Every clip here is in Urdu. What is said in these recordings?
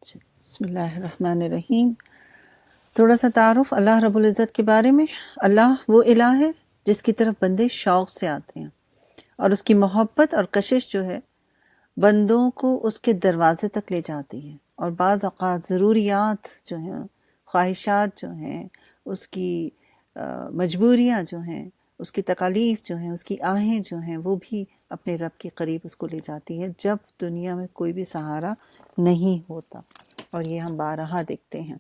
بسم اللہ الرحمن الرحیم۔ تھوڑا سا تعارف اللہ رب العزت کے بارے میں۔ اللہ وہ الہ ہے جس کی طرف بندے شوق سے آتے ہیں، اور اس کی محبت اور کشش جو ہے بندوں کو اس کے دروازے تک لے جاتی ہے، اور بعض اوقات ضروریات جو ہیں، خواہشات جو ہیں، اس کی مجبوریاں جو ہیں، اس کی تکالیف جو ہیں، اس کی آہیں جو ہیں، وہ بھی اپنے رب کے قریب اس کو لے جاتی ہے جب دنیا میں کوئی بھی سہارا نہیں ہوتا، اور یہ ہم بارہا دیکھتے ہیں۔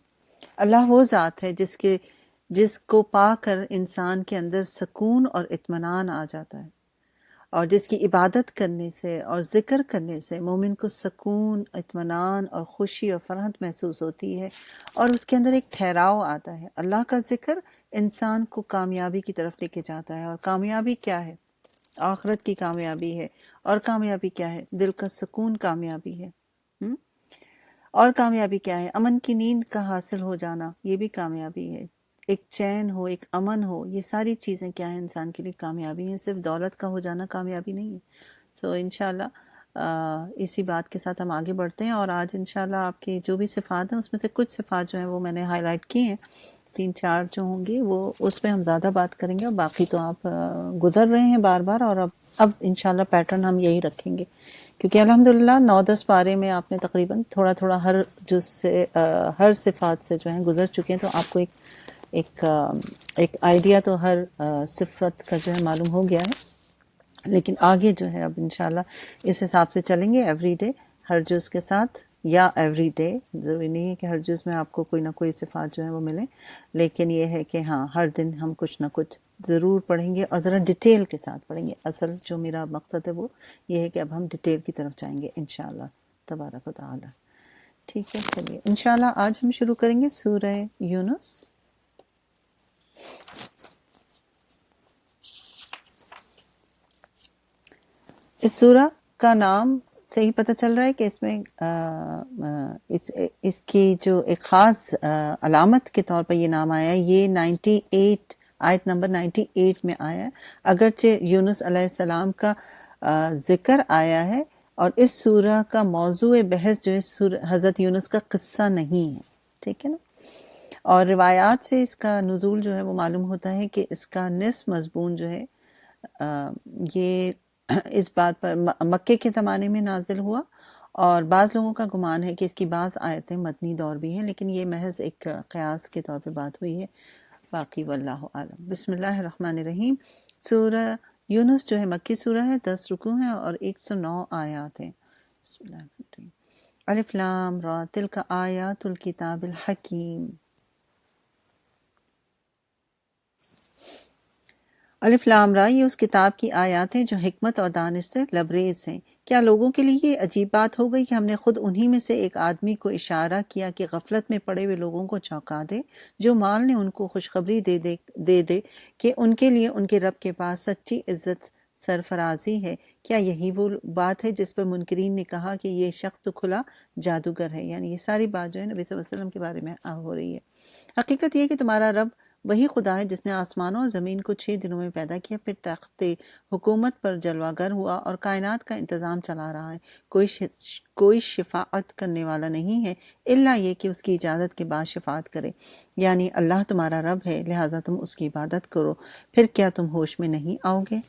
اللہ وہ ذات ہے جس کو پا کر انسان کے اندر سکون اور اطمینان آ جاتا ہے، اور جس کی عبادت کرنے سے اور ذکر کرنے سے مومن کو سکون، اطمینان اور خوشی اور فرحت محسوس ہوتی ہے، اور اس کے اندر ایک ٹھہراؤ آتا ہے۔ اللہ کا ذکر انسان کو کامیابی کی طرف لے کے جاتا ہے، اور کامیابی کیا ہے؟ آخرت کی کامیابی ہے، اور کامیابی کیا ہے؟ دل کا سکون کامیابی ہے۔ اور کامیابی کیا ہے؟ امن کی نیند کا حاصل ہو جانا، یہ بھی کامیابی ہے۔ ایک چین ہو، ایک امن ہو، یہ ساری چیزیں کیا ہیں؟ انسان کے لیے کامیابی ہیں۔ صرف دولت کا ہو جانا کامیابی نہیں ہے۔ تو انشاءاللہ اسی بات کے ساتھ ہم آگے بڑھتے ہیں، اور آج انشاءاللہ آپ کی جو بھی صفات ہیں اس میں سے کچھ صفات جو ہیں وہ میں نے ہائی لائٹ کی ہیں، 3-4 جو ہوں گی وہ اس پہ ہم زیادہ بات کریں گے، اور باقی تو آپ گزر رہے ہیں بار بار، اور اب انشاءاللہ پیٹرن ہم یہی رکھیں گے، کیونکہ الحمدللہ 9-10 پارے میں آپ نے تقریباً تھوڑا تھوڑا ہر جز سے ہر صفات سے جو ہیں گزر چکے ہیں، تو آپ کو ایک آئیڈیا تو ہر صفت کا جو ہے معلوم ہو گیا ہے۔ لیکن آگے جو ہے اب انشاءاللہ اس حساب سے چلیں گے، ایوری ڈے ہر جز کے ساتھ، یا ایوری ڈے ضروری نہیں ہے کہ ہر جز میں آپ کو کوئی نہ کوئی صفات جو ہیں وہ ملیں، لیکن یہ ہے کہ ہاں ہر دن ہم کچھ نہ کچھ ضرور پڑھیں گے، اور ذرا ڈیٹیل کے ساتھ پڑھیں گے۔ اصل جو میرا مقصد ہے وہ یہ ہے کہ اب ہم ڈیٹیل کی طرف جائیں گے انشاءاللہ تبارک و تعالی۔ ٹھیک ہے، چلیے انشاءاللہ آج ہم شروع کریں گے سورہ یونس۔ اس سورہ کا نام سے ہی پتہ چل رہا ہے کہ اس میں اس کی جو ایک خاص علامت کے طور پر یہ نام آیا ہے، یہ 98 آیت نمبر 98 میں آیا ہے، اگرچہ یونس علیہ السلام کا ذکر آیا ہے، اور اس سورہ کا موضوع بحث جو ہے حضرت یونس کا قصہ نہیں ہے، ٹھیک ہے نا۔ اور روایات سے اس کا نزول جو ہے وہ معلوم ہوتا ہے کہ اس کا نصف مضمون جو ہے یہ اس بات پر مکے کے زمانے میں نازل ہوا، اور بعض لوگوں کا گمان ہے کہ اس کی بعض آیتیں مدنی دور بھی ہیں، لیکن یہ محض ایک قیاس کے طور پہ بات ہوئی ہے، باقی واللہ عالم۔ بسم اللہ الرحمن الرحیم۔ سورہ یونس جو ہے مکی سورہ ہے، 10 رکوع ہیں اور 109 آیات ہیں۔ بسم اللہ الرحمن الرحیم۔ الف لام را تلک آیات الکتاب الحکیم۔ الف لام را، یہ اس کتاب کی آیات ہیں جو حکمت اور دانش سے لبریز ہیں۔ کیا لوگوں کے لیے یہ عجیب بات ہو گئی کہ ہم نے خود انہی میں سے ایک آدمی کو اشارہ کیا کہ غفلت میں پڑے ہوئے لوگوں کو چونکا دے، جو مال نے ان کو خوشخبری دے کہ ان کے لیے ان کے رب کے پاس سچی عزت سرفرازی ہے۔ کیا یہی وہ بات ہے جس پر منکرین نے کہا کہ یہ شخص تو کھلا جادوگر ہے؟ یعنی یہ ساری بات جو ہے نبی صلی اللہ علیہ وسلم کے بارے میں ہو رہی ہے۔ حقیقت یہ ہے کہ تمہارا رب وہی خدا ہے جس نے آسمانوں اور زمین کو 6 دنوں میں پیدا کیا، پھر تخت حکومت پر جلوہ گر ہوا اور کائنات کا انتظام چلا رہا ہے۔ کوئی شفاعت کرنے والا نہیں ہے الا یہ کہ اس کی اجازت کے بعد شفاعت کرے، یعنی اللہ تمہارا رب ہے، لہٰذا تم اس کی عبادت کرو۔ پھر کیا تم ہوش میں نہیں آؤ گے؟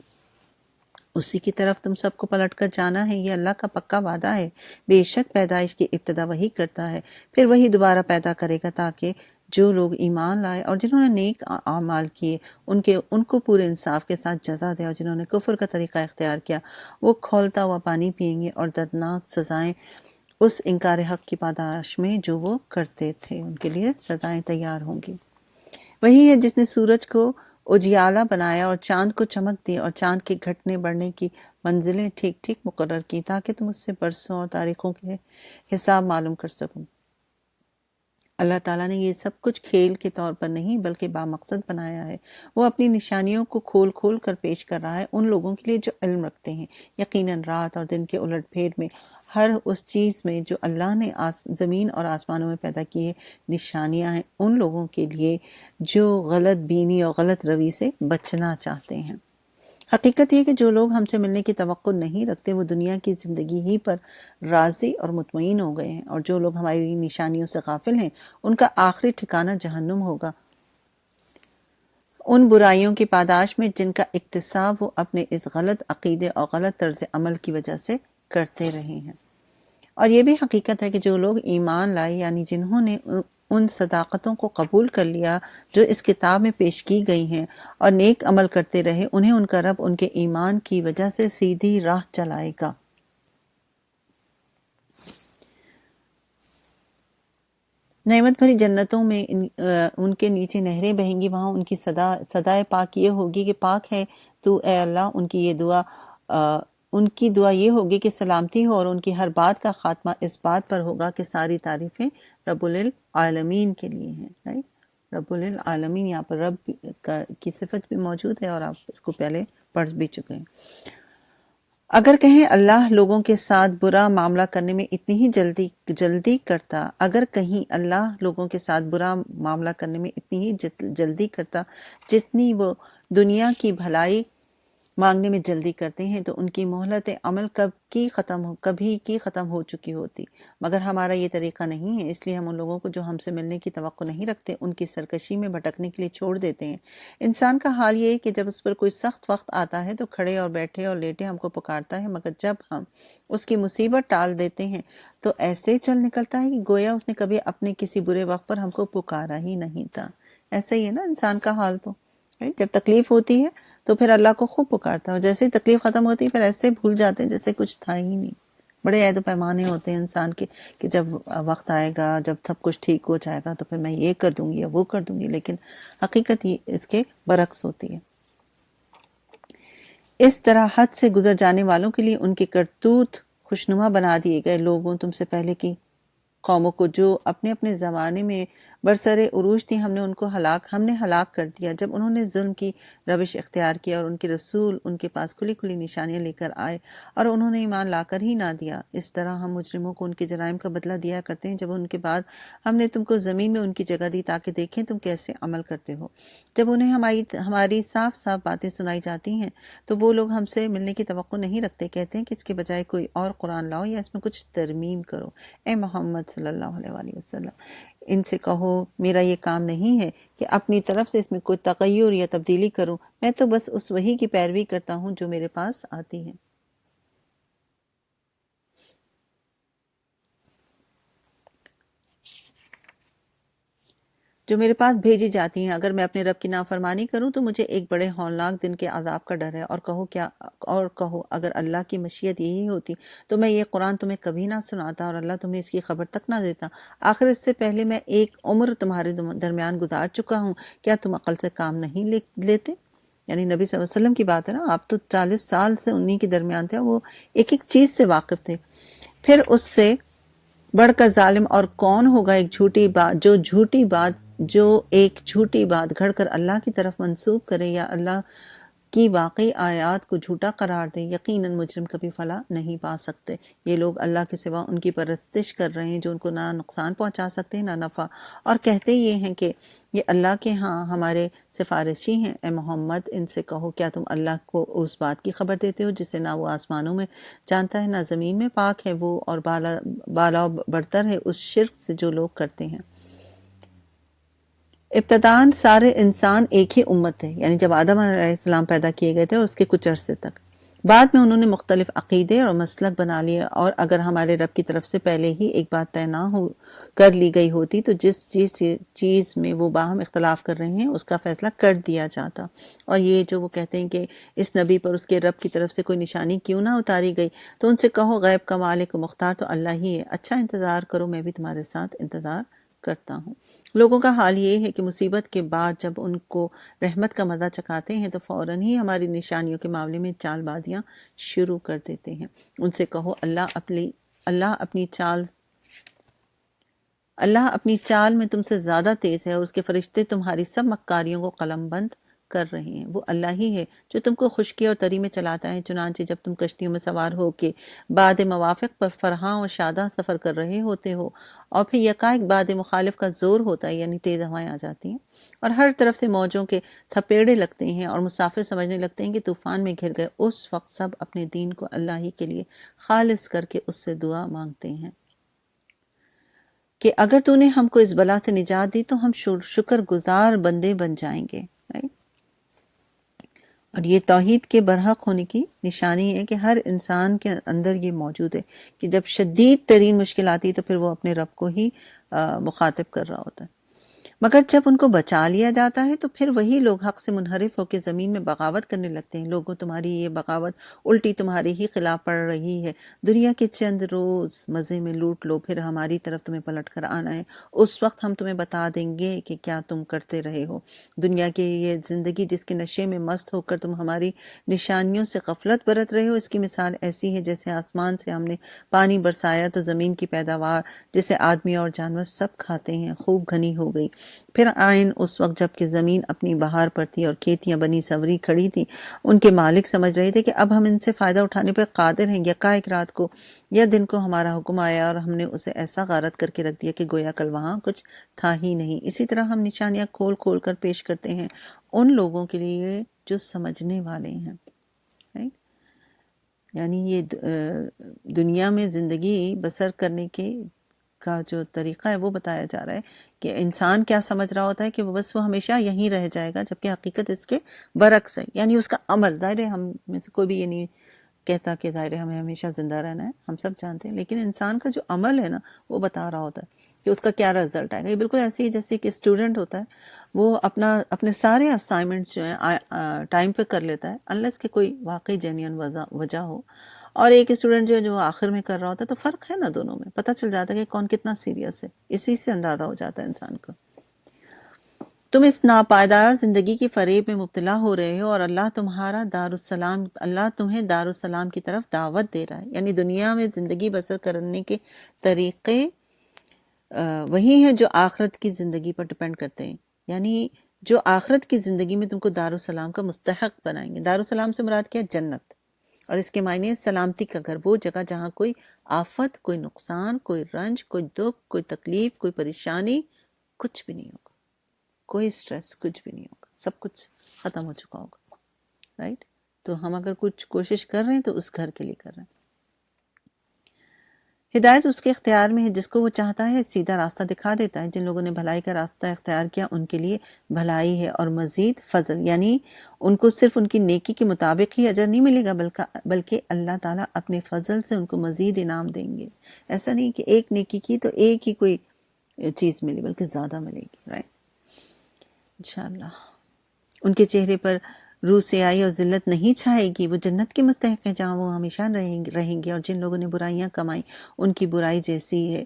اسی کی طرف تم سب کو پلٹ کر جانا ہے، یہ اللہ کا پکا وعدہ ہے۔ بے شک پیدائش کی ابتدا وہی کرتا ہے، پھر وہی دوبارہ پیدا کرے گا، تاکہ جو لوگ ایمان لائے اور جنہوں نے نیک اعمال کیے ان کو پورے انصاف کے ساتھ جزا دے، اور جنہوں نے کفر کا طریقہ اختیار کیا وہ کھولتا ہوا پانی پئیں گے، اور دردناک سزائیں اس انکار حق کی پاداش میں جو وہ کرتے تھے، ان کے لیے سزائیں تیار ہوں گی۔ وہی ہے جس نے سورج کو اجیالہ بنایا اور چاند کو چمک دی، اور چاند کے گھٹنے بڑھنے کی منزلیں ٹھیک ٹھیک مقرر کی، تاکہ تم اس سے برسوں اور تاریخوں کے حساب معلوم کر سکو۔ اللہ تعالیٰ نے یہ سب کچھ کھیل کے طور پر نہیں بلکہ بامقصد بنایا ہے۔ وہ اپنی نشانیوں کو کھول کھول کر پیش کر رہا ہے ان لوگوں کے لیے جو علم رکھتے ہیں۔ یقیناً رات اور دن کے الٹ پھیر میں ہر اس چیز میں جو اللہ نے زمین اور آسمانوں میں پیدا کی ہے نشانیاں ہیں ان لوگوں کے لیے جو غلط بینی اور غلط روی سے بچنا چاہتے ہیں۔ حقیقت یہ کہ جو لوگ ہم سے ملنے کی توقع نہیں رکھتے وہ دنیا کی زندگی ہی پر راضی اور مطمئن ہو گئے ہیں، اور جو لوگ ہماری نشانیوں سے غافل ہیں ان کا آخری ٹھکانہ جہنم ہوگا، ان برائیوں کی پاداش میں جن کا اکتساب وہ اپنے اس غلط عقیدے اور غلط طرز عمل کی وجہ سے کرتے رہے ہیں۔ اور یہ بھی حقیقت ہے کہ جو لوگ ایمان لائے، یعنی جنہوں نے ان صداقتوں کو قبول کر لیا جو اس کتاب میں پیش کی گئی ہیں اور نیک عمل کرتے رہے، انہیں ان کا رب ان کے ایمان کی وجہ سے سیدھی راہ چلائے گا۔ نعمت بھری جنتوں میں ان کے نیچے نہریں بہیں گی، وہاں ان کی صدائے پاک یہ ہوگی کہ پاک ہے تو اے اللہ۔ ان کی دعا یہ ہوگی کہ سلامتی ہو، اور ان کی ہر بات کا خاتمہ اس بات پر ہوگا کہ ساری تعریفیں رب العالمین کے لیے ہیں۔ رب العالمین، یہاں پر رب کی صفت بھی موجود ہے اور آپ اس کو پہلے پڑھ بھی چکے ہیں۔ اگر کہیں اللہ لوگوں کے ساتھ برا معاملہ کرنے میں اتنی ہی جلدی کرتا، اگر کہیں اللہ لوگوں کے ساتھ برا معاملہ کرنے میں اتنی ہی جلدی کرتا جتنی وہ دنیا کی بھلائی مانگنے میں جلدی کرتے ہیں، تو ان کی مہلت عمل کبھی کی ختم ہو چکی ہوتی، مگر ہمارا یہ طریقہ نہیں ہے، اس لیے ہم ان لوگوں کو جو ہم سے ملنے کی توقع نہیں رکھتے ان کی سرکشی میں بھٹکنے کے لیے چھوڑ دیتے ہیں۔ انسان کا حال یہ ہے کہ جب اس پر کوئی سخت وقت آتا ہے تو کھڑے اور بیٹھے اور لیٹے ہم کو پکارتا ہے، مگر جب ہم اس کی مصیبت ٹال دیتے ہیں تو ایسے چل نکلتا ہے کہ گویا اس نے کبھی اپنے کسی برے وقت پر ہم کو پکارا ہی نہیں تھا۔ ایسا ہی ہے نا انسان کا حال، تو جب تکلیف ہوتی ہے تو پھر اللہ کو خوب پکارتا ہے، اور جیسے ہی تکلیف ختم ہوتی ہے پھر ایسے بھول جاتے ہیں جیسے کچھ تھا ہی نہیں۔ بڑے عہد و پیمانے ہوتے ہیں انسان کے کہ جب وقت آئے گا، جب سب کچھ ٹھیک ہو جائے گا تو پھر میں یہ کر دوں گی یا وہ کر دوں گی، لیکن حقیقت یہ اس کے برعکس ہوتی ہے۔ اس طرح حد سے گزر جانے والوں کے لیے ان کے کرتوت خوشنما بنا دیے گئے۔ لوگوں تم سے پہلے کی قوموں کو جو اپنے اپنے زمانے میں برسر عروج تھی، ہم نے ہلاک کر دیا جب انہوں نے ظلم کی روش اختیار کیا، اور ان کے رسول ان کے پاس کھلی کھلی نشانیاں لے کر آئے اور انہوں نے ایمان لا کر ہی نہ دیا۔ اس طرح ہم مجرموں کو ان کے جرائم کا بدلہ دیا کرتے ہیں، جب ان کے بعد ہم نے تم کو زمین میں ان کی جگہ دی تاکہ دیکھیں تم کیسے عمل کرتے ہو۔ جب انہیں ہماری صاف صاف باتیں سنائی جاتی ہیں تو وہ لوگ ہم سے ملنے کی توقع نہیں رکھتے، کہتے ہیں کہ اس کے بجائے کوئی اور قرآن لاؤ یا اس میں کچھ ترمیم کرو۔ اے محمد صلی اللہ علیہ وآلہ وسلم، ان سے کہو میرا یہ کام نہیں ہے کہ اپنی طرف سے اس میں کوئی تغیر یا تبدیلی کروں، میں تو بس اس وحی کی پیروی کرتا ہوں جو میرے پاس آتی ہے۔ جو میرے پاس بھیجی جاتی ہیں، اگر میں اپنے رب کی نافرمانی کروں تو مجھے ایک بڑے ہولناک دن کے عذاب کا ڈر ہے۔ اور کہو اگر اللہ کی مشیت یہی ہوتی تو میں یہ قرآن تمہیں کبھی نہ سناتا اور اللہ تمہیں اس کی خبر تک نہ دیتا۔ آخر اس سے پہلے میں ایک عمر تمہارے درمیان گزار چکا ہوں، کیا تم عقل سے کام نہیں لیتے؟ یعنی نبی صلی اللہ علیہ وسلم کی بات ہے نا، آپ تو 40 سال سے انہی کے درمیان تھے، وہ ایک ایک چیز سے واقف تھے۔ پھر اس سے بڑھ کر ظالم اور کون ہوگا جو ایک جھوٹی بات گھڑ کر اللہ کی طرف منسوب کرے یا اللہ کی واقعی آیات کو جھوٹا قرار دے۔ یقیناً مجرم کبھی فلاح نہیں پا سکتے۔ یہ لوگ اللہ کے سوا ان کی پرستش کر رہے ہیں جو ان کو نہ نقصان پہنچا سکتے ہیں نہ نفع، اور کہتے یہ ہیں کہ یہ اللہ کے ہاں ہمارے سفارشی ہیں۔ اے محمد ان سے کہو کیا تم اللہ کو اس بات کی خبر دیتے ہو جسے نہ وہ آسمانوں میں جانتا ہے نہ زمین میں؟ پاک ہے وہ اور بالا و برتر ہے اس شرک سے جو لوگ کرتے ہیں۔ ابتداً سارے انسان ایک ہی امت تھے، یعنی جب آدم علیہ السلام پیدا کیے گئے تھے اس کے کچھ عرصے تک، بعد میں انہوں نے مختلف عقیدے اور مسلک بنا لیے، اور اگر ہمارے رب کی طرف سے پہلے ہی ایک بات طے نہ کر لی گئی ہوتی تو جس چیز میں وہ باہم اختلاف کر رہے ہیں اس کا فیصلہ کر دیا جاتا۔ اور یہ جو وہ کہتے ہیں کہ اس نبی پر اس کے رب کی طرف سے کوئی نشانی کیوں نہ اتاری گئی، تو ان سے کہو غیب کا مالک و مختار تو اللہ ہی ہے، اچھا انتظار کرو، میں بھی تمہارے ساتھ انتظار کرتا ہوں۔ لوگوں کا حال یہ ہے کہ مصیبت کے بعد جب ان کو رحمت کا مزہ چکھاتے ہیں تو فوراً ہی ہماری نشانیوں کے معاملے میں چال بازیاں شروع کر دیتے ہیں۔ ان سے کہو اللہ اپنی چال میں تم سے زیادہ تیز ہے، اور اس کے فرشتے تمہاری سب مکاریوں کو قلم بند کر رہے ہیں وہ اللہ ہی ہے جو تم کو خشکی اور تری میں چلاتا ہے۔ چنانچہ جب تم کشتیوں میں سوار ہو کے بعد موافق پر فرحاں اور شاداں سفر کر رہے ہوتے ہو اور پھر یکایک بعد مخالف کا زور ہوتا ہے، یعنی تیز ہوائیں آ جاتی ہیں اور ہر طرف سے موجوں کے تھپیڑے لگتے ہیں اور مسافر سمجھنے لگتے ہیں کہ طوفان میں گھر گئے، اس وقت سب اپنے دین کو اللہ ہی کے لیے خالص کر کے اس سے دعا مانگتے ہیں کہ اگر تو نے ہم کو اس بلا سے نجات دی تو ہم شکر گزار بندے بن جائیں گے۔ اور یہ توحید کے برحق ہونے کی نشانی ہے کہ ہر انسان کے اندر یہ موجود ہے کہ جب شدید ترین مشکل آتی ہے تو پھر وہ اپنے رب کو ہی مخاطب کر رہا ہوتا ہے، مگر جب ان کو بچا لیا جاتا ہے تو پھر وہی لوگ حق سے منحرف ہو کے زمین میں بغاوت کرنے لگتے ہیں۔ لوگوں تمہاری یہ بغاوت الٹی تمہاری ہی خلاف پڑ رہی ہے، دنیا کے چند روز مزے میں لوٹ لو، پھر ہماری طرف تمہیں پلٹ کر آنا ہے، اس وقت ہم تمہیں بتا دیں گے کہ کیا تم کرتے رہے ہو۔ دنیا کی یہ زندگی جس کے نشے میں مست ہو کر تم ہماری نشانیوں سے غفلت برت رہے ہو، اس کی مثال ایسی ہے جیسے آسمان سے ہم نے پانی برسایا تو زمین کی پیداوار جسے آدمی اور جانور سب کھاتے ہیں خوب گھنی ہو گئی۔ پھر آئین اس وقت جب کہ زمین اپنی بہار پر تھی اور کھیتیاں بنی سوری کھڑی تھیں، ان کے مالک سمجھ رہے تھے کہ اب ہم ان سے فائدہ اٹھانے پر قادر ہیں۔ یکایک رات کو یا دن کو ہمارا حکم آیا اور ہم نے اسے ایسا غارت کر کے رکھ دیا کہ گویا کل وہاں کچھ تھا ہی نہیں۔ اسی طرح ہم نشانیاں کھول کھول کر پیش کرتے ہیں ان لوگوں کے لیے جو سمجھنے والے ہیں۔ یعنی یہ دنیا میں زندگی بسر کرنے کا جو طریقہ ہے وہ بتایا جا رہا ہے کہ انسان کیا سمجھ رہا ہوتا ہے کہ بس وہ ہمیشہ یہیں رہ جائے گا، جبکہ حقیقت اس کے برعکس ہے۔ یعنی اس کا عمل، ظاہر ہے ہم میں سے کوئی بھی یہ نہیں کہتا کہ ظاہر ہے ہمیں ہمیشہ زندہ رہنا ہے، ہم سب جانتے ہیں، لیکن انسان کا جو عمل ہے نا وہ بتا رہا ہوتا ہے کہ اس کا کیا رزلٹ آئے گا۔ یہ بالکل ایسے ہی جیسے کہ اسٹوڈنٹ ہوتا ہے، وہ اپنے سارے اسائنمنٹ جو ہیں ٹائم پہ کر لیتا ہے، انلیس کہ کوئی واقعی جینیئن وجہ ہو، اور ایک اسٹوڈنٹ جو آخر میں کر رہا ہوتا ہے، تو فرق ہے نا دونوں میں، پتہ چل جاتا ہے کہ کون کتنا سیریس ہے، اسی سے اندازہ ہو جاتا ہے انسان کو۔ تم اس ناپائیدار زندگی کے فریب میں مبتلا ہو رہے ہو اور اللہ تمہیں دارالسلام کی طرف دعوت دے رہا ہے۔ یعنی دنیا میں زندگی بسر کرنے کے طریقے وہی ہیں جو آخرت کی زندگی پر ڈپینڈ کرتے ہیں، یعنی جو آخرت کی زندگی میں تم کو دارالسلام کا مستحق بنائیں گے۔ دارالسلام سے مراد کیا؟ جنت، اور اس کے معنی ہے سلامتی کا گھر، وہ جگہ جہاں کوئی آفت، کوئی نقصان، کوئی رنج، کوئی دکھ، کوئی تکلیف، کوئی پریشانی، کچھ بھی نہیں ہوگا، کوئی سٹریس کچھ بھی نہیں ہوگا، سب کچھ ختم ہو چکا ہوگا، رائٹ؟ تو ہم اگر کچھ کوشش کر رہے ہیں تو اس گھر کے لیے کر رہے ہیں۔ ہدایت اس کے اختیار میں ہے، جس کو وہ چاہتا ہے سیدھا راستہ دکھا دیتا ہے۔ جن لوگوں نے بھلائی کا راستہ اختیار کیا ان کے لیے بھلائی ہے اور مزید فضل، یعنی ان کو صرف ان کی نیکی کے مطابق ہی اجر نہیں ملے گا، بلکہ اللہ تعالیٰ اپنے فضل سے ان کو مزید انعام دیں گے۔ ایسا نہیں کہ ایک نیکی کی تو ایک ہی کوئی چیز ملی، بلکہ زیادہ ملے گی، رائٹ؟ انشاءاللہ ان کے چہرے پر روح سیاہی اور ذلت نہیں چھائے گی، وہ جنت کے مستحق ہیں جہاں وہ ہمیشہ رہیں گے، اور جن لوگوں نے برائیاں کمائیں ان کی برائی جیسی ہے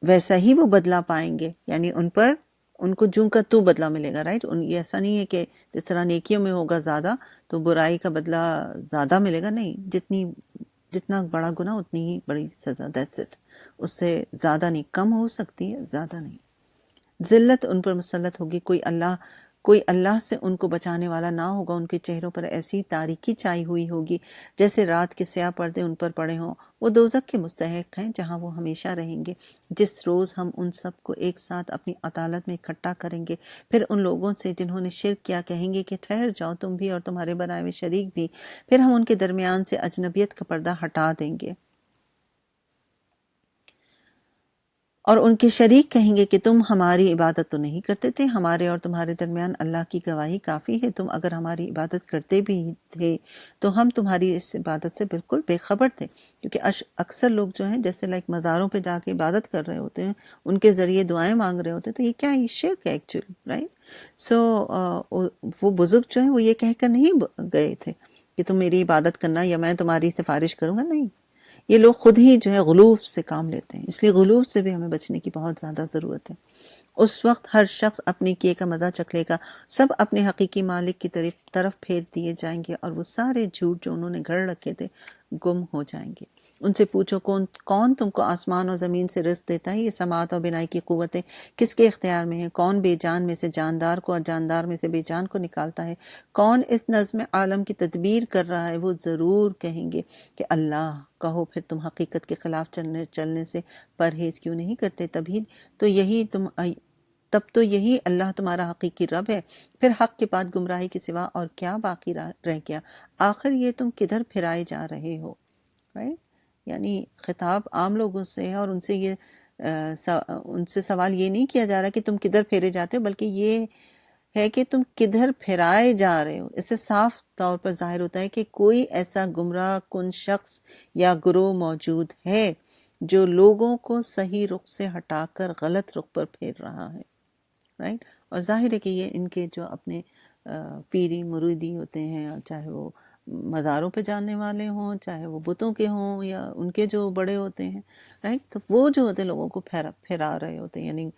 ویسا ہی وہ بدلہ پائیں گے، یعنی ان کو جوں کا تو بدلہ ملے گا، رائٹ؟ یہ ایسا نہیں ہے کہ جس طرح نیکیوں میں ہوگا زیادہ تو برائی کا بدلہ زیادہ ملے گا، نہیں، جتنا بڑا گناہ اتنی ہی بڑی سزا، دیٹس اٹ، اس سے زیادہ نہیں، کم ہو سکتی ہے، زیادہ نہیں۔ ذلت ان پر مسلط ہوگی، کوئی اللہ سے ان کو بچانے والا نہ ہوگا، ان کے چہروں پر ایسی تاریکی چھائی ہوئی ہوگی جیسے رات کے سیاہ پردے ان پر پڑے ہوں۔ وہ دوزخ کے مستحق ہیں جہاں وہ ہمیشہ رہیں گے، جس روز ہم ان سب کو ایک ساتھ اپنی عدالت میں اکٹھا کریں گے۔ پھر ان لوگوں سے جنہوں نے شرک کیا کہیں گے کہ ٹھہر جاؤ تم بھی اور تمہارے بنائے ہوئے شریک بھی، پھر ہم ان کے درمیان سے اجنبیت کا پردہ ہٹا دیں گے اور ان کے شریک کہیں گے کہ تم ہماری عبادت تو نہیں کرتے تھے، ہمارے اور تمہارے درمیان اللہ کی گواہی کافی ہے، تم اگر ہماری عبادت کرتے بھی تھے تو ہم تمہاری اس عبادت سے بالکل بے خبر تھے۔ کیونکہ اکثر لوگ جو ہیں جیسے مزاروں پہ جا کے عبادت کر رہے ہوتے ہیں، ان کے ذریعے دعائیں مانگ رہے ہوتے ہیں، تو یہ کیا ہے؟ یہ شرک ہے ایکچولی، رائٹ؟ سو وہ بزرگ جو ہیں وہ یہ کہہ کر نہیں گئے تھے کہ تم میری عبادت کرنا یا میں تمہاری سفارش کروں گا، نہیں، یہ لوگ خود ہی جو ہے غلوف سے کام لیتے ہیں، اس لیے غلوف سے بھی ہمیں بچنے کی بہت زیادہ ضرورت ہے۔ اس وقت ہر شخص اپنے کیے کا مزہ چکھ لے گا، سب اپنے حقیقی مالک کی طرف پھیر دیے جائیں گے اور وہ سارے جھوٹ جو انہوں نے گھڑ رکھے تھے گم ہو جائیں گے۔ ان سے پوچھو کون تم کو آسمان اور زمین سے رزق دیتا ہے؟ یہ سماعت اور بینائی کی قوتیں کس کے اختیار میں ہیں؟ کون بے جان میں سے جاندار کو اور جاندار میں سے بے جان کو نکالتا ہے؟ کون اس نظم عالم کی تدبیر کر رہا ہے؟ وہ ضرور کہیں گے کہ اللہ۔ کہو پھر تم حقیقت کے خلاف چلنے سے پرہیز کیوں نہیں کرتے؟ تب تو یہی اللہ تمہارا حقیقی رب ہے۔ پھر حق کے بعد گمراہی کے سوا اور کیا باقی رہ گیا؟ آخر یہ تم کدھر پھرائے جا رہے ہو؟ رائٹ؟ یعنی خطاب عام لوگوں سے ہے، اور ان سے سوال یہ نہیں کیا جا رہا کہ تم کدھر پھیرے جاتے ہو، بلکہ یہ ہے کہ تم کدھر پھرائے جا رہے ہو۔ اس سے صاف طور پر ظاہر ہوتا ہے کہ کوئی ایسا گمراہ کن شخص یا گروہ موجود ہے جو لوگوں کو صحیح رخ سے ہٹا کر غلط رخ پر پھیر رہا ہے، رائٹ؟ اور ظاہر ہے کہ یہ ان کے جو اپنے پیری مریدی ہوتے ہیں، چاہے وہ مزاروں پہ جاننے والے ہوں، چاہے وہ بتوں کے ہوں، یا ان کے جو بڑے ہوتے ہیں، رائٹ؟ تو وہ جو ہوتے ہیں لوگوں کو پھیرا رہے ہوتے ہیں، یعنی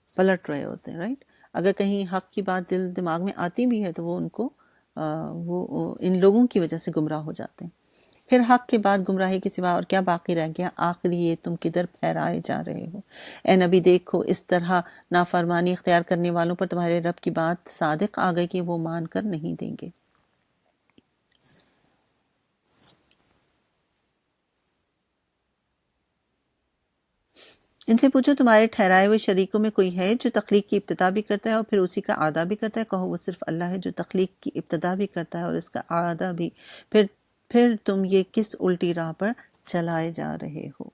پلٹ رہے ہوتے ہیں، رائٹ؟ اگر کہیں حق کی بات دماغ میں آتی بھی ہے تو وہ ان کو وہ ان لوگوں کی وجہ سے گمراہ ہو جاتے ہیں۔ پھر حق کے بعد گمراہی کے سوا اور کیا باقی رہ گیا؟ آخر یہ تم کدھر پھیرائے جا رہے ہو؟ اے نبی دیکھو، اس طرح نافرمانی اختیار کرنے والوں پر تمہارے رب کی بات صادق آ گئی کہ وہ مان کر نہیں دیں گے۔ ان سے پوچھو تمہارے ٹھہرائے ہوئے شریکوں میں کوئی ہے جو تخلیق کی ابتدا بھی کرتا ہے اور پھر اسی کا اعادہ بھی کرتا ہے؟ کہو وہ صرف اللہ ہے جو تخلیق کی ابتدا بھی کرتا ہے اور اس کا اعادہ بھی۔ پھر تم یہ کس الٹی راہ پر چلائے جا رہے ہو؟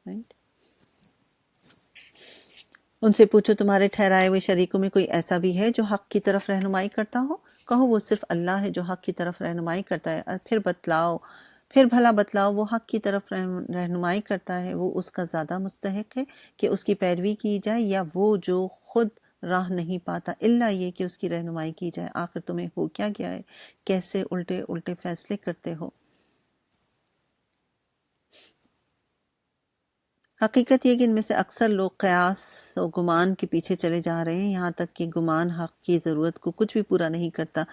Right؟ ان سے پوچھو تمہارے ٹھہرائے ہوئے شریکوں میں کوئی ایسا بھی ہے جو حق کی طرف رہنمائی کرتا ہو؟ کہو وہ صرف اللہ ہے جو حق کی طرف رہنمائی کرتا ہے۔ پھر بھلا بتلاؤ وہ حق کی طرف رہنمائی کرتا ہے، وہ اس کا زیادہ مستحق ہے کہ اس کی پیروی کی جائے، یا وہ جو خود راہ نہیں پاتا الا یہ کہ اس کی رہنمائی کی جائے؟ آخر تمہیں ہو کیا گیا ہے؟ کیسے الٹے فیصلے کرتے ہو؟ حقیقت یہ کہ ان میں سے اکثر لوگ قیاس و گمان کے پیچھے چلے جا رہے ہیں، یہاں تک کہ گمان حق کی ضرورت کو کچھ بھی پورا نہیں کرتا۔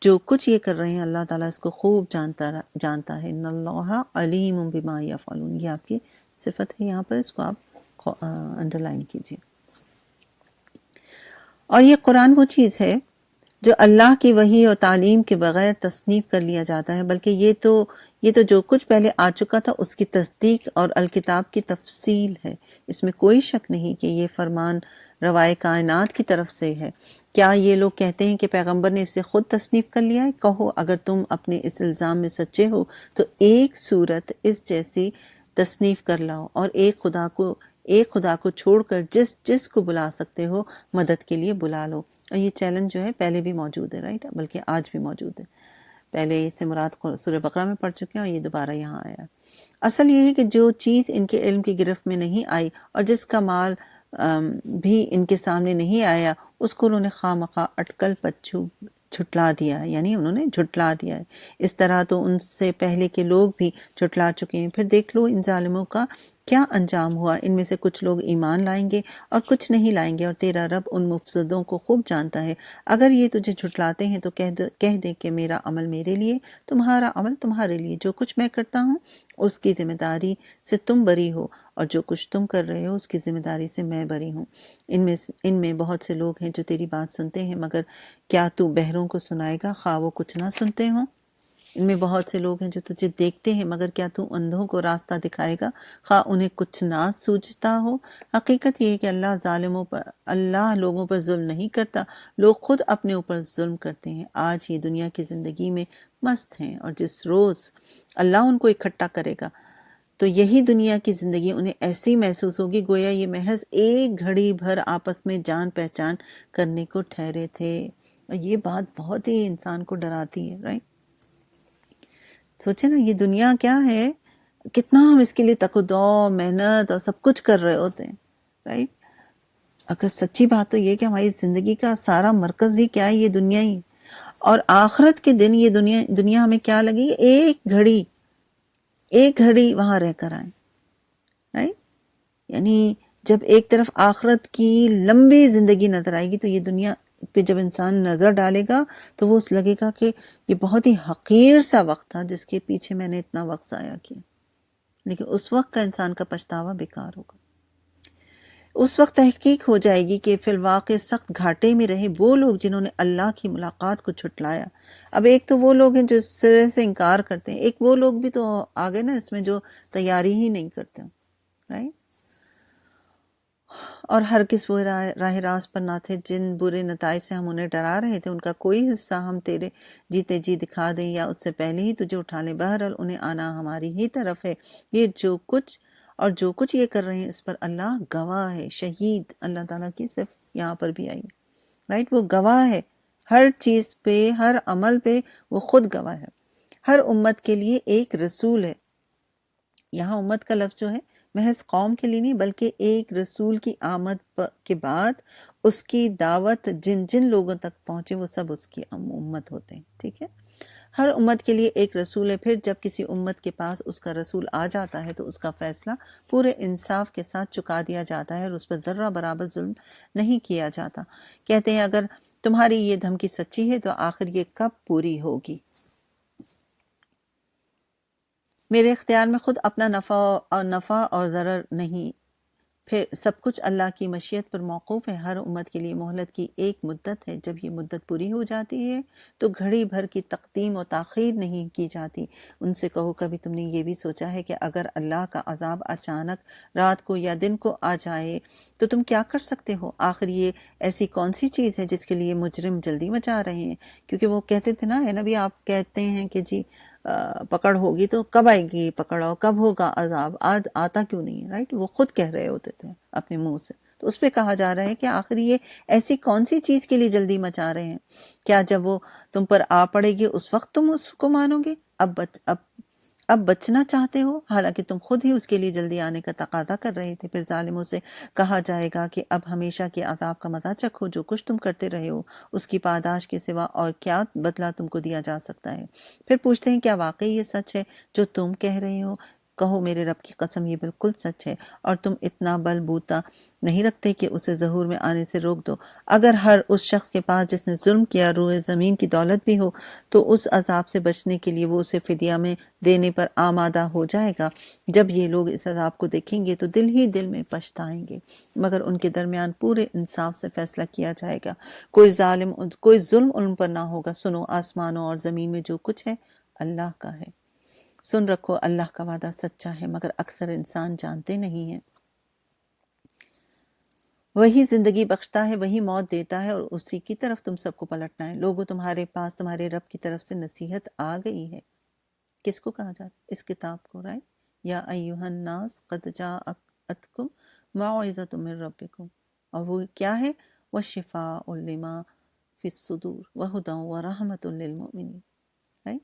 جو کچھ یہ کر رہے ہیں اللہ تعالیٰ اس کو خوب جانتا ہے۔ ان اللہ علیم بما یفعلون، یہ آپ کی صفت ہے، یہاں پر اس کو آپ انڈرلائن کیجئے۔ اور یہ قرآن وہ چیز ہے جو اللہ کی وحی اور تعلیم کے بغیر تصنیف کر لیا جاتا ہے، بلکہ یہ تو جو کچھ پہلے آ چکا تھا اس کی تصدیق اور الکتاب کی تفصیل ہے۔ اس میں کوئی شک نہیں کہ یہ فرمان روائے کائنات کی طرف سے ہے۔ کیا یہ لوگ کہتے ہیں کہ پیغمبر نے اسے خود تصنیف کر لیا ہے؟ کہو اگر تم اپنے اس الزام میں سچے ہو تو ایک صورت اس جیسی تصنیف کر لاؤ، اور ایک خدا کو چھوڑ کر جس کو بلا سکتے ہو مدد کے لیے بلا لو۔ اور یہ چیلنج جو ہے پہلے بھی موجود ہے، رائٹ؟ بلکہ آج بھی موجود ہے۔ پہلے اس سے مراد سورہ بقرہ میں پڑھ چکے ہیں، اور یہ دوبارہ یہاں آیا ہے۔ اصل یہ ہے کہ جو چیز ان کے علم کی گرفت میں نہیں آئی اور جس کا مال بھی ان کے سامنے نہیں آیا، اس کو انہوں نے خواہ مخواہ اٹکل پچھو جھٹلا دیا ہے، یعنی انہوں نے جھٹلا دیا ہے۔ اس طرح تو ان سے پہلے کے لوگ بھی جھٹلا چکے ہیں۔ پھر دیکھ لو ان ظالموں کا کیا انجام ہوا۔ ان میں سے کچھ لوگ ایمان لائیں گے اور کچھ نہیں لائیں گے، اور تیرا رب ان مفسدوں کو خوب جانتا ہے۔ اگر یہ تجھے جھٹلاتے ہیں تو کہہ دے کہ میرا عمل میرے لیے، تمہارا عمل تمہارے لیے۔ جو کچھ میں کرتا ہوں اس کی ذمہ داری سے تم بری ہو، اور جو کچھ تم کر رہے ہو اس کی ذمہ داری سے میں بری ہوں۔ ان میں بہت سے لوگ ہیں جو تیری بات سنتے ہیں، مگر کیا تو بہروں کو سنائے گا خواہ وہ کچھ نہ سنتے ہوں؟ ان میں بہت سے لوگ ہیں جو تجھے دیکھتے ہیں، مگر کیا تو اندھوں کو راستہ دکھائے گا خواہ انہیں کچھ نہ سوجتا ہو؟ حقیقت یہ ہے کہ اللہ لوگوں پر ظلم نہیں کرتا، لوگ خود اپنے اوپر ظلم کرتے ہیں۔ آج یہ دنیا کی زندگی میں مست ہیں، اور جس روز اللہ ان کو اکٹھا کرے گا تو یہی دنیا کی زندگی انہیں ایسی محسوس ہوگی گویا یہ محض ایک گھڑی بھر آپس میں جان پہچان کرنے کو ٹھہرے تھے۔ اور یہ بات بہت ہی انسان کو ڈراتی ہے، رائٹ؟ سوچیں نا، یہ دنیا کیا ہے، کتنا ہم اس کے لیے تقدو محنت اور سب کچھ کر رہے ہوتے ہیں، رائٹ؟ اگر سچی بات تو یہ کہ ہماری زندگی کا سارا مرکز ہی کیا ہے، یہ دنیا ہی، اور آخرت کے دن یہ دنیا ہمیں کیا لگی؟ ایک گھڑی وہاں رہ کر آئیں، رائٹ؟ یعنی جب ایک طرف آخرت کی لمبی زندگی نظر آئے گی تو یہ دنیا پہ جب انسان نظر ڈالے گا تو وہ لگے گا کہ یہ بہت ہی حقیر سا وقت تھا جس کے پیچھے میں نے اتنا وقت ضائع کیا۔ لیکن اس وقت کا انسان کا پچھتاوا بیکار ہوگا۔ اس وقت تحقیق ہو جائے گی کہ فی الواقع سخت گھاٹے میں رہے وہ لوگ جنہوں نے اللہ کی ملاقات کو جھٹلایا۔ اب ایک تو وہ لوگ ہیں جو سرے سے انکار کرتے ہیں، ایک وہ لوگ بھی تو آگے نا اس میں جو تیاری ہی نہیں کرتے، رائٹ؟ اور ہرگز وہ راہ راست پر نہ تھے جن برے نتائج سے ہم انہیں ڈرا رہے تھے، ان کا کوئی حصہ ہم تیرے جیتے جی دکھا دیں یا اس سے پہلے ہی تجھے اٹھا لیں، بہرحال انہیں آنا ہماری ہی طرف ہے، یہ جو کچھ یہ کر رہے ہیں اس پر اللہ گواہ ہے۔ شہید اللہ تعالیٰ کی صرف یہاں پر بھی آئی، رائٹ؟ وہ گواہ ہے ہر چیز پہ، ہر عمل پہ وہ خود گواہ ہے۔ ہر امت کے لیے ایک رسول ہے، یہاں امت کا لفظ جو ہے محض قوم کے لیے نہیں بلکہ ایک رسول کی آمد کے بعد اس کی دعوت جن جن لوگوں تک پہنچے وہ سب اس کی امت ہوتے ہیں، ٹھیک ہے؟ ہر امت کے لیے ایک رسول ہے، پھر جب کسی امت کے پاس اس کا رسول آ جاتا ہے تو اس کا فیصلہ پورے انصاف کے ساتھ چکا دیا جاتا ہے اور اس پر ذرہ برابر ظلم نہیں کیا جاتا۔ کہتے ہیں اگر تمہاری یہ دھمکی سچی ہے تو آخر یہ کب پوری ہوگی؟ میرے اختیار میں خود اپنا نفع اور ضرر نہیں، پھر سب کچھ اللہ کی مشیت پر موقوف ہے۔ ہر امت کے لیے مہلت کی ایک مدت ہے، جب یہ مدت پوری ہو جاتی ہے تو گھڑی بھر کی تقدیم و تاخیر نہیں کی جاتی۔ ان سے کہو کبھی تم نے یہ بھی سوچا ہے کہ اگر اللہ کا عذاب اچانک رات کو یا دن کو آ جائے تو تم کیا کر سکتے ہو؟ آخر یہ ایسی کون سی چیز ہے جس کے لیے مجرم جلدی مچا رہے ہیں؟ کیونکہ وہ کہتے تھے نا، اے نبی آپ کہتے ہیں کہ جی پکڑ ہوگی تو کب آئے گی پکڑ اور کب ہوگا عذاب، آتا کیوں نہیں ہے، رائٹ؟ وہ خود کہہ رہے ہوتے تھے اپنے منہ سے، تو اس پہ کہا جا رہا ہے کہ آخر یہ ایسی کون سی چیز کے لیے جلدی مچا رہے ہیں؟ کیا جب وہ تم پر آ پڑے گی اس وقت تم اس کو مانو گے؟ اب بچنا چاہتے ہو، حالانکہ تم خود ہی اس کے لیے جلدی آنے کا تقاضا کر رہے تھے۔ پھر ظالموں سے کہا جائے گا کہ اب ہمیشہ کے عذاب کا مزہ چکھو، جو کچھ تم کرتے رہے ہو اس کی پاداش کے سوا اور کیا بدلہ تم کو دیا جا سکتا ہے؟ پھر پوچھتے ہیں کیا واقعی یہ سچ ہے جو تم کہہ رہے ہو؟ کہو میرے رب کی قسم یہ بالکل سچ ہے، اور تم اتنا بل بوتا نہیں رکھتے کہ اسے ظہور میں آنے سے روک دو۔ اگر ہر اس شخص کے پاس جس نے ظلم کیا روئے زمین کی دولت بھی ہو تو اس عذاب سے بچنے کے لیے وہ اسے فدیہ میں دینے پر آمادہ ہو جائے گا۔ جب یہ لوگ اس عذاب کو دیکھیں گے تو دل ہی دل میں پچھتائیں گے، مگر ان کے درمیان پورے انصاف سے فیصلہ کیا جائے گا، کوئی ظلم ان پر نہ ہوگا۔ سنو، آسمانوں اور زمین میں جو کچھ ہے اللہ کا ہے، سن رکھو اللہ کا وعدہ سچا ہے، مگر اکثر انسان جانتے نہیں ہیں۔ وہی زندگی بخشتا ہے، وہی موت دیتا ہے، اور اسی کی طرف تم سب کو پلٹنا ہے۔ لوگوں تمہارے پاس تمہارے رب کی طرف سے نصیحت آ گئی ہے۔ کس کو کہا جاتا ہے؟ اس کتاب کو، رائٹ؟ یا ایھا الناس قد جاءتکم موعظۃ من ربکم، اور وہ کیا ہے؟ وشفاء لما فی الصدور وہدی ورحمۃ للمؤمنین، رائٹ؟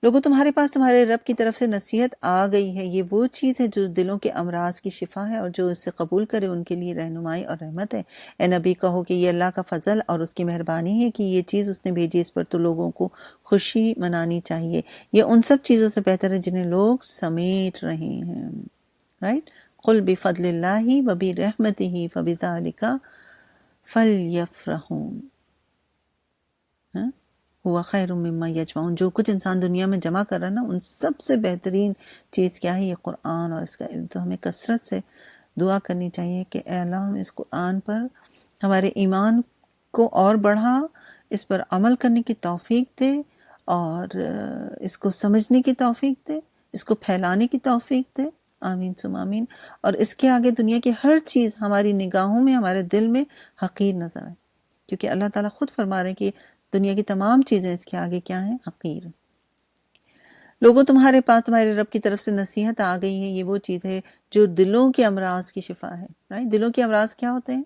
لوگوں تمہارے پاس تمہارے رب کی طرف سے نصیحت آ گئی ہے، یہ وہ چیز ہے جو دلوں کے امراض کی شفا ہے، اور جو اس سے قبول کرے ان کے لیے رہنمائی اور رحمت ہے۔ اے نبی کہو کہ یہ اللہ کا فضل اور اس کی مہربانی ہے کہ یہ چیز اس نے بھیجی، اس پر تو لوگوں کو خوشی منانی چاہیے، یہ ان سب چیزوں سے بہتر ہے جنہیں لوگ سمیٹ رہے ہیں، رائٹ؟ قل بفضل اللہ وبرحمتہ فبذلک فلیفرحوا ہوا خیر مما یجمعون۔ جو کچھ انسان دنیا میں جمع کر رہا ہے نا، ان سب سے بہترین چیز کیا ہے؟ یہ قرآن اور اس کا علم۔ تو ہمیں کثرت سے دعا کرنی چاہیے کہ اے اللہ ہم اس قرآن پر ہمارے ایمان کو اور بڑھا، اس پر عمل کرنے کی توفیق دے، اور اس کو سمجھنے کی توفیق دے، اس کو پھیلانے کی توفیق دے، آمین ثم آمین۔ اور اس کے آگے دنیا کی ہر چیز ہماری نگاہوں میں، ہمارے دل میں حقیر نظر آئے، کیونکہ اللہ تعالیٰ خود فرما رہے ہیں کہ دنیا کی تمام چیزیں اس کے آگے کیا ہیں؟ حقیر۔ لوگوں تمہارے پاس تمہارے رب کی طرف سے نصیحت آ گئی ہے، یہ وہ چیز ہے جو دلوں کے امراض کی شفا ہے، رائٹ؟ دلوں کے امراض کیا ہوتے ہیں؟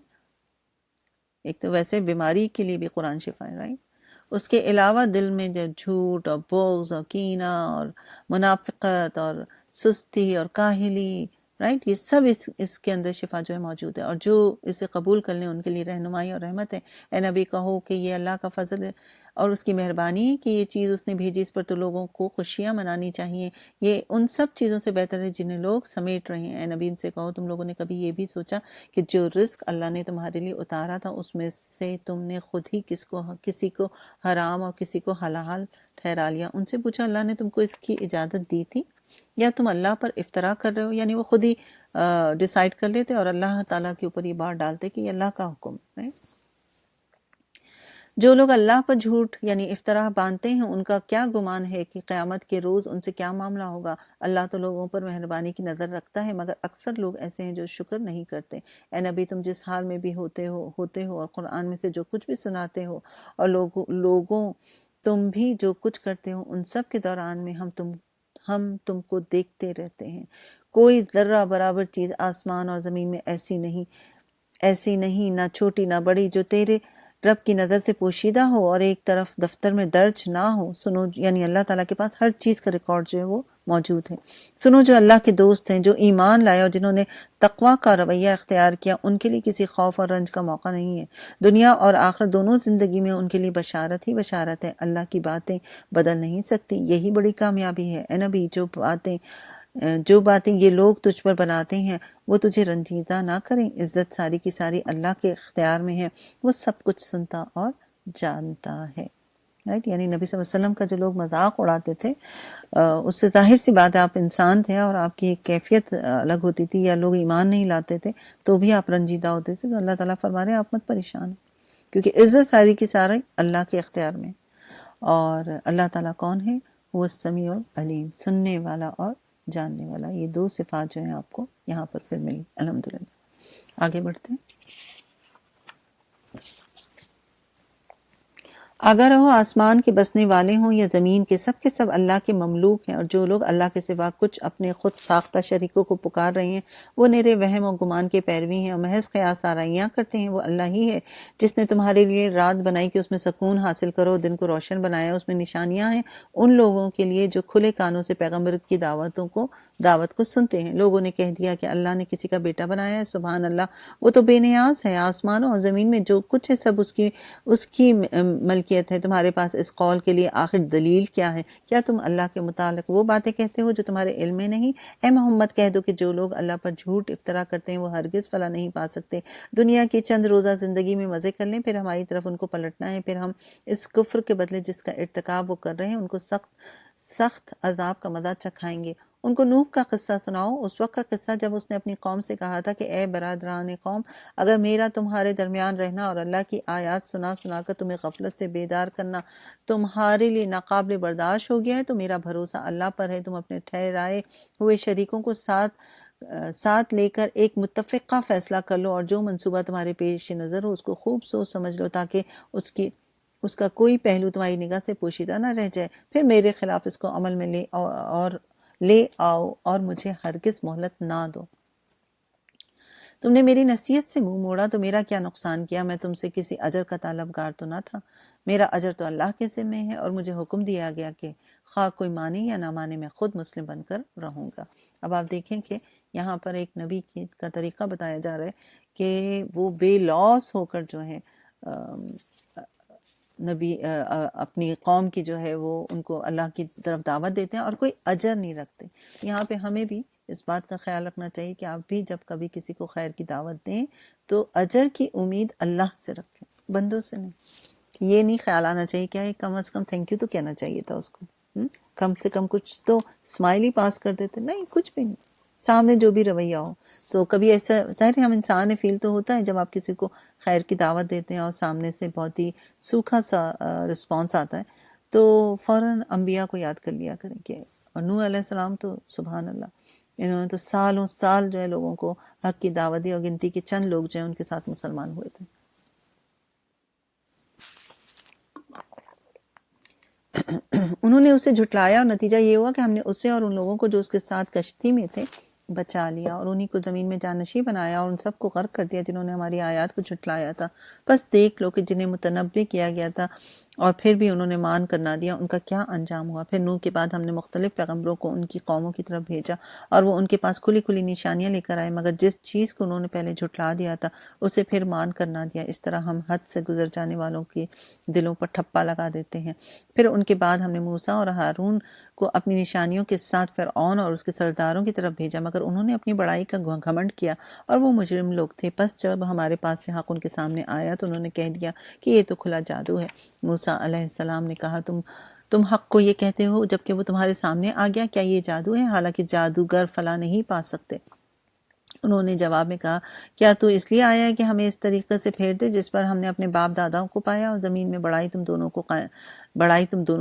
ایک تو ویسے بیماری کے لیے بھی قرآن شفا ہے، رائٹ؟ اس کے علاوہ دل میں جو جھوٹ اور بغض اور کینہ اور منافقت اور سستی اور کاہلی، رائٹ؟ یہ سب اس کے اندر شفا جو ہے موجود ہے، اور جو اسے قبول کر لیں ان کے لیے رہنمائی اور رحمت ہے۔ اے نبی کہو کہ یہ اللہ کا فضل ہے اور اس کی مہربانی ہے کہ یہ چیز اس نے بھیجی، اس پر تو لوگوں کو خوشیاں منانی چاہیے، یہ ان سب چیزوں سے بہتر ہے جنہیں لوگ سمیٹ رہے ہیں۔ اے نبی ان سے کہو تم لوگوں نے کبھی یہ بھی سوچا کہ جو رزق اللہ نے تمہارے لیے اتارا تھا اس میں سے تم نے خود ہی کسی کو حرام اور کسی کو حلال ٹھہرا لیا؟ ان سے پوچھا اللہ نے تم کو اس کی اجازت دی تھی؟ یا تم اللہ پر افطرا کر رہے ہو، یعنی وہ خود ہی ڈیسائیڈ کر لیتے اور اللہ تعالیٰ کے اوپر یہ بات ڈالتے کہ یہ اللہ کا حکم ہے۔ جو لوگ اللہ پر جھوٹ یعنی افطرا باندھتے ہیں ان کا کیا گمان ہے کہ قیامت کے روز ان سے کیا معاملہ ہوگا۔ اللہ تو لوگوں پر مہربانی کی نظر رکھتا ہے، مگر اکثر لوگ ایسے ہیں جو شکر نہیں کرتے۔ اے نبی، تم جس حال میں بھی ہوتے ہو اور قرآن میں سے جو کچھ بھی سناتے ہو اور لوگوں تم بھی جو کچھ کرتے ہو، ان سب کے دوران میں ہم تم کو دیکھتے رہتے ہیں۔ کوئی ذرہ برابر چیز آسمان اور زمین میں ایسی نہیں، نہ چھوٹی نہ بڑی، جو تیرے رب کی نظر سے پوشیدہ ہو اور ایک طرف دفتر میں درج نہ ہو۔ سنو، یعنی اللہ تعالیٰ کے پاس ہر چیز کا ریکارڈ جو ہے وہ موجود ہے۔ سنو، جو اللہ کے دوست ہیں، جو ایمان لائے اور جنہوں نے تقوی کا رویہ اختیار کیا، ان کے لیے کسی خوف اور رنج کا موقع نہیں ہے۔ دنیا اور آخرت دونوں زندگی میں ان کے لیے بشارت ہی بشارت ہے۔ اللہ کی باتیں بدل نہیں سکتی، یہی بڑی کامیابی ہے۔ اے نبی، جو باتیں یہ لوگ تجھ پر بناتے ہیں وہ تجھے رنجیدہ نہ کریں۔ عزت ساری کی ساری اللہ کے اختیار میں ہے، وہ سب کچھ سنتا اور جانتا ہے۔ یعنی نبی صلی اللہ علیہ وسلم کا جو لوگ مذاق اڑاتے تھے، اس سے ظاہر سی بات ہے آپ انسان تھے اور آپ کی ایک کیفیت الگ ہوتی تھی، یا لوگ ایمان نہیں لاتے تھے تو بھی آپ رنجیدہ ہوتے تھے۔ تو اللہ تعالیٰ فرما رہے ہیں آپ مت پریشان، کیونکہ عزت ساری کی ساری اللہ کے اختیار میں۔ اور اللہ تعالیٰ کون ہے؟ وہ السمیع العلیم، سننے والا اور جاننے والا۔ یہ دو صفات جو ہیں آپ کو یہاں پر پھر ملی۔ الحمدللہ، آگے بڑھتے ہیں۔ اگر وہ آسمان کے بسنے والے ہوں یا زمین کے سب اللہ کے مملوک ہیں، اور جو لوگ اللہ کے سوا کچھ اپنے خود ساختہ شریکوں کو پکار رہے ہیں وہ نیرے وہم و گمان کے پیروی ہیں اور محض قیاس آرائیاں کرتے ہیں۔ وہ اللہ ہی ہے جس نے تمہارے لیے رات بنائی کہ اس میں سکون حاصل کرو، دن کو روشن بنایا، اس میں نشانیاں ہیں ان لوگوں کے لیے جو کھلے کانوں سے پیغمبر کی دعوت کو سنتے ہیں۔ لوگوں نے کہہ دیا کہ اللہ نے کسی کا بیٹا بنایا ہے، سبحان اللہ، وہ تو بے نیاز ہے۔ آسمانوں اور زمین میں جو کچھ ہے سب اس کی ملکیت ہے۔ تمہارے پاس اس قول کے لیے آخر دلیل کیا ہے؟ کیا تم اللہ کے متعلق وہ باتیں کہتے ہو جو تمہارے علم میں نہیں؟ اے محمد، کہہ دو کہ جو لوگ اللہ پر جھوٹ افطرا کرتے ہیں وہ ہرگز فلاح نہیں پا سکتے۔ دنیا کی چند روزہ زندگی میں مزے کر لیں، پھر ہماری طرف ان کو پلٹنا ہے، پھر ہم اس کفر کے بدلے جس کا ارتکاب وہ کر رہے ہیں ان کو سخت عذاب کا مزہ چکھائیں گے۔ ان کو نوح کا قصہ سناؤ، اس وقت کا قصہ جب اس نے اپنی قوم سے کہا تھا کہ اے برادران قوم، اگر میرا تمہارے درمیان رہنا اور اللہ کی آیات سنا کر تمہیں غفلت سے بیدار کرنا تمہارے لیے ناقابل برداشت ہو گیا ہے تو میرا بھروسہ اللہ پر ہے۔ تم اپنے ٹھہرائے ہوئے شریکوں کو ساتھ لے کر ایک متفقہ فیصلہ کر لو، اور جو منصوبہ تمہارے پیش نظر ہو اس کو خوب سوچ سمجھ لو تاکہ اس کا کوئی پہلو تمہاری نگاہ سے پوشیدہ نہ رہ جائے۔ پھر میرے خلاف اس کو عمل میں لے آؤ اور مجھے ہرگز مہلت نہ دو۔ تم نے میری نصیحت سے منہ موڑا تو میرا کیا نقصان کیا؟ میں تم سے کسی اجر کا طلبگار تو نہ تھا، میرا اجر تو اللہ کے ذمہ ہے، اور مجھے حکم دیا گیا کہ خواہ کوئی مانے یا نہ مانے میں خود مسلم بن کر رہوں گا۔ اب آپ دیکھیں کہ یہاں پر ایک نبی کا طریقہ بتایا جا رہا ہے کہ وہ بے لوث ہو کر جو ہے نبی اپنی قوم کی جو ہے وہ ان کو اللہ کی طرف دعوت دیتے ہیں اور کوئی اجر نہیں رکھتے۔ یہاں پہ ہمیں بھی اس بات کا خیال رکھنا چاہیے کہ آپ بھی جب کبھی کسی کو خیر کی دعوت دیں تو اجر کی امید اللہ سے رکھیں، بندوں سے نہیں۔ یہ نہیں خیال آنا چاہیے کہ کم از کم تھینک یو تو کہنا چاہیے تھا اس کو، کم سے کم کچھ تو اسمائل ہی پاس کر دیتے، نہیں کچھ بھی نہیں، سامنے جو بھی رویہ ہو۔ تو کبھی ایسا ظاہر ہے ہم انسان فیل تو ہوتا ہے جب آپ کسی کو خیر کی دعوت دیتے ہیں اور سامنے سے بہت ہی سوکھا سا رسپانس آتا ہے تو فوراً انبیاء کو یاد کر لیا کریں کہ اور نوح علیہ السلام تو سبحان اللہ، انہوں نے تو سالوں سال جو ہے لوگوں کو حق کی دعوت دی اور گنتی کے چند لوگ جو ہیں ان کے ساتھ مسلمان ہوئے تھے۔ انہوں نے اسے جھٹلایا اور نتیجہ یہ ہوا کہ ہم نے اسے اور ان لوگوں کو جو اس کے ساتھ کشتی میں تھے بچا لیا اور انہی کو زمین میں جانشین بنایا اور ان سب کو غرق کر دیا جنہوں نے ہماری آیات کو جھٹلایا تھا۔ بس دیکھ لو کہ جنہیں متنبع کیا گیا تھا اور پھر بھی انہوں نے مان کر نہ دیا، ان کا کیا انجام ہوا۔ پھر نوح کے بعد ہم نے مختلف پیغمبروں کو ان کی قوموں کی طرف بھیجا اور وہ ان کے پاس کھلی کھلی نشانیاں لے کر آئے، مگر جس چیز کو انہوں نے پہلے جھٹلا دیا تھا اسے پھر مان کر نہ دیا۔ اس طرح ہم حد سے گزر جانے والوں کے دلوں پر ٹھپا لگا دیتے ہیں۔ پھر ان کے بعد ہم نے موسیٰ اور ہارون کو اپنی نشانیوں کے ساتھ فرعون اور اس کے سرداروں کی طرف بھیجا، مگر انہوں نے اپنی بڑائی کا گھمنڈ کیا اور وہ مجرم لوگ تھے۔ پس جب ہمارے پاس سے حق ان کے سامنے آیا تو انہوں نے کہہ دیا کہ یہ تو کھلا جادو ہے۔ موسیٰ علیہ السلام نے کہا تم حق کو یہ کہتے ہو جبکہ وہ تمہارے سامنے آ گیا، کیا یہ جادو ہے؟ حالانکہ جادوگر فلاں نہیں پا سکتے۔ انہوں نے جواب میں کہا، کیا تو اس لیے آیا ہے کہ ہمیں اس طریقے سے پھیر دے جس پر ہم نے اپنے باپ داداؤں کو پایا، اور زمین میں بڑائی تم دونوں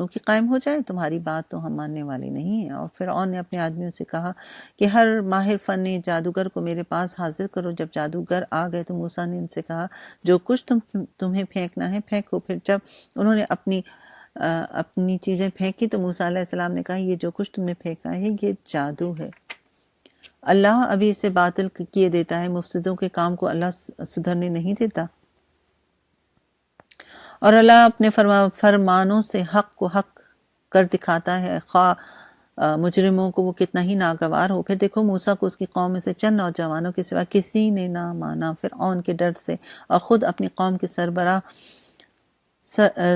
کی قائم ہو جائے؟ تمہاری بات تو ہم ماننے والے نہیں ہیں۔ اور فرعون نے اپنے آدمیوں سے کہا کہ ہر ماہر فن جادوگر کو میرے پاس حاضر کرو۔ جب جادوگر آ گئے تو موسیٰ نے ان سے کہا، جو کچھ تمہیں پھینکنا ہے پھینکو۔ پھر جب انہوں نے اپنی چیزیں پھینکی تو موسیٰ علیہ السلام نے کہا، یہ جو کچھ تم نے پھینکا ہے یہ جادو ہے، اللہ ابھی اسے باطل کیے دیتا ہے، مفسدوں کے کام کو اللہ سدھرنے نہیں دیتا، اور اللہ اپنے فرمانوں سے حق کو حق کر دکھاتا ہے، خواہ مجرموں کو وہ کتنا ہی ناگوار ہو۔ پھر دیکھو موسیٰ کو اس کی قوم میں سے چند نوجوانوں کے سوا کسی نے نہ مانا، فرعون کے ڈر سے اور خود اپنی قوم کے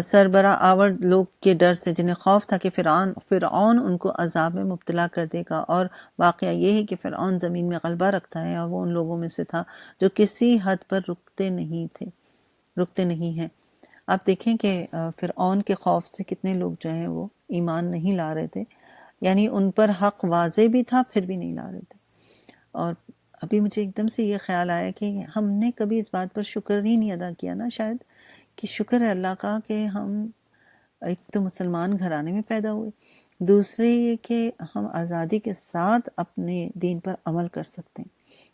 سربراہ آور لوگ کے ڈر سے، جنہیں خوف تھا کہ فرعون ان کو عذاب میں مبتلا کر دے گا۔ اور واقعہ یہ ہے کہ فرعون زمین میں غلبہ رکھتا ہے، اور وہ ان لوگوں میں سے تھا جو کسی حد پر رکتے نہیں ہیں۔ آپ دیکھیں کہ فرعون کے خوف سے کتنے لوگ جو ہیں وہ ایمان نہیں لا رہے تھے، یعنی ان پر حق واضح بھی تھا پھر بھی نہیں لا رہے تھے۔ اور ابھی مجھے ایک دم سے یہ خیال آیا کہ ہم نے کبھی اس بات پر شکر ہی نہیں ادا کیا نا، شاید کہ شکر ہے اللہ کا کہ ہم ایک تو مسلمان گھرانے میں پیدا ہوئے، دوسرے یہ کہ ہم آزادی کے ساتھ اپنے دین پر عمل کر سکتے ہیں۔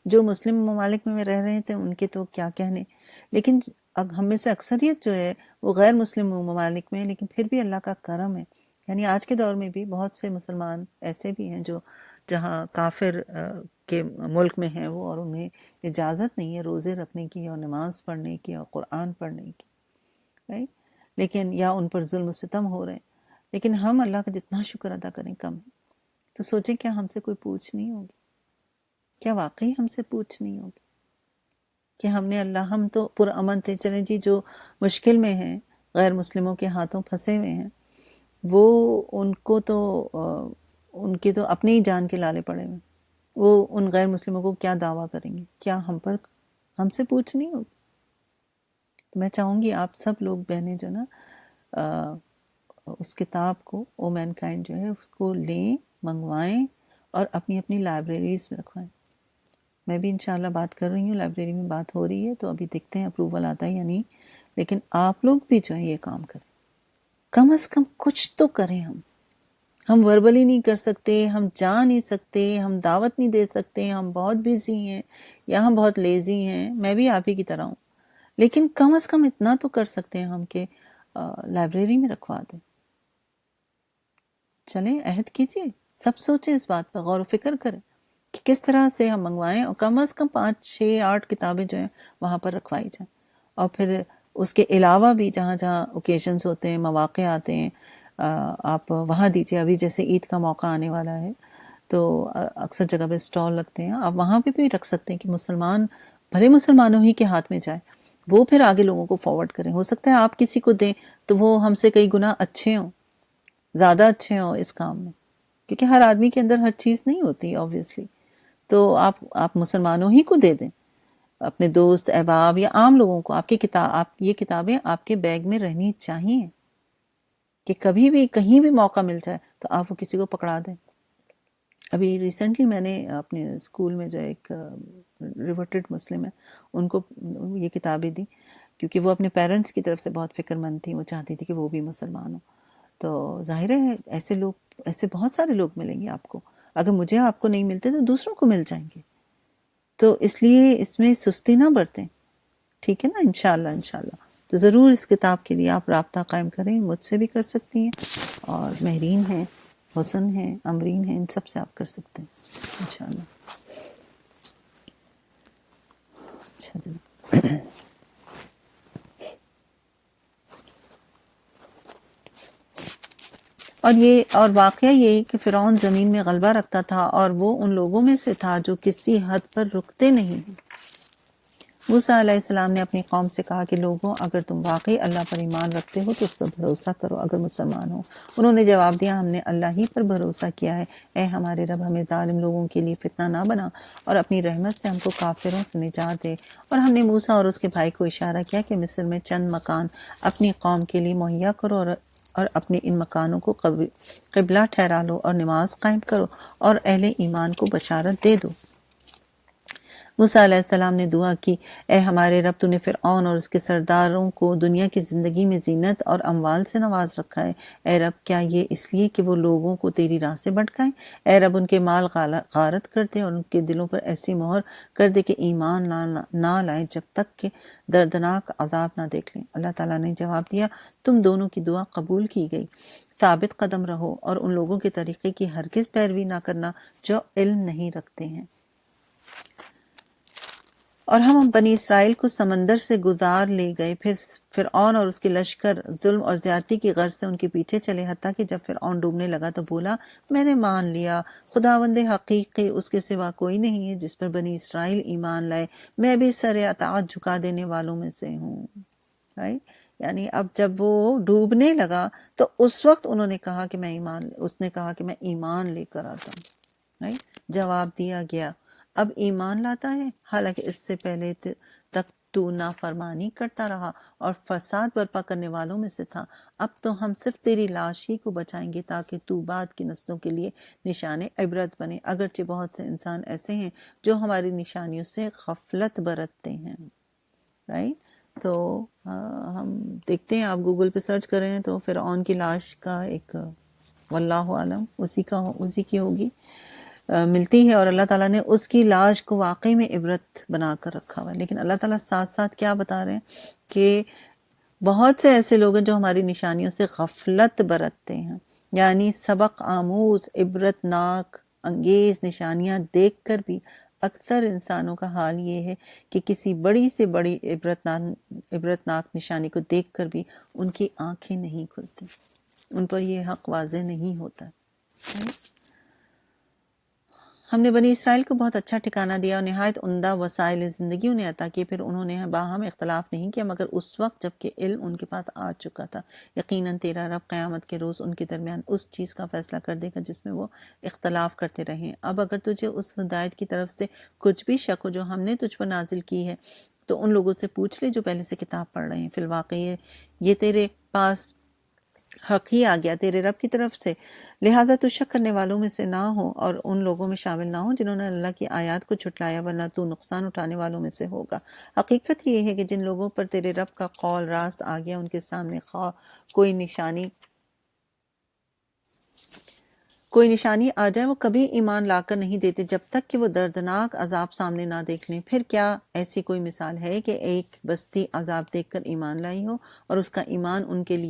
جو مسلم ممالک میں رہ رہے تھے ان کے تو کیا کہنے، لیکن ہم میں سے اکثریت جو ہے وہ غیر مسلم ممالک میں، لیکن پھر بھی اللہ کا کرم ہے، یعنی آج کے دور میں بھی بہت سے مسلمان ایسے بھی ہیں جو جہاں کافر کے ملک میں ہیں وہ، اور انہیں اجازت نہیں ہے روزے رکھنے کی اور نماز پڑھنے کی اور قرآن پڑھنے کی، لیکن یا ان پر ظلم و ستم ہو رہے ہیں، لیکن ہم اللہ کا جتنا شکر ادا کریں کم ہے۔ تو سوچیں کیا ہم سے کوئی پوچھ نہیں ہوگی؟ کیا واقعی ہم سے پوچھ نہیں ہوگی کہ ہم تو پرامن تھے؟ چلیں جی، جو مشکل میں ہیں غیر مسلموں کے ہاتھوں پھنسے ہوئے ہیں وہ ان کے تو اپنی ہی جان کے لالے پڑے ہوئے، وہ ان غیر مسلموں کو کیا دعویٰ کریں گے؟ کیا ہم سے پوچھ نہیں ہوگی؟ تو میں چاہوں گی آپ سب لوگ بہنیں جو نا اس کتاب کو او مین کائنڈ جو ہے اس کو لیں، منگوائیں اور اپنی اپنی لائبریریز میں رکھوائیں۔ میں بھی انشاءاللہ بات کر رہی ہوں، لائبریری میں بات ہو رہی ہے، تو ابھی دیکھتے ہیں اپروول آتا ہے یا نہیں، لیکن آپ لوگ بھی جو ہے یہ کام کریں، کم از کم کچھ تو کریں۔ ہم وربلی نہیں کر سکتے، ہم جا نہیں سکتے، ہم دعوت نہیں دے سکتے، ہم بہت بیزی ہیں یا ہم بہت لیزی ہیں، میں بھی آپ ہی کی طرح ہوں، لیکن کم از کم اتنا تو کر سکتے ہیں ہم کہ لائبریری میں رکھوا دیں۔ چلیں عہد کیجئے، سب سوچیں اس بات پر، غور و فکر کریں کہ کس طرح سے ہم منگوائیں، اور کم از کم 5 6 8 کتابیں جو ہیں وہاں پر رکھوائی جائیں۔ اور پھر اس کے علاوہ بھی جہاں جہاں اوکیشنز ہوتے ہیں، مواقع آتے ہیں، آپ وہاں دیجئے۔ ابھی جیسے عید کا موقع آنے والا ہے تو اکثر جگہ پہ سٹال لگتے ہیں، آپ وہاں پہ بھی رکھ سکتے ہیں کہ بھلے مسلمانوں ہی کے ہاتھ میں جائے، وہ پھر آگے لوگوں کو فارورڈ کریں۔ ہو سکتا ہے آپ کسی کو دیں تو وہ ہم سے کئی گنا اچھے ہوں، زیادہ اچھے ہوں اس کام میں، کیونکہ ہر آدمی کے اندر ہر چیز نہیں ہوتی obviously، تو آپ مسلمانوں ہی کو دے دیں، اپنے دوست احباب یا عام لوگوں کو۔ یہ کتابیں آپ کے بیگ میں رہنی چاہیے کہ کبھی بھی کہیں بھی موقع مل جائے تو آپ وہ کسی کو پکڑا دیں۔ ابھی ریسنٹلی میں نے اپنے اسکول میں جو ایک ریورٹڈ مسلم ہے ان کو یہ کتابیں دی، کیونکہ وہ اپنے پیرنٹس کی طرف سے بہت فکر مند تھی، وہ چاہتی تھی کہ وہ بھی مسلمان ہوں۔ تو ظاہر ہے ایسے بہت سارے لوگ ملیں گے آپ کو، اگر مجھے آپ کو نہیں ملتے تو دوسروں کو مل جائیں گے، تو اس لیے اس میں سستی نہ برتیں، ٹھیک ہے نا؟ انشاءاللہ تو ضرور اس کتاب کے لیے آپ رابطہ قائم کریں، مجھ سے بھی کر سکتی ہیں، اور مہرین ہیں، حسن ہیں، امرین ہیں، ان سب سے آپ کر سکتے ہیں انشاءاللہ۔ اچھا جی، اور واقعہ یہ کہ فرعون زمین میں غلبہ رکھتا تھا اور وہ ان لوگوں میں سے تھا جو کسی حد پر رکتے نہیں ہیں۔ موسیٰ علیہ السلام نے اپنی قوم سے کہا کہ لوگوں، اگر تم واقعی اللہ پر ایمان رکھتے ہو تو اس پر بھروسہ کرو اگر مسلمان ہو۔ انہوں نے جواب دیا، ہم نے اللہ ہی پر بھروسہ کیا ہے، اے ہمارے رب ہمیں ظالم لوگوں کے لیے فتنہ نہ بنا، اور اپنی رحمت سے ہم کو کافروں سے نجات دے۔ اور ہم نے موسیٰ اور اس کے بھائی کو اشارہ کیا کہ مصر میں چند مکان اپنی قوم کے لیے مہیا کرو، اور اور اپنے ان مکانوں کو قبلہ ٹھہرا لو اور نماز قائم کرو اور اہل ایمان کو بشارت دے دو۔ موسیٰ علیہ السلام نے دعا کی، اے ہمارے رب، تو نے فرعون اور اس کے سرداروں کو دنیا کی زندگی میں زینت اور اموال سے نواز رکھا ہے۔ اے رب، کیا یہ اس لیے کہ وہ لوگوں کو تیری راہ سے بھٹکائیں؟ اے رب، ان کے مال غارت کر دے اور ان کے دلوں پر ایسی مہر کر دے کہ ایمان نہ لائیں جب تک کہ دردناک عذاب نہ دیکھ لیں۔ اللہ تعالیٰ نے جواب دیا، تم دونوں کی دعا قبول کی گئی، ثابت قدم رہو اور ان لوگوں کے طریقے کی ہرگز پیروی نہ کرنا جو علم نہیں رکھتے ہیں۔ اور ہم بنی اسرائیل کو سمندر سے گزار لے گئے، پھر فرعون اور اس کے لشکر ظلم اور زیادتی کی غرض سے ان کے پیچھے چلے، حتیٰ کہ جب فرعون ڈوبنے لگا تو بولا، میں نے مان لیا خداوند حقیقی اس کے سوا کوئی نہیں ہے جس پر بنی اسرائیل ایمان لائے، میں بھی سر اطاعت جھکا دینے والوں میں سے ہوں۔ یعنی اب جب وہ ڈوبنے لگا تو اس وقت انہوں نے کہا کہ اس نے کہا کہ میں ایمان لے کر آتا ہوں۔ جواب دیا گیا، اب ایمان لاتا ہے، حالانکہ اس سے پہلے تک تو نافرمانی کرتا رہا اور فساد برپا کرنے والوں میں سے تھا۔ اب تو ہم صرف تیری لاش ہی کو بچائیں گے تاکہ تو بعد کی نسلوں کے لیے نشان عبرت بنے، اگرچہ بہت سے انسان ایسے ہیں جو ہماری نشانیوں سے غفلت برتتے ہیں۔ تو ہم دیکھتے ہیں، آپ گوگل پہ سرچ کریں تو فرعون کی لاش کا ایک واللہ عالم اسی کی ہوگی ملتی ہے، اور اللہ تعالیٰ نے اس کی لاش کو واقعی میں عبرت بنا کر رکھا ہوا ہے۔ لیکن اللہ تعالیٰ ساتھ ساتھ کیا بتا رہے ہیں کہ بہت سے ایسے لوگ ہیں جو ہماری نشانیوں سے غفلت برتتے ہیں، یعنی سبق آموز عبرت ناک انگیز نشانیاں دیکھ کر بھی اکثر انسانوں کا حال یہ ہے کہ کسی بڑی سے بڑی عبرتناک نشانی کو دیکھ کر بھی ان کی آنکھیں نہیں کھلتی، ان پر یہ حق واضح نہیں ہوتا۔ ہم نے بنی اسرائیل کو بہت اچھا ٹھکانہ دیا اور نہایت عمدہ وسائل زندگی انہیں عطا کیے، پھر انہوں نے باہم اختلاف نہیں کیا مگر اس وقت جب کہ علم ان کے پاس آ چکا تھا۔ یقیناً تیرا رب قیامت کے روز ان کے درمیان اس چیز کا فیصلہ کر دے گا جس میں وہ اختلاف کرتے رہیں۔ اب اگر تجھے اس ہدایت کی طرف سے کچھ بھی شک ہو جو ہم نے تجھ پر نازل کی ہے تو ان لوگوں سے پوچھ لے جو پہلے سے کتاب پڑھ رہے ہیں۔ فی الواقع یہ تیرے پاس حق ہی آ گیا تیرے رب کی طرف سے، لہٰذا تو شک کرنے والوں میں سے نہ ہو اور ان لوگوں میں شامل نہ ہو جنہوں نے اللہ کی آیات کو جھٹلایا، ورنہ تو نقصان اٹھانے والوں میں سے ہوگا۔ حقیقت یہ ہے کہ جن لوگوں پر تیرے رب کا قول راست آ گیا ان کے سامنے خواہ کوئی نشانی آ جائے وہ کبھی ایمان لا کر نہیں دیتے جب تک کہ وہ دردناک عذاب سامنے نہ دیکھ لیں۔ پھر کیا ایسی کوئی مثال ہے کہ ایک بستی عذاب دیکھ کر ایمان لائی ہو اور اس کا ایمان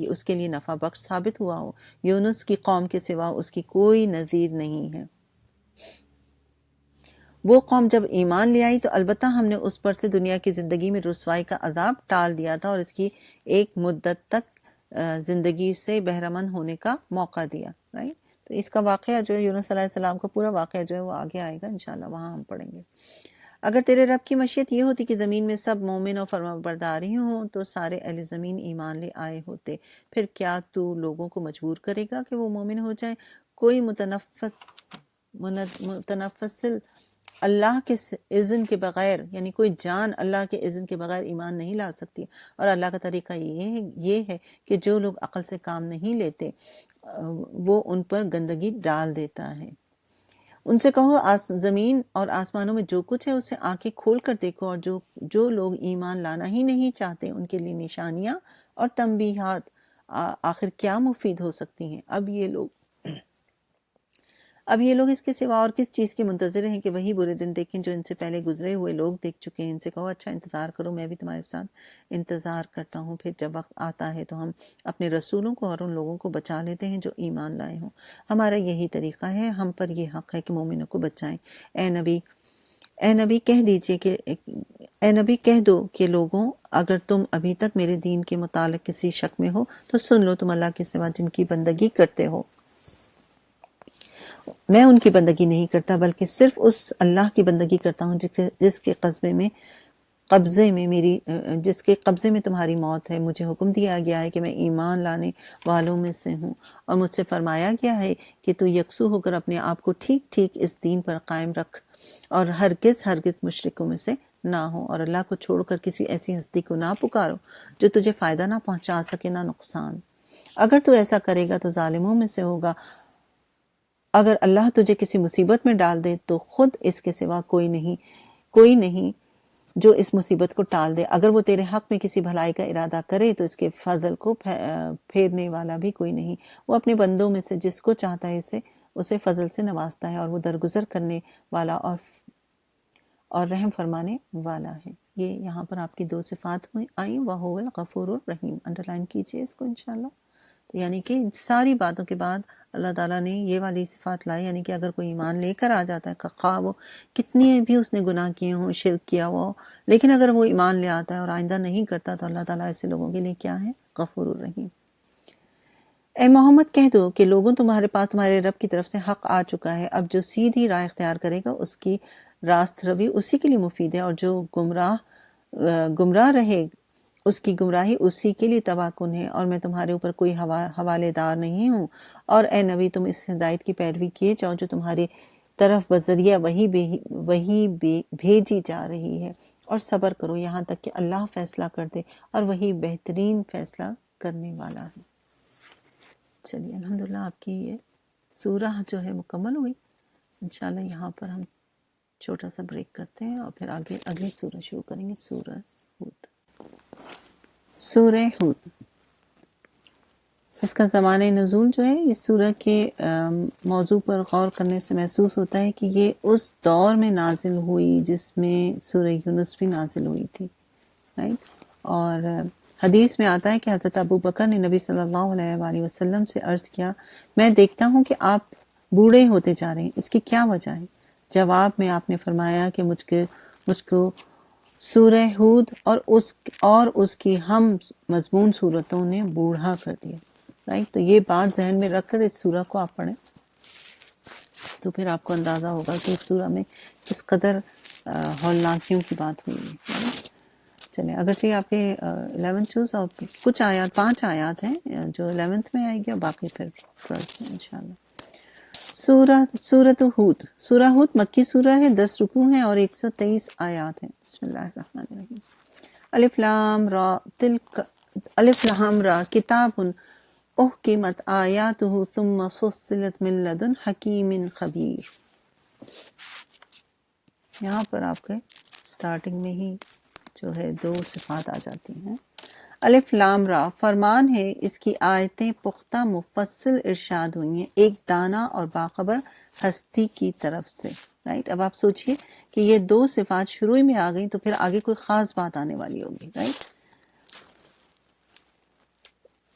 اس کے لیے نفع بخش ثابت ہوا ہو؟ یونس کی قوم کے سوا اس کی کوئی نظیر نہیں ہے۔ وہ قوم جب ایمان لے آئی تو البتہ ہم نے اس پر سے دنیا کی زندگی میں رسوائی کا عذاب ٹال دیا تھا اور اس کی ایک مدت تک زندگی سے بہرمند ہونے کا موقع دیا۔ تو اس کا واقعہ جو ہے یونس علیہ السلام کا پورا واقعہ جو ہے وہ آگے آئے گا انشاءاللہ، وہاں ہم پڑھیں گے۔ اگر تیرے رب کی مشیت یہ ہوتی کہ زمین میں سب مومن اور فرمانبردار ہی ہوں تو سارے اہل زمین ایمان لے آئے ہوتے، پھر کیا تو لوگوں کو مجبور کرے گا کہ وہ مومن ہو جائیں؟ کوئی متنفسل اللہ کے اذن کے بغیر، یعنی کوئی جان اللہ کے اذن کے بغیر ایمان نہیں لا سکتی، اور اللہ کا طریقہ یہ ہے کہ جو لوگ عقل سے کام نہیں لیتے وہ ان پر گندگی ڈال دیتا ہے۔ ان سے کہو زمین اور آسمانوں میں جو کچھ ہے اسے آنکھیں کھول کر دیکھو، اور جو لوگ ایمان لانا ہی نہیں چاہتے ان کے لیے نشانیاں اور تنبیہات آخر کیا مفید ہو سکتی ہیں؟ اب یہ لوگ اس کے سوا اور کس چیز کے منتظر ہیں کہ وہی برے دن دیکھیں جو ان سے پہلے گزرے ہوئے لوگ دیکھ چکے ہیں؟ ان سے کہو اچھا انتظار کرو، میں بھی تمہارے ساتھ انتظار کرتا ہوں، پھر جب وقت آتا ہے تو ہم اپنے رسولوں کو اور ان لوگوں کو بچا لیتے ہیں جو ایمان لائے ہوں۔ ہمارا یہی طریقہ ہے، ہم پر یہ حق ہے کہ مومنوں کو بچائیں۔ اے نبی کہہ دو کہ لوگوں، اگر تم ابھی تک میرے دین کے متعلق کسی شک میں ہو تو سن لو، تم اللہ کے سوا جن کی بندگی کرتے ہو میں ان کی بندگی نہیں کرتا بلکہ صرف اس اللہ کی بندگی کرتا ہوں جس کے قبضے میں تمہاری موت ہے۔ مجھے حکم دیا گیا ہے کہ میں ایمان لانے والوں میں سے ہوں، اور مجھ سے فرمایا گیا ہے کہ تو یکسو ہو کر اپنے آپ کو ٹھیک ٹھیک اس دین پر قائم رکھ اور ہرگز مشرکوں میں سے نہ ہو، اور اللہ کو چھوڑ کر کسی ایسی ہستی کو نہ پکارو جو تجھے فائدہ نہ پہنچا سکے نہ نقصان۔ اگر تو ایسا کرے گا تو ظالموں میں سے ہوگا۔ اگر اللہ تجھے کسی مصیبت میں ڈال دے تو خود اس کے سوا کوئی نہیں جو اس مصیبت کو ٹال دے۔ اگر وہ تیرے حق میں کسی بھلائی کا ارادہ کرے تو اس کے فضل کو پھیرنے والا بھی کوئی نہیں۔ وہ اپنے بندوں میں سے جس کو چاہتا ہے اسے فضل سے نوازتا ہے، اور وہ درگزر کرنے والا اور رحم فرمانے والا ہے۔ یہ یہاں پر آپ کی 2 صفات آئیں، وَهُوَ الْغَفُورُ الرَّحِيمُ، انڈرلائن کیجئے اس کو انشاءاللہ۔ تو یعنی کہ ان ساری باتوں کے بعد اللہ تعالیٰ نے یہ والی صفات لائی، یعنی کہ اگر کوئی ایمان لے کر آ جاتا ہے، خواہ وہ کتنے بھی اس نے گناہ کیے ہوں، شرک کیا ہوا ہو، لیکن اگر وہ ایمان لے آتا ہے اور آئندہ نہیں کرتا تو اللہ تعالیٰ ایسے لوگوں کے لیے کیا ہے؟ غفور الرحیم۔ اے محمد کہہ دو کہ لوگوں تمہارے پاس تمہارے رب کی طرف سے حق آ چکا ہے، اب جو سیدھی راہ اختیار کرے گا اس کی راست روی اسی کے لیے مفید ہے، اور جو گمراہ رہے اس کی گمراہی اسی کے لیے تباہ کن ہے، اور میں تمہارے اوپر کوئی حوالے دار نہیں ہوں۔ اور اے نبی تم اس ہدایت کی پیروی کیے جاؤ جو تمہاری طرف بذریعہ وہی بھیجی جا رہی ہے، اور صبر کرو یہاں تک کہ اللہ فیصلہ کر دے، اور وہی بہترین فیصلہ کرنے والا ہے۔ چلیے الحمدللہ آپ کی یہ سورہ جو ہے مکمل ہوئی۔ انشاءاللہ یہاں پر ہم چھوٹا سا بریک کرتے ہیں اور پھر آگے اگلی سورہ شروع کریں گے، سورہ ہود۔ سورہ ہود، اس کا زمانہ نزول جو ہے اس سورہ کے موضوع پر غور کرنے سے محسوس ہوتا ہے کہ یہ اس دور میں نازل ہوئی جس میں سورہ یونس بھی نازل ہوئی تھی، رائٹ۔ اور حدیث میں آتا ہے کہ حضرت ابو بکر نے نبی صلی اللہ علیہ وآلہ وسلم سے عرض کیا، میں دیکھتا ہوں کہ آپ بوڑھے ہوتے جا رہے ہیں، اس کی کیا وجہ ہے؟ جواب میں آپ نے فرمایا کہ مجھ کو سورہ ہود اور اس کی ہم مضمون صورتوں نے بوڑھا کر دیا، رائٹ۔ تو یہ بات ذہن میں رکھ کر اس سورہ کو آپ پڑھیں تو پھر آپ کو اندازہ ہوگا کہ اس سورہ میں کس قدر ہولناکیوں کی بات ہوئی ہے۔ چلیں اگرچہ آپ کے 11 چوز اور کچھ آیات 5 آیات ہیں جو 11th میں آئے گی اور باقی پھر 12th میں انشاءاللہ۔ سورۃ ہود، سورہ ہود مکی سورہ ہے، 10 رکوع ہیں اور 123 آیات ہیں۔ بسم اللہ الرحمن الرحیم۔ الف لام را کتاب احکمت آیاتہ ثم فصلت من لدن حکیم خبیر۔ یہاں پر آپ کے سٹارٹنگ میں ہی جو ہے 2 صفات آ جاتی ہیں۔ الف لام را، فرمان ہے اس کی آیتیں پختہ مفصل ارشاد ہوئی ہیں ایک دانا اور باخبر ہستی کی طرف سے، رائٹ۔ اب آپ سوچئے کہ یہ 2 صفات شروع میں آ گئیں تو پھر آگے کوئی خاص بات آنے والی ہوگی، رائٹ۔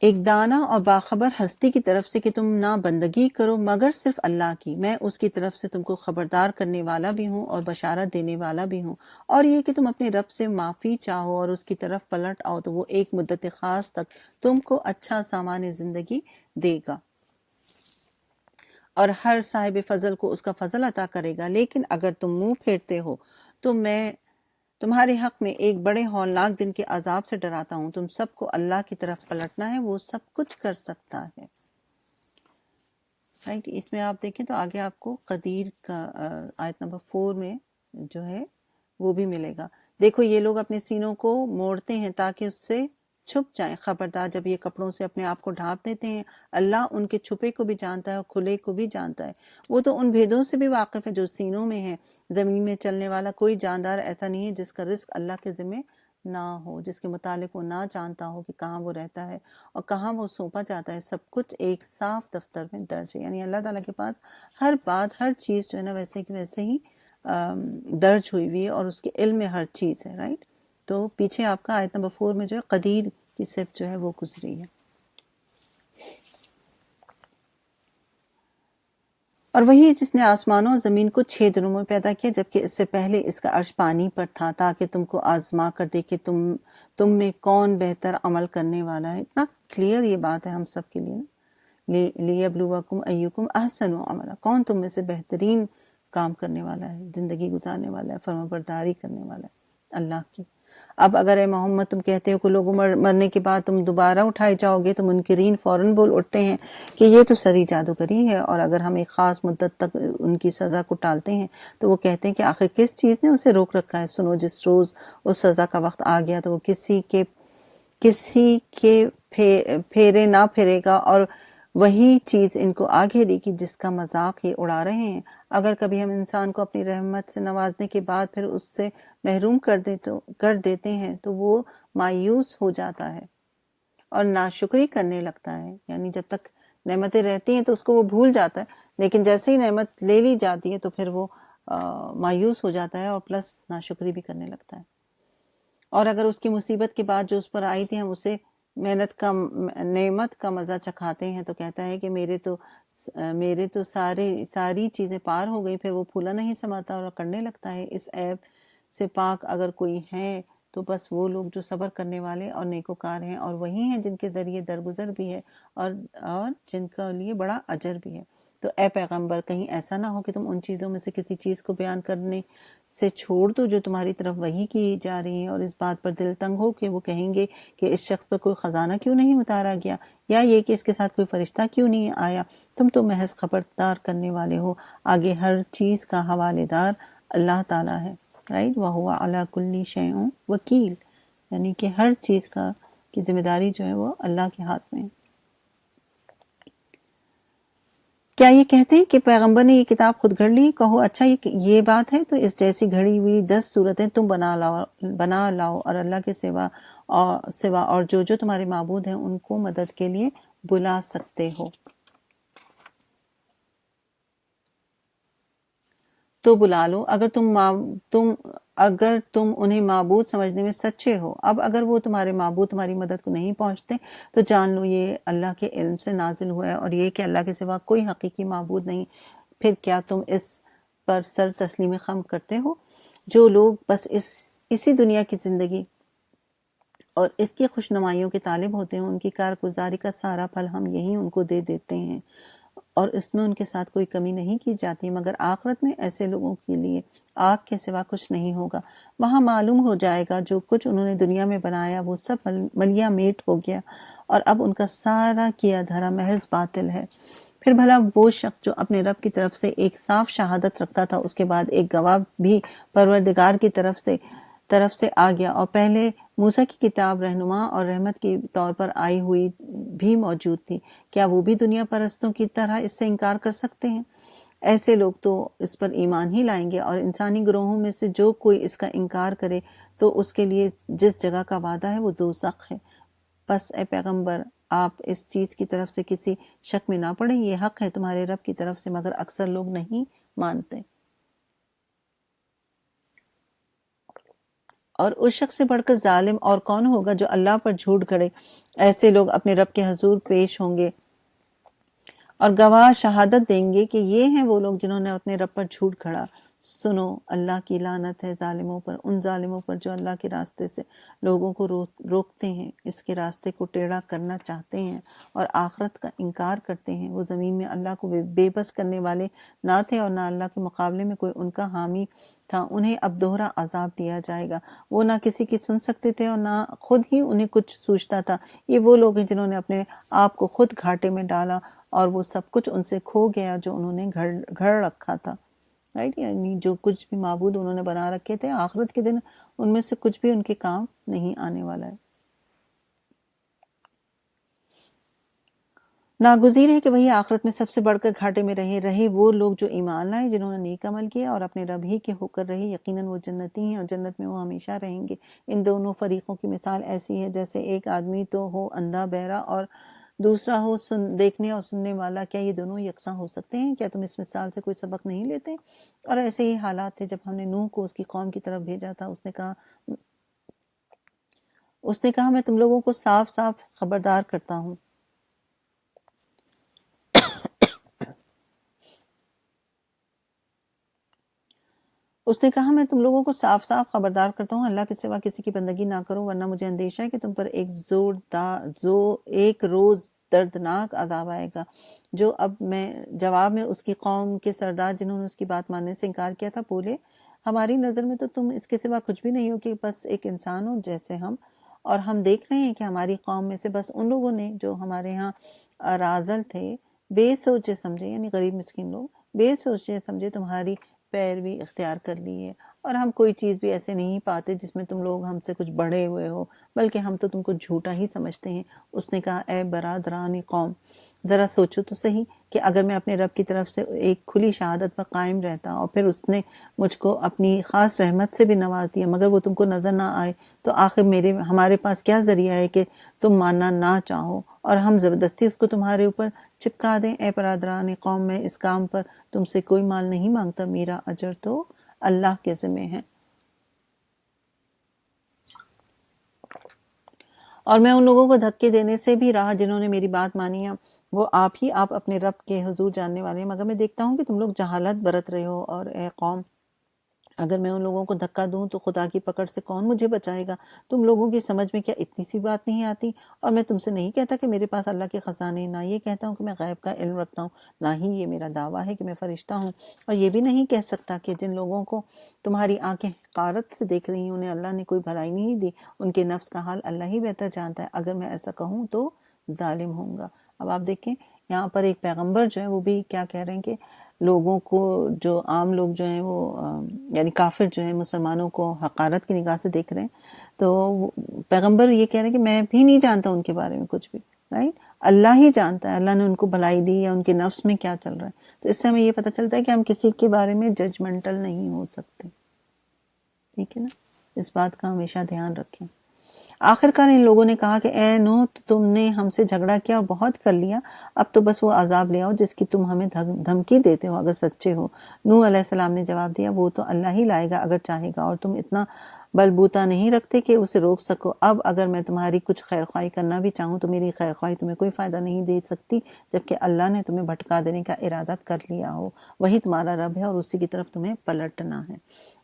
ایک دانا اور باخبر ہستی کی طرف سے کہ تم نہ بندگی کرو مگر صرف اللہ کی، میں اس کی طرف سے تم کو خبردار کرنے والا بھی ہوں اور بشارت دینے والا بھی ہوں، اور یہ کہ تم اپنے رب سے معافی چاہو اور اس کی طرف پلٹ آؤ تو وہ ایک مدت خاص تک تم کو اچھا سامان زندگی دے گا اور ہر صاحب فضل کو اس کا فضل عطا کرے گا، لیکن اگر تم منہ پھیرتے ہو تو میں تمہارے حق میں ایک بڑے ہولناک دن کے عذاب سے ڈراتا ہوں۔ تم سب کو اللہ کی طرف پلٹنا ہے، وہ سب کچھ کر سکتا ہے، رائٹ۔ اس میں آپ دیکھیں تو آگے آپ کو قدیر کا آیت نمبر 4 میں جو ہے وہ بھی ملے گا۔ دیکھو یہ لوگ اپنے سینوں کو موڑتے ہیں تاکہ اس سے چھپ جائیں، خبردار جب یہ کپڑوں سے اپنے آپ کو ڈھانپ دیتے ہیں، اللہ ان کے چھپے کو بھی جانتا ہے اور کھلے کو بھی جانتا ہے، وہ تو ان بھیدوں سے بھی واقف ہے جو سینوں میں ہیں۔ زمین میں چلنے والا کوئی جاندار ایسا نہیں ہے جس کا رزق اللہ کے ذمہ نہ ہو، جس کے متعلق وہ نہ جانتا ہو کہ کہاں وہ رہتا ہے اور کہاں وہ سونپا جاتا ہے، سب کچھ ایک صاف دفتر میں درج ہے۔ یعنی اللہ تعالیٰ کے پاس ہر بات، ہر چیز جو ہے نا ویسے کہ ویسے ہی درج ہوئی ہوئی ہے اور اس کے علم میں ہر چیز ہے، رائٹ۔ تو پیچھے آپ کا آیت نمبر 4 میں جو ہے قدیر کی صفت جو ہے وہ گزری ہے۔ اور وہی ہے جس نے آسمانوں اور زمین کو 6 دنوں میں پیدا کیا، جبکہ اس سے پہلے اس کا عرش پانی پر تھا تاکہ تم کو آزما کر دیکھے تم میں کون بہتر عمل کرنے والا ہے۔ اتنا کلیئر یہ بات ہے ہم سب کے لیے، لیبلوکم ایکم احسن عملا، کون تم میں سے بہترین کام کرنے والا ہے، زندگی گزارنے والا ہے، فرمانبرداری کرنے والا ہے اللہ کی۔ اب اگر اے محمد تم کہتے ہو کہ لوگوں مرنے کے بعد تم دوبارہ اٹھائے جاؤ گے تو منکرین فوراً بول اٹھتے ہیں کہ یہ تو سری جادوگری ہے، اور اگر ہم ایک خاص مدت تک ان کی سزا کو ٹالتے ہیں تو وہ کہتے ہیں کہ آخر کس چیز نے اسے روک رکھا ہے؟ سنو جس روز اس سزا کا وقت آ گیا تو وہ کسی کے پھیرے نہ پھرے گا، اور وہی چیز ان کو آ گھیرے گی جس کا مذاق یہ اڑا رہے ہیں۔ اگر کبھی ہم انسان کو اپنی رحمت سے نوازنے کے بعد پھر اس سے محروم کر دیتے ہیں تو وہ مایوس ہو جاتا ہے اور ناشکری کرنے لگتا ہے۔ یعنی جب تک نعمتیں رہتی ہیں تو اس کو وہ بھول جاتا ہے، لیکن جیسے ہی نعمت لے لی جاتی ہے تو پھر وہ مایوس ہو جاتا ہے اور پلس ناشکری بھی کرنے لگتا ہے۔ اور اگر اس کی مصیبت کے بعد جو اس پر آئی تھی ہم اسے نعمت کا مزہ چکھاتے ہیں تو کہتا ہے کہ میرے تو ساری چیزیں پار ہو گئی، پھر وہ پھولا نہیں سماتا اور کرنے لگتا ہے۔ اس عیب سے پاک اگر کوئی ہے تو بس وہ لوگ جو صبر کرنے والے اور نیکوکار ہیں، اور وہی ہیں جن کے ذریعے درگزر بھی ہے اور جن کے لیے بڑا اجر بھی ہے۔ تو اے پیغمبر، کہیں ایسا نہ ہو کہ تم ان چیزوں میں سے کسی چیز کو بیان کرنے سے چھوڑ دو جو تمہاری طرف وحی کی جا رہی ہیں، اور اس بات پر دل تنگ ہو کہ وہ کہیں گے کہ اس شخص پر کوئی خزانہ کیوں نہیں اتارا گیا، یا یہ کہ اس کے ساتھ کوئی فرشتہ کیوں نہیں آیا۔ تم تو محض خبردار کرنے والے ہو، آگے ہر چیز کا حوالے دار اللہ تعالیٰ ہے، رائٹ۔ وَهُوَ عَلَى كُلِّ شَيْءٍ وَكِيلٌ، یعنی کہ ہر چیز کی ذمہ داری جو ہے وہ اللہ کے ہاتھ میں ہے۔ کیا یہ کہتے ہیں کہ پیغمبر نے یہ کتاب خود گھڑ لی؟ کہو اچھا یہ بات ہے تو اس جیسی گھڑی ہوئی 10 صورتیں تم بنا لاؤ اور اللہ کے سوا اور جو تمہارے معبود ہیں ان کو مدد کے لیے بلا سکتے ہو تو بلا لو، اگر تم انہیں معبود سمجھنے میں سچے ہو۔ اب اگر وہ تمہارے معبود تمہاری مدد کو نہیں پہنچتے تو جان لو یہ اللہ کے علم سے نازل ہوا ہے، اور یہ کہ اللہ کے سوا کوئی حقیقی معبود نہیں۔ پھر کیا تم اس پر سر تسلیم خم کرتے ہو؟ جو لوگ بس اسی دنیا کی زندگی اور اس کی خوشنمائیوں کے طالب ہوتے ہیں، ان کی کارگزاری کا سارا پھل ہم یہی ان کو دے دیتے ہیں، اور اس میں ان کے ساتھ کوئی کمی نہیں کی جاتی، مگر آخرت میں ایسے لوگوں کے لیے آگ کے سوا کچھ نہیں ہوگا۔ وہاں معلوم ہو جائے گا جو کچھ انہوں نے دنیا میں بنایا وہ سب ملیا میٹ ہو گیا، اور اب ان کا سارا کیا دھرا محض باطل ہے۔ پھر بھلا وہ شخص جو اپنے رب کی طرف سے ایک صاف شہادت رکھتا تھا، اس کے بعد ایک گواہ بھی پروردگار کی طرف سے آ گیا، اور پہلے موسیٰ کی کتاب رہنما اور رحمت کے طور پر آئی ہوئی بھی موجود تھی، کیا وہ بھی دنیا پرستوں کی طرح اس سے انکار کر سکتے ہیں؟ ایسے لوگ تو اس پر ایمان ہی لائیں گے، اور انسانی گروہوں میں سے جو کوئی اس کا انکار کرے تو اس کے لیے جس جگہ کا وعدہ ہے وہ دوزخ ہے۔ بس اے پیغمبر، آپ اس چیز کی طرف سے کسی شک میں نہ پڑیں، یہ حق ہے تمہارے رب کی طرف سے، مگر اکثر لوگ نہیں مانتے۔ اور اس شخص سے بڑھ کر ظالم اور کون ہوگا جو اللہ پر جھوٹ گھڑے؟ ایسے لوگ اپنے رب کے حضور پیش ہوں گے اور گواہ شہادت دیں گے کہ یہ ہیں وہ لوگ جنہوں نے اپنے رب پر جھوٹ گھڑا۔ سنو، اللہ کی لعنت ہے ظالموں پر، ان ظالموں پر جو اللہ کے راستے سے لوگوں کو روکتے ہیں، اس کے راستے کو ٹیڑھا کرنا چاہتے ہیں اور آخرت کا انکار کرتے ہیں۔ وہ زمین میں اللہ کو بے بس کرنے والے نہ تھے اور نہ اللہ کے مقابلے میں کوئی ان کا حامی تھا۔ انہیں اب دوہرا عذاب دیا جائے گا۔ وہ نہ کسی کی سن سکتے تھے اور نہ خود ہی انہیں کچھ سوچتا تھا۔ یہ وہ لوگ ہیں جنہوں نے اپنے آپ کو خود گھاٹے میں ڈالا اور وہ سب کچھ ان سے کھو گیا جو انہوں نے گھڑ رکھا تھا، رائٹ۔ یعنی جو کچھ بھی معبود انہوں نے بنا رکھے تھے، آخرت کے دن ان میں سے کچھ بھی ان کے کام نہیں آنے والا ہے۔ ناگزیر ہے کہ وہی آخرت میں سب سے بڑھ کر گھاٹے میں رہے وہ لوگ جو ایمان لائے، جنہوں نے نیک عمل کیا اور اپنے رب ہی کے ہو کر رہے، یقیناً وہ جنتی ہیں اور جنت میں وہ ہمیشہ رہیں گے۔ ان دونوں فریقوں کی مثال ایسی ہے جیسے ایک آدمی تو ہو اندھا بہرا اور دوسرا ہو دیکھنے اور سننے والا، کیا یہ دونوں یکساں ہو سکتے ہیں؟ کیا تم اس مثال سے کوئی سبق نہیں لیتے؟ اور ایسے ہی حالات تھے جب ہم نے نوح کو اس کی قوم کی طرف بھیجا تھا۔ اس نے کہا میں تم لوگوں کو صاف صاف خبردار کرتا ہوں۔ میں تم لوگوں کو صاف صاف خبردار کرتا ہوں، اللہ کے سوا کسی کی بندگی نہ کرو، ورنہ مجھے اندیشہ ہے کہ تم پر ایک روز دردناک عذاب آئے گا۔ جواب میں اس کی قوم کے سردار جنہوں نے اس کی بات ماننے سے انکار کیا تھا بولے، ہماری نظر میں تو تم اس کے سوا کچھ بھی نہیں ہو کہ بس ایک انسان ہو جیسے ہم، اور ہم دیکھ رہے ہیں کہ ہماری قوم میں سے بس ان لوگوں نے جو ہمارے ہاں راذل تھے، بے سوچے سمجھے، یعنی غریب مسکین لوگ بے سوچے سمجھے تمہاری پیروی اختیار کر لی ہے۔ اور ہم کوئی چیز بھی ایسے نہیں پاتے جس میں تم لوگ ہم سے کچھ بڑھے ہوئے ہو، بلکہ ہم تو تم کو جھوٹا ہی سمجھتے ہیں۔ اس نے کہا اے برادران قوم، ذرا سوچو تو صحیح کہ اگر میں اپنے رب کی طرف سے ایک کھلی شہادت پر قائم رہتا اور پھر اس نے مجھ کو اپنی خاص رحمت سے بھی نواز دیا مگر وہ تم کو نظر نہ آئے، تو آخر ہمارے پاس کیا ذریعہ ہے کہ تم ماننا نہ چاہو اور ہم زبردستی اس کو تمہارے اوپر چپکا دیں؟ اے برادران قوم، میں اس کام پر تم سے کوئی مال نہیں مانگتا، میرا اجر تو اللہ کے ذمہ ہے، اور میں ان لوگوں کو دھکے دینے سے بھی رہا جنہوں نے میری بات مانی ہے، وہ آپ اپنے رب کے حضور جاننے والے ہیں، مگر میں دیکھتا ہوں کہ تم لوگ جہالت برت رہے ہو۔ اور اے قوم، اگر میں ان لوگوں کو دھکا دوں تو خدا کی پکڑ سے کون مجھے بچائے گا؟ تم لوگوں کی سمجھ میں کیا اتنی سی بات نہیں آتی؟ اور میں تم سے نہیں کہتا کہ میرے پاس اللہ کے خزانے، نہ یہ کہتا ہوں کہ میں غیب کا علم رکھتا ہوں، نہ ہی یہ میرا دعویٰ ہے کہ میں فرشتہ ہوں، اور یہ بھی نہیں کہہ سکتا کہ جن لوگوں کو تمہاری آنکھیں حقارت سے دیکھ رہی ہیں انہیں اللہ نے کوئی بھلائی نہیں دی، ان کے نفس کا حال اللہ ہی بہتر جانتا ہے، اگر میں ایسا کہوں تو ظالم ہوں گا۔ اب آپ دیکھیں یہاں پر ایک پیغمبر جو ہے وہ بھی کیا کہہ رہے ہیں کہ لوگوں کو، جو عام لوگ جو ہیں وہ یعنی کافر جو ہیں مسلمانوں کو حقارت کی نگاہ سے دیکھ رہے ہیں، تو پیغمبر یہ کہہ رہے ہیں کہ میں بھی نہیں جانتا ان کے بارے میں کچھ بھی، رائٹ؟ اللہ ہی جانتا ہے، اللہ نے ان کو بھلائی دی یا ان کے نفس میں کیا چل رہا ہے۔ تو اس سے ہمیں یہ پتہ چلتا ہے کہ ہم کسی کے بارے میں ججمنٹل نہیں ہو سکتے، ٹھیک ہے نا؟ اس بات کا ہمیشہ دھیان رکھیں۔ آخرکار ان لوگوں نے کہا کہ اے نوح، تم نے ہم سے جھگڑا کیا اور بہت کر لیا، اب تو بس وہ عذاب لے آؤ جس کی تم ہمیں دھمکی دیتے ہو اگر سچے ہو۔ نوح علیہ السلام نے جواب دیا، وہ تو اللہ ہی لائے گا اگر چاہے گا، اور تم اتنا بلبوتا نہیں رکھتے کہ اسے روک سکو۔ اب اگر میں تمہاری کچھ خیر خواہی کرنا بھی چاہوں تو میری خیر خواہی تمہیں کوئی فائدہ نہیں دے سکتی، جبکہ اللہ نے تمہیں بھٹکا دینے کا ارادہ کر لیا ہو۔ وہی تمہارا رب ہے اور اسی کی طرف تمہیں پلٹنا ہے۔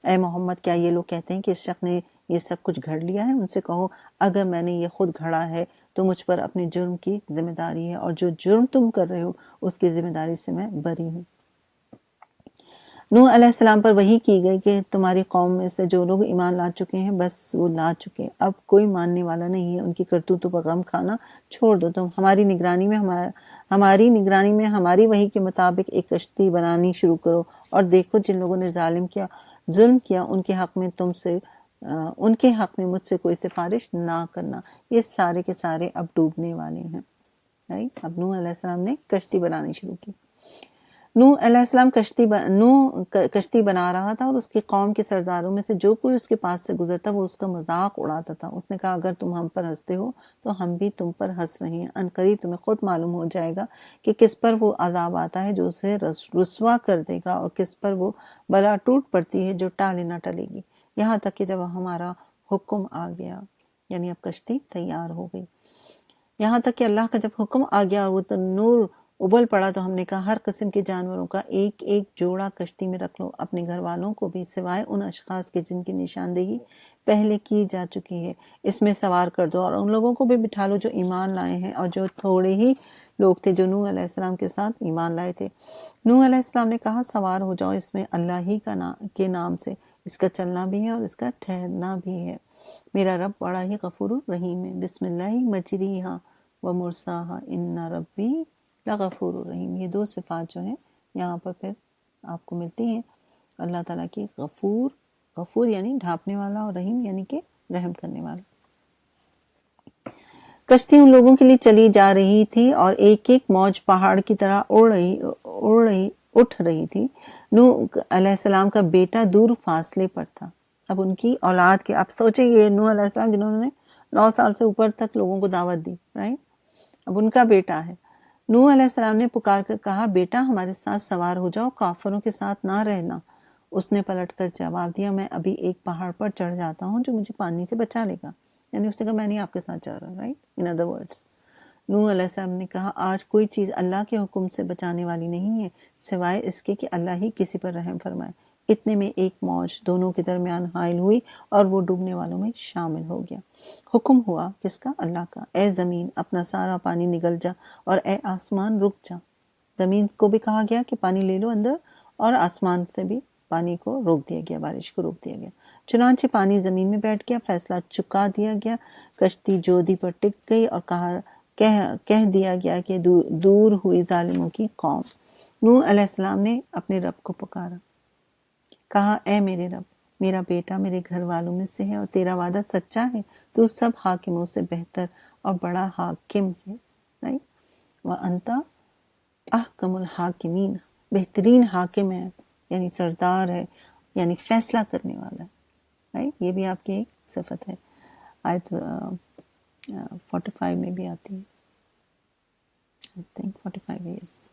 اے محمد، کیا یہ لوگ کہتے ہیں کہ اس شخص نے یہ سب کچھ گھڑ لیا ہے؟ ان سے کہو، اگر میں نے یہ خود گھڑا ہے تو مجھ پر اپنے جرم کی ذمہ داری ہے، اور جو جرم تم کر رہے ہو اس کی ذمہ داری سے میں بری ہوں۔ نوح علیہ السلام پر وحی کی گئی کہ تمہاری قوم میں سے جو لوگ ایمان لا چکے ہیں بس وہ لا چکے، اب کوئی ماننے والا نہیں ہے، ان کی کرتوتوں پر غم کھانا چھوڑ دو، تم ہماری نگرانی میں ہماری وحی کے مطابق ایک کشتی بنانی شروع کرو، اور دیکھو جن لوگوں نے ظلم کیا ان کے حق میں مجھ سے کوئی سفارش نہ کرنا۔ یہ سارے کے سارے اب ڈوبنے والے ہیں، رائٹ؟ اب نوح علیہ السلام نے کشتی بنانی شروع کی۔ نوح علیہ السلام کشتی بنا رہا تھا، اور اس کی قوم کے سرداروں میں سے جو کوئی اس کے پاس سے گزرتا وہ اس کا مذاق اڑاتا تھا۔ اس نے کہا، اگر تم ہم پر ہنستے ہو تو ہم بھی تم پر ہنس رہے ہیں، ان قریب تمہیں خود معلوم ہو جائے گا کہ کس پر وہ عذاب آتا ہے جو اسے رسوا کر دے گا، اور کس پر وہ بلا ٹوٹ پڑتی ہے جو ٹالے نہ ٹلے گی، یہاں تک کہ جب ہمارا حکم آ گیا، یعنی اب کشتی تیار ہو گئی۔ یہاں تک کہ اللہ کا جب حکم آ گیا اور وہ تنور ابل پڑا تو ہم نے کہا، ہر قسم کے جانوروں کا ایک ایک جوڑا کشتی میں رکھ لو، اپنے گھر والوں کو بھی سوائے ان اشخاص کے جن کی نشاندہی پہلے کی جا چکی ہے، اس میں سوار کر دو، اور ان لوگوں کو بھی بٹھا لو جو ایمان لائے ہیں، اور جو تھوڑے ہی لوگ تھے جو نوح علیہ السلام کے ساتھ ایمان لائے تھے۔ نوح علیہ السلام نے کہا، سوار ہو جاؤ اس میں اللہ ہی کے نام سے، اس کا چلنا بھی ہے اور اس کا ٹھہرنا بھی ہے، میرا رب بڑا ہی غفور رحیم ہے۔ بسم اللہ مجریہا و مرساہا ان ربی لغفور الرحیم۔ یہ دو صفات جو ہیں یہاں پر پھر آپ کو ملتی ہیں اللہ تعالیٰ کی، غفور یعنی ڈھانپنے والا، اور رحیم یعنی کہ رحم کرنے والا۔ کشتی ان لوگوں کے لیے چلی جا رہی تھی اور ایک ایک موج پہاڑ کی طرح اٹھ رہی تھی۔ نوح علیہ السلام کا بیٹا دور فاصلے پر تھا۔ اب ان کی اولاد کے، آپ سوچیں یہ نوح علیہ السلام جنہوں نے 9 سال سے اوپر تک لوگوں کو دعوت دی، رائٹ؟ اب ان کا بیٹا ہے۔ نوح علیہ السلام نے پکار کر کہا، بیٹا ہمارے ساتھ سوار ہو جاؤ، کافروں کے ساتھ نہ رہنا۔ اس نے پلٹ کر جواب دیا، میں ابھی ایک پہاڑ پر چڑھ جاتا ہوں جو مجھے پانی سے بچا لے گا، یعنی اس نے کہا میں نہیں آپ کے ساتھ جا رہا، رائٹ؟ ان ادر ورڈز نوح علیہ السلام نے کہا، آج کوئی چیز اللہ کے حکم سے بچانے والی نہیں ہے سوائے اس کے کہ اللہ ہی کسی پر رحم فرمائے۔ اتنے میں ایک موج دونوں کے درمیان حائل ہوئی اور وہ ڈوبنے والوں میں شامل ہو گیا۔ حکم ہوا کس کا؟ اللہ کا، اے زمین اپنا سارا پانی نگل جا، اور اے آسمان رک جا۔ زمین کو بھی کہا گیا کہ پانی لے لو اندر، اور آسمان سے بھی پانی کو روک دیا گیا، بارش کو روک دیا گیا۔ چنانچہ پانی زمین میں بیٹھ گیا، فیصلہ چکا دیا گیا، کشتی جودی پر ٹک گئی، اور کہہ دیا گیا کہ دور ہوئی ظالموں کی قوم۔ نوح علیہ السلام نے اپنے رب کو پکارا، کہا، اے میرے رب، میرا بیٹا میرے گھر والوں میں سے ہے اور تیرا وعدہ سچا ہے، تو سب حاکموں سے بہتر اور بڑا حاکم ہے، رائٹ؟ وَأَنْتَ احکم الحاکمین، بہترین حاکم ہے، یعنی سردار ہے، یعنی فیصلہ کرنے والا ہے، رائٹ؟ یہ بھی آپ کی ایک صفت ہے، آیت 45 میں بھی آتی ہے، I think 45 years.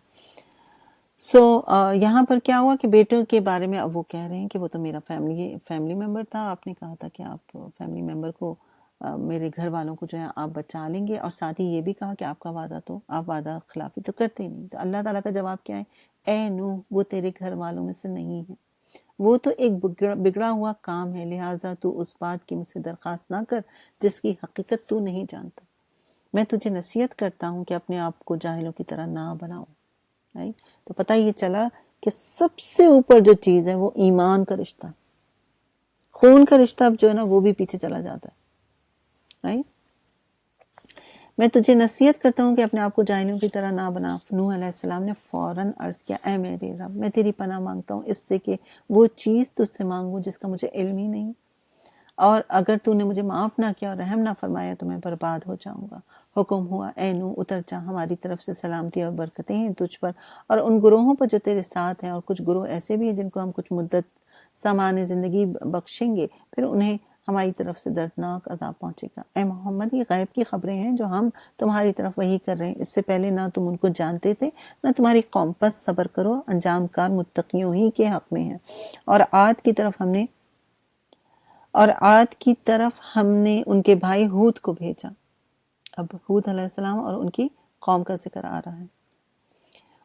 سو یہاں پر کیا ہوا کہ بیٹوں کے بارے میں اب وہ کہہ رہے ہیں کہ وہ تو میرا فیملی ممبر تھا، آپ نے کہا تھا کہ آپ فیملی ممبر کو میرے گھر والوں کو جو ہے آپ بچا لیں گے، اور ساتھ ہی یہ بھی کہا کہ آپ کا وعدہ تو آپ وعدہ خلافی تو کرتے ہی نہیں۔ تو اللہ تعالیٰ کا جواب کیا ہے؟ اے نوح، وہ تیرے گھر والوں میں سے نہیں ہے، وہ تو ایک بگڑا ہوا کام ہے، لہٰذا تو اس بات کی مجھ سے درخواست نہ کر جس کی حقیقت تو نہیں جانتا۔ میں تجھے نصیحت کرتا ہوں کہ اپنے آپ کو جاہلوں کی طرح نہ بناؤ، رائٹ؟ تو پتہ یہ چلا کہ سب سے اوپر جو چیز ہے وہ ایمان کا رشتہ، خون کا رشتہ اب جو ہے نا وہ بھی پیچھے چلا جاتا ہے، رائٹ؟ میں تجھے نصیحت کرتا ہوں کہ اپنے آپ کو جاہلوں کی طرح نہ بنا۔ نوح علیہ السلام نے فوراً عرض کیا، اے میرے رب، میں تیری پناہ مانگتا ہوں اس سے کہ وہ چیز تجھ سے مانگوں جس کا مجھے علم ہی نہیں، اور اگر تو نے مجھے معاف نہ کیا اور رحم نہ فرمایا تو میں برباد ہو جاؤں گا۔ حکم ہوا، اے نوح اتر جا، ہماری طرف سے سلامتی اور برکتیں ہیں تجھ پر اور ان گروہوں پر جو تیرے ساتھ ہیں، اور کچھ گروہ ایسے بھی ہیں جن کو ہم کچھ مدت سامان زندگی بخشیں گے، پھر انہیں ہماری طرف سے دردناک عذاب پہنچے گا۔ اے محمد، یہ غیب کی خبریں ہیں جو ہم تمہاری طرف وحی کر رہے ہیں، اس سے پہلے نہ تم ان کو جانتے تھے نہ تمہاری قوم، پس صبر کرو، انجام کار متقیوں ہی کے حق میں ہے۔ اور عاد کی طرف ہم نے ان کے بھائی ہود کو بھیجا۔ اب ہود علیہ السلام اور ان کی قوم کا ذکر آ رہا ہے۔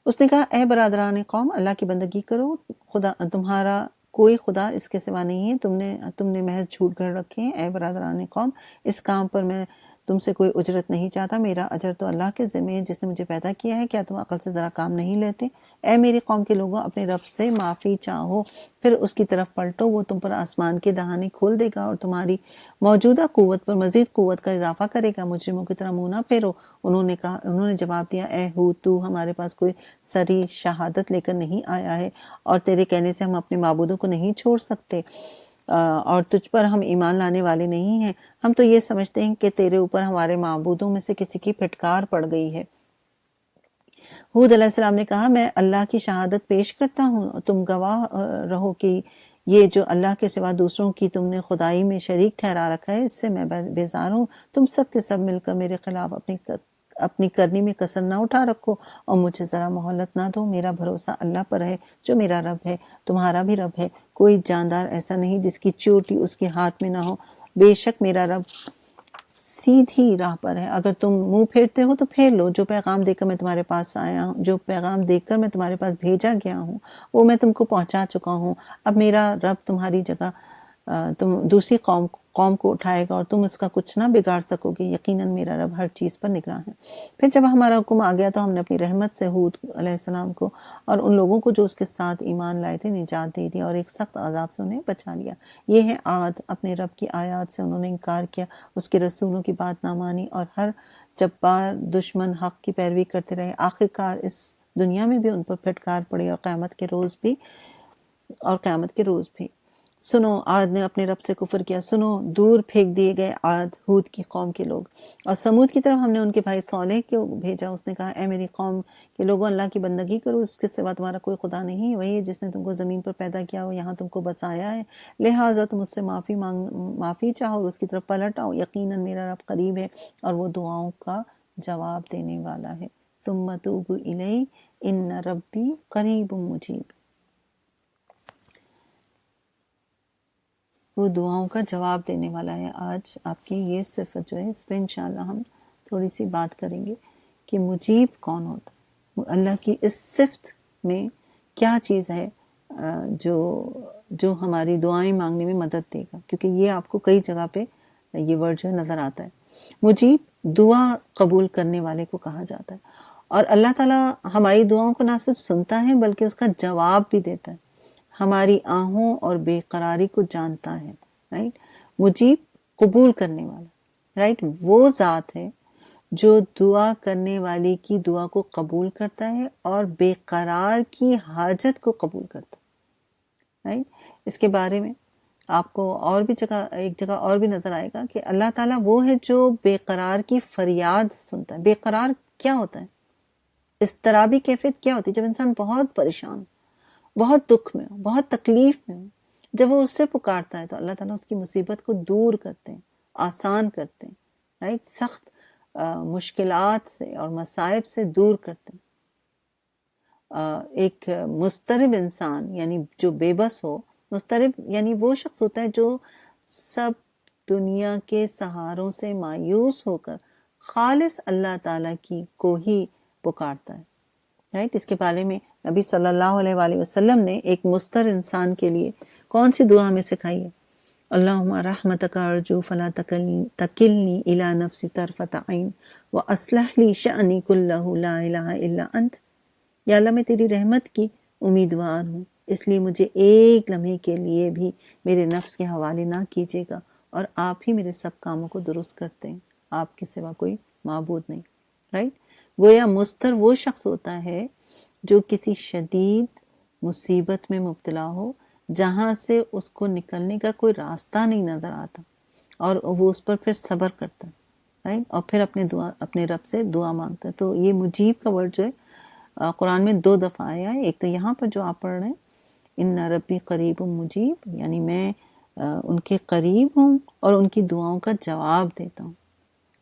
اس نے کہا، اے برادران قوم، اللہ کی بندگی کرو، خدا تمہارا کوئی خدا اس کے سوا نہیں ہے، تم نے محض جھوٹ گھڑ رکھے ہیں۔ اے برادران قوم، اس کام پر میں تم سے کوئی اجرت نہیں چاہتا، میرا اجر تو اللہ کے ذمہ ہے جس نے مجھے پیدا کیا ہے، کیا تم عقل سے ذرا کام نہیں لیتے؟ اے میری قوم کے لوگوں، اپنے رب سے معافی چاہو، پھر اس کی طرف پلٹو، وہ تم پر آسمان کے دہانے کھول دے گا اور تمہاری موجودہ قوت پر مزید قوت کا اضافہ کرے گا۔ مجرموں کی طرح منہ نہ پھیرو۔ انہوں نے جواب دیا، اے ہود، تو ہمارے پاس کوئی سری شہادت لے کر نہیں آیا ہے، اور تیرے کہنے سے ہم اپنے معبودوں کو نہیں چھوڑ سکتے، اور تجھ پر ہم ایمان لانے والے نہیں ہیں۔ ہم تو یہ سمجھتے ہیں کہ تیرے اوپر ہمارے معبودوں میں سے کسی کی پھٹکار پڑ گئی ہے۔ ہود علیہ السلام نے کہا، میں اللہ کی شہادت پیش کرتا ہوں، تم گواہ رہو کہ یہ جو اللہ کے سوا دوسروں کی تم نے خدائی میں شریک ٹھہرا رکھا ہے، اس سے میں بیزار ہوں۔ تم سب کے سب مل کر میرے خلاف اپنی کرنی میں کسر نہ اٹھا رکھو اور مجھے ذرا مہلت نہ دو۔ میرا بھروسہ اللہ پر ہے جو میرا رب ہے، تمہارا بھی رب ہے۔ کوئی جاندار ایسا نہیں جس کی چوٹی اس کے ہاتھ میں نہ ہو۔ بے شک میرا رب سیدھی راہ پر ہے، اگر تم منہ پھیرتے ہو تو پھیر لو۔ جو پیغام دے کر میں تمہارے پاس آیا ہوں، جو پیغام دے کر میں تمہارے پاس بھیجا گیا ہوں، وہ میں تم کو پہنچا چکا ہوں۔ اب میرا رب تمہاری جگہ تم دوسری قوم کو اٹھائے گا اور تم اس کا کچھ نہ بگاڑ سکو گے۔ یقیناً میرا رب ہر چیز پر نگراں ہے۔ پھر جب ہمارا حکم آ گیا تو ہم نے اپنی رحمت سے ہود علیہ السلام کو اور ان لوگوں کو جو اس کے ساتھ ایمان لائے تھے نجات دے دی اور ایک سخت عذاب سے انہیں بچا لیا۔ یہ ہے عاد، اپنے رب کی آیات سے انہوں نے انکار کیا، اس کے رسولوں کی بات نہ مانی اور ہر جبار دشمن حق کی پیروی کرتے رہے۔ آخرکار اس دنیا میں بھی ان پر پھٹکار پڑی اور قیامت کے روز بھی۔ سنو، عاد نے اپنے رب سے کفر کیا، سنو، دور پھینک دیے گئے عاد، ہود کی قوم کے لوگ۔ اور سمود کی طرف ہم نے ان کے بھائی صالح کو بھیجا، اس نے کہا، اے میری قوم کے لوگوں، اللہ کی بندگی کرو، اس کے سوا تمہارا کوئی خدا نہیں، وہی ہے جس نے تم کو زمین پر پیدا کیا ہو، یہاں تم کو بسایا ہے، لہٰذا تم اس سے معافی چاہو اور اس کی طرف پلٹ آؤ۔ یقیناً میرا رب قریب ہے اور وہ دعاؤں کا جواب دینے والا ہے۔ ثم توبوا الیہ ان ربی قریب مجیب۔ وہ دعاؤں کا جواب دینے والا ہے۔ آج آپ کی یہ صفت جو ہے، اس پہ انشاءاللہ ہم تھوڑی سی بات کریں گے کہ مجیب کون ہوتا ہے۔ اللہ کی اس صفت میں کیا چیز ہے جو ہماری دعائیں مانگنے میں مدد دے گا، کیونکہ یہ آپ کو کئی جگہ پہ یہ ورڈ جو ہے نظر آتا ہے۔ مجیب دعا قبول کرنے والے کو کہا جاتا ہے، اور اللہ تعالیٰ ہماری دعاؤں کو نہ صرف سنتا ہے بلکہ اس کا جواب بھی دیتا ہے، ہماری آہوں اور بے قراری کو جانتا ہے، رائٹ؟ مجیب قبول کرنے والا، رائٹ؟ وہ ذات ہے جو دعا کرنے والی کی دعا کو قبول کرتا ہے اور بے قرار کی حاجت کو قبول کرتا ہے، رائٹ؟ اس کے بارے میں آپ کو اور بھی ایک جگہ اور بھی نظر آئے گا کہ اللہ تعالیٰ وہ ہے جو بے قرار کی فریاد سنتا ہے۔ بے قرار کیا ہوتا ہے؟ اضطرابی کیفیت کیا ہوتی ہے؟ جب انسان بہت پریشان، بہت دکھ میں ہو، بہت تکلیف میں ہو، جب وہ اس سے پکارتا ہے تو اللہ تعالیٰ اس کی مصیبت کو دور کرتے ہیں، آسان کرتے ہیں، رائٹ، سخت مشکلات سے اور مصائب سے دور کرتے ہیں۔ ایک مضطرب انسان یعنی جو بے بس ہو، مضطرب یعنی وہ شخص ہوتا ہے جو سب دنیا کے سہاروں سے مایوس ہو کر خالص اللہ تعالیٰ کی کو ہی پکارتا ہے، رائٹ۔ اس کے بارے میں نبی صلی اللہ علیہ وآلہ وسلم نے ایک مضطر انسان کے لیے کون سی دعا ہمیں سکھائی ہے؟ اللہم رحمتک ارجو فلا تکلنی الی نفسی طرفۃ عین واصلح لی شأنی کلہ لا الہ الا انت۔ یا اللہ میں تیری رحمت کی امیدوار ہوں، اس لیے مجھے ایک لمحے کے لیے بھی میرے نفس کے حوالے نہ کیجیے گا، اور آپ ہی میرے سب کاموں کو درست کرتے ہیں، آپ کے سوا کوئی معبود نہیں، رائٹ۔ گویا مضطر وہ شخص ہوتا ہے جو کسی شدید مصیبت میں مبتلا ہو جہاں سے اس کو نکلنے کا کوئی راستہ نہیں نظر آتا، اور وہ اس پر پھر صبر کرتا ہے، رائٹ، اور پھر اپنے رب سے دعا مانگتا ہے۔ تو یہ مجیب کا ورڈ جو ہے قرآن میں 2 دفعہ آیا ہے۔ ایک تو یہاں پر جو آپ پڑھ رہے ہیں ان ربی قریب مجیب، یعنی میں ان کے قریب ہوں اور ان کی دعاؤں کا جواب دیتا ہوں،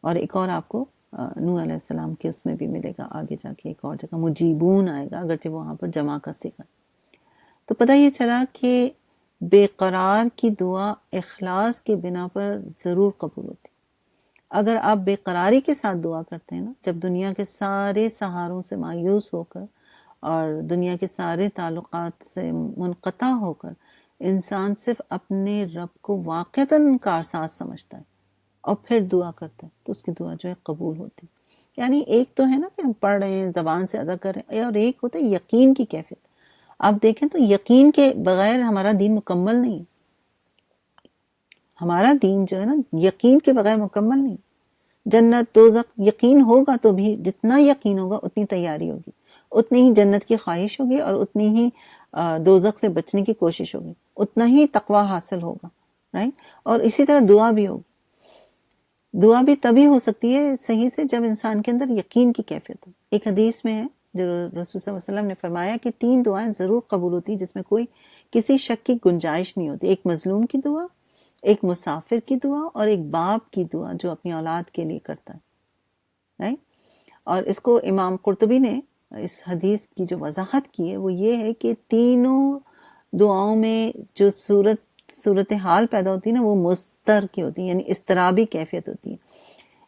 اور ایک اور آپ کو نوح علیہ السلام کے اس میں بھی ملے گا، آگے جا کے ایک اور جگہ مجیبون آئے گا، اگرچہ وہاں پر جمع کا صیغہ۔ تو پتہ یہ چلا کہ بے قرار کی دعا اخلاص کے بنا پر ضرور قبول ہوتی۔ اگر آپ بے قراری کے ساتھ دعا کرتے ہیں نا، جب دنیا کے سارے سہاروں سے مایوس ہو کر اور دنیا کے سارے تعلقات سے منقطع ہو کر انسان صرف اپنے رب کو واقعتاً کارساز سمجھتا ہے اور پھر دعا کرتا ہے، تو اس کی دعا جو ہے قبول ہوتی۔ یعنی ایک تو ہے نا کہ ہم پڑھ رہے ہیں، زبان سے ادا کر رہے ہیں، اور ایک ہوتا ہے یقین کی کیفیت۔ آپ دیکھیں تو یقین کے بغیر ہمارا دین مکمل نہیں، ہمارا دین جو ہے نا یقین کے بغیر مکمل نہیں۔ جنت دوزخ یقین ہوگا تو بھی، جتنا یقین ہوگا اتنی تیاری ہوگی، اتنی ہی جنت کی خواہش ہوگی، اور اتنی ہی دوزخ سے بچنے کی کوشش ہوگی، اتنا ہی تقوی حاصل ہوگا، رائٹ۔ اور اسی طرح دعا بھی ہوگی۔ دعا بھی تبھی ہو سکتی ہے صحیح سے جب انسان کے اندر یقین کی کیفیت ہو۔ ایک حدیث میں ہے جو رسول صلی اللہ علیہ وسلم نے فرمایا کہ 3 دعائیں ضرور قبول ہوتی جس میں کوئی کسی شک کی گنجائش نہیں ہوتی۔ ایک مظلوم کی دعا، ایک مسافر کی دعا، اور ایک باپ کی دعا جو اپنی اولاد کے لیے کرتا ہے، رائٹ۔ اور اس کو امام قرطبی نے اس حدیث کی جو وضاحت کی ہے وہ یہ ہے کہ تینوں دعاؤں میں جو صورتحال پیدا ہوتی ہے نا وہ مضطر کی ہوتی ہے، یعنی اضطرابی کیفیت ہوتی ہے۔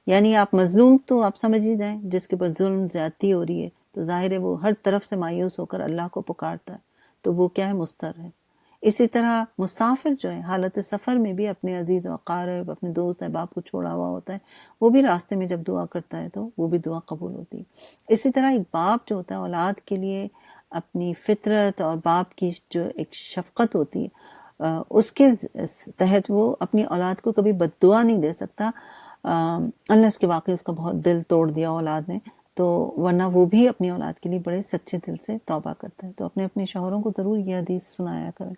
یعنی آپ مظلوم تو آپ سمجھ ہی جائیں، جس کے اوپر ظلم زیادتی ہو رہی ہے، تو ظاہر ہے وہ ہر طرف سے مایوس ہو کر اللہ کو پکارتا ہے، تو وہ کیا ہے؟ مضطر ہے۔ اسی طرح مسافر جو ہے حالت سفر میں بھی اپنے عزیز و اقارب، اپنے دوست احباب کو چھوڑا ہوا ہوتا ہے، وہ بھی راستے میں جب دعا کرتا ہے تو وہ بھی دعا قبول ہوتی ہے۔ اسی طرح ایک باپ جو ہوتا ہے اولاد کے لیے اپنی فطرت اور باپ کی جو ایک شفقت ہوتی ہے اس کے تحت وہ اپنی اولاد کو کبھی بد دعا نہیں دے سکتا، انلیس کہ واقعی اس کا بہت دل توڑ دیا اولاد نے، تو ورنہ وہ بھی اپنی اولاد کے لیے بڑے سچے دل سے توبہ کرتا ہے۔ تو اپنے شوہروں کو ضرور یہ حدیث سنایا کریں،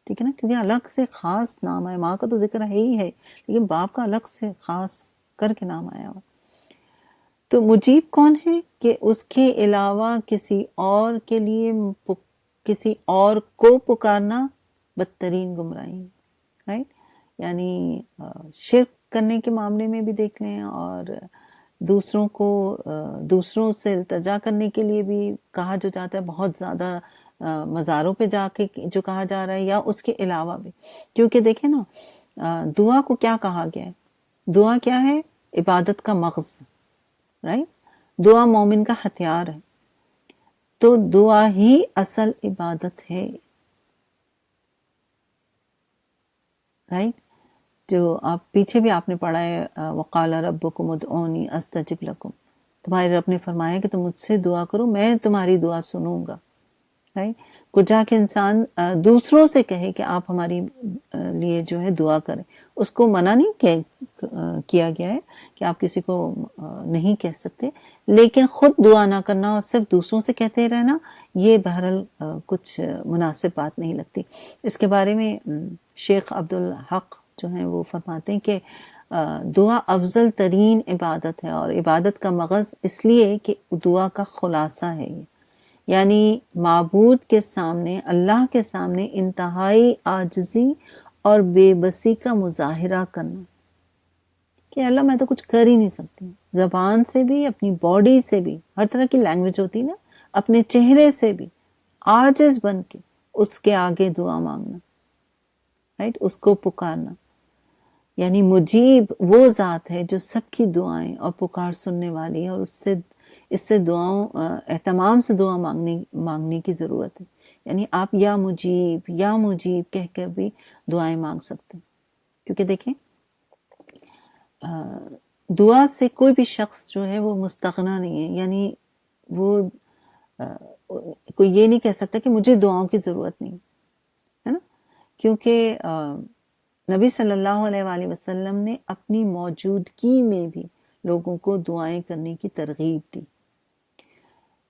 ٹھیک ہے نا، کیونکہ الگ سے خاص نام ہے، ماں کا تو ذکر ہے ہی ہے لیکن باپ کا الگ سے خاص کر کے نام آیا ہوا۔ تو مجیب کون ہے؟ کہ اس کے علاوہ کسی اور کے لیے کسی اور کو پکارنا بدترین گمراہی، رائٹ۔ یعنی شرک کرنے کے معاملے میں بھی دیکھ لیں، اور دوسروں سے التجا کرنے کے لیے بھی کہا جو جاتا ہے، بہت زیادہ مزاروں پہ جا کے جو کہا جا رہا ہے، یا اس کے علاوہ بھی، کیونکہ دیکھیں نا دعا کو کیا کہا گیا ہے؟ دعا کیا ہے؟ عبادت کا مغز، رائٹ۔ دعا مومن کا ہتھیار ہے، تو دعا ہی اصل عبادت ہے، رائٹ۔ جو آپ پیچھے بھی آپ نے پڑھا ہے وقال ربکم ادعونی استجب لکم، تمہارے رب نے فرمایا کہ تم مجھ سے دعا کرو میں تمہاری دعا سنوں گا، رائٹ. کو جا کے انسان دوسروں سے کہے کہ آپ ہماری لیے جو ہے دعا کریں، اس کو منع نہیں کیا گیا ہے کہ آپ کسی کو نہیں کہہ سکتے، لیکن خود دعا نہ کرنا اور صرف دوسروں سے کہتے رہنا، یہ بہرحال کچھ مناسب بات نہیں لگتی. اس کے بارے میں شیخ عبدالحق جو ہیں وہ فرماتے ہیں کہ دعا افضل ترین عبادت ہے، اور عبادت کا مغز اس لیے کہ دعا کا خلاصہ ہے یہ، یعنی معبود کے سامنے، اللہ کے سامنے انتہائی عاجزی اور بے بسی کا مظاہرہ کرنا کہ اللہ میں تو کچھ کر ہی نہیں سکتی، زبان سے بھی، اپنی باڈی سے بھی، ہر طرح کی لینگویج ہوتی نا، اپنے چہرے سے بھی عاجز بن کے اس کے آگے دعا مانگنا، رائٹ، اس کو پکارنا. یعنی مجیب وہ ذات ہے جو سب کی دعائیں اور پکار سننے والی ہے، اور اس سے دعاؤں اہتمام سے دعا مانگنے کی ضرورت ہے. یعنی آپ یا مجیب کہہ کر بھی دعائیں مانگ سکتے ہیں، کیونکہ دیکھیں دعا سے کوئی بھی شخص جو ہے وہ مستغنا نہیں ہے. یعنی وہ کوئی یہ نہیں کہہ سکتا کہ مجھے دعاؤں کی ضرورت نہیں ہے نا، کیونکہ نبی صلی اللہ علیہ وآلہ وسلم نے اپنی موجودگی میں بھی لوگوں کو دعائیں کرنے کی ترغیب دی.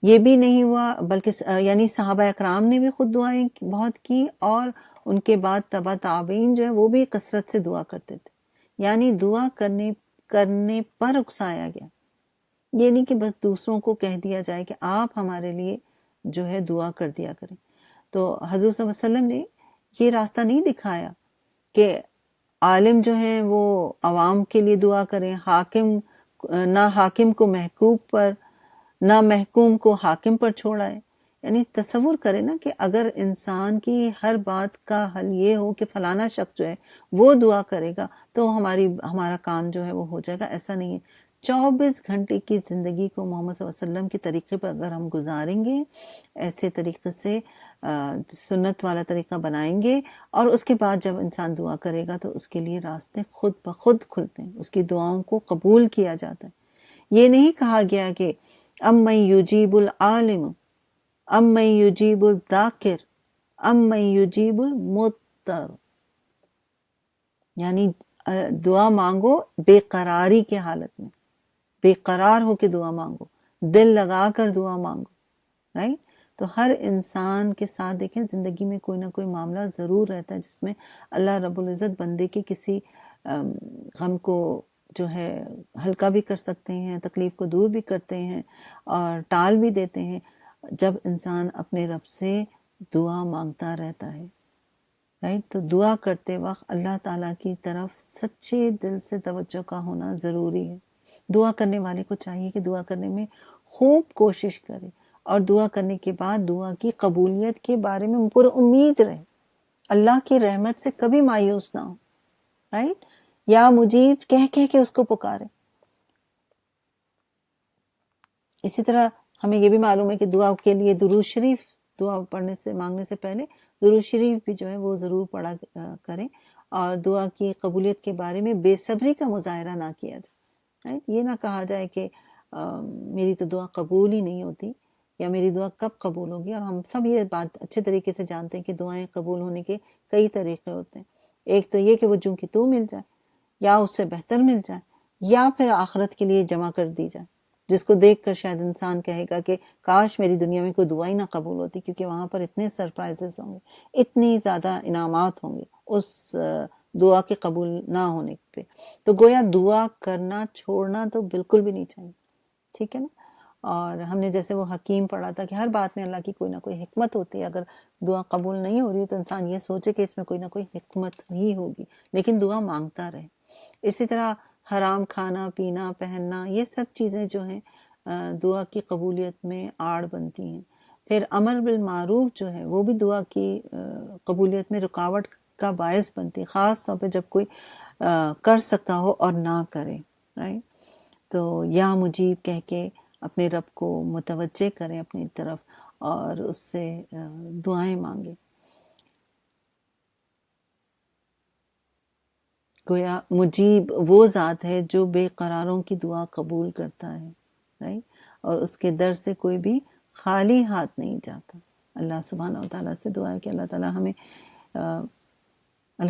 یہ بھی نہیں ہوا بلکہ یعنی صحابہ اکرام نے بھی خود دعائیں بہت کی، اور ان کے بعد تبع تابعین جو ہے وہ بھی کثرت سے دعا کرتے تھے. یعنی دعا کرنے پر اکسایا گیا، یہ نہیں کہ بس دوسروں کو کہہ دیا جائے کہ آپ ہمارے لیے جو ہے دعا کر دیا کریں. تو حضور صلی اللہ علیہ وسلم نے یہ راستہ نہیں دکھایا کہ عالم جو ہیں وہ عوام کے لیے دعا کریں، نہ حاکم کو محکوم پر، نہ محکوم کو حاکم پر چھوڑائے. یعنی تصور کریں نا کہ اگر انسان کی ہر بات کا حل یہ ہو کہ فلانا شخص جو ہے وہ دعا کرے گا تو ہمارا کام جو ہے وہ ہو جائے گا. ایسا نہیں ہے. 24 گھنٹے کی زندگی کو محمد صلی اللہ علیہ وسلم کے طریقے پر اگر ہم گزاریں گے، ایسے طریقے سے سنت والا طریقہ بنائیں گے، اور اس کے بعد جب انسان دعا کرے گا تو اس کے لیے راستے خود بخود کھلتے ہیں، اس کی دعاؤں کو قبول کیا جاتا ہے. یہ نہیں کہا گیا کہ امن یجیب العالم، امن یجیب الذاکر، امن یجیب المضطر. یعنی دعا مانگو بے قراری کے حالت میں، بے قرار ہو کے دعا مانگو، دل لگا کر دعا مانگو، رائٹ. تو ہر انسان کے ساتھ دیکھیں زندگی میں کوئی نہ کوئی معاملہ ضرور رہتا ہے جس میں اللہ رب العزت بندے کے کسی غم کو جو ہے ہلکا بھی کر سکتے ہیں، تکلیف کو دور بھی کرتے ہیں اور ٹال بھی دیتے ہیں، جب انسان اپنے رب سے دعا مانگتا رہتا ہے، رائٹ. تو دعا کرتے وقت اللہ تعالیٰ کی طرف سچے دل سے توجہ کا ہونا ضروری ہے. دعا کرنے والے کو چاہیے کہ دعا کرنے میں خوب کوشش کرے، اور دعا کرنے کے بعد دعا کی قبولیت کے بارے میں پر امید رہے، اللہ کی رحمت سے کبھی مایوس نہ ہو، رائٹ. یا مجیب کہہ کے اس کو پکارے. اسی طرح ہمیں یہ بھی معلوم ہے کہ دعا کے لیے درود شریف، دعا پڑھنے سے مانگنے سے پہلے درود شریف بھی جو ہے وہ ضرور پڑھا کریں، اور دعا کی قبولیت کے بارے میں بے صبری کا مظاہرہ نہ کیا جائے. یہ نہ کہا جائے کہ میری تو دعا قبول ہی نہیں ہوتی، یا میری دعا کب قبول ہوگی. اور ہم سب یہ بات اچھے طریقے سے جانتے ہیں کہ دعائیں قبول ہونے کے کئی طریقے ہوتے ہیں. ایک تو یہ کہ وہ جوں کی تو مل جائے، یا اس سے بہتر مل جائے، یا پھر آخرت کے لیے جمع کر دی جائے، جس کو دیکھ کر شاید انسان کہے گا کہ کاش میری دنیا میں کوئی دعا ہی نہ قبول ہوتی، کیونکہ وہاں پر اتنے سرپرائزز ہوں گے، اتنی زیادہ انعامات ہوں گے اس دعا کے قبول نہ ہونے پہ. تو گویا دعا کرنا چھوڑنا تو بالکل بھی نہیں چاہیے، ٹھیک ہے نا. اور ہم نے جیسے وہ حکیم پڑھا تھا کہ ہر بات میں اللہ کی کوئی نہ کوئی حکمت ہوتی ہے. اگر دعا قبول نہیں ہو رہی تو انسان یہ سوچے کہ اس میں کوئی نہ کوئی حکمت ہی ہوگی، لیکن دعا مانگتا رہے. اسی طرح حرام کھانا پینا پہننا، یہ سب چیزیں جو ہیں دعا کی قبولیت میں آڑ بنتی ہیں. پھر امر بالمعروف جو ہے وہ بھی دعا کی قبولیت میں رکاوٹ کا باعث بنتی ہے، خاص طور پہ جب کوئی کر سکتا ہو اور نہ کرے، رائٹ. تو یا مجیب کہہ کے اپنے رب کو متوجہ کریں اپنی طرف اور اس سے دعائیں مانگیں. گویا مجیب وہ ذات ہے جو بے قراروں کی دعا قبول کرتا ہے، رائٹ. اور اس کے در سے کوئی بھی خالی ہاتھ نہیں جاتا. اللہ سبحانہ و تعالیٰ سے دعا ہے کہ اللہ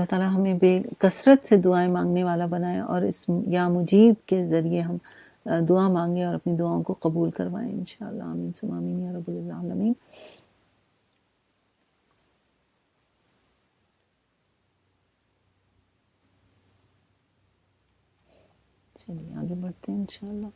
تعالیٰ ہمیں بے کثرت سے دعائیں مانگنے والا بنائے، اور اس یا مجیب کے ذریعے ہم دعا مانگیں اور اپنی دعاؤں کو قبول کروائیں انشاءاللہ۔ آمین ثم آمین یا رب العالمین۔ چلیے آگے بڑھتے ہیں انشاءاللہ۔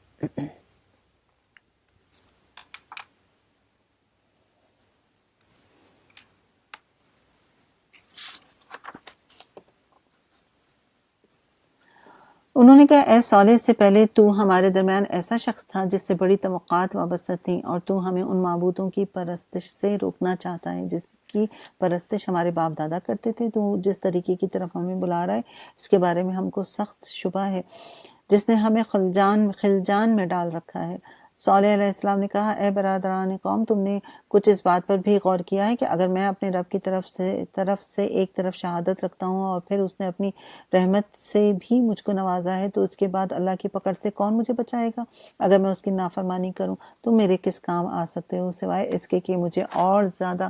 انہوں نے کہا اے صالح، اس سے پہلے تو ہمارے درمیان ایسا شخص تھا جس سے بڑی توقعات وابستہ تھیں، اور تو ہمیں ان معبودوں کی پرستش سے روکنا چاہتا ہے جس کی پرستش ہمارے باپ دادا کرتے تھے۔ تو جس طریقے کی طرف ہمیں بلا رہا ہے اس کے بارے میں ہم کو سخت شبہ ہے، جس نے ہمیں خلجان میں ڈال رکھا ہے۔ صالح علیہ السلام نے کہا اے برادران قوم، تم نے کچھ اس بات پر بھی غور کیا ہے کہ اگر میں اپنے رب کی طرف سے ایک طرف شہادت رکھتا ہوں اور پھر اس نے اپنی رحمت سے بھی مجھ کو نوازا ہے، تو اس کے بعد اللہ کی پکڑ سے کون مجھے بچائے گا؟ اگر میں اس کی نافرمانی کروں تو میرے کس کام آ سکتے ہو سوائے اس کے کہ مجھے اور زیادہ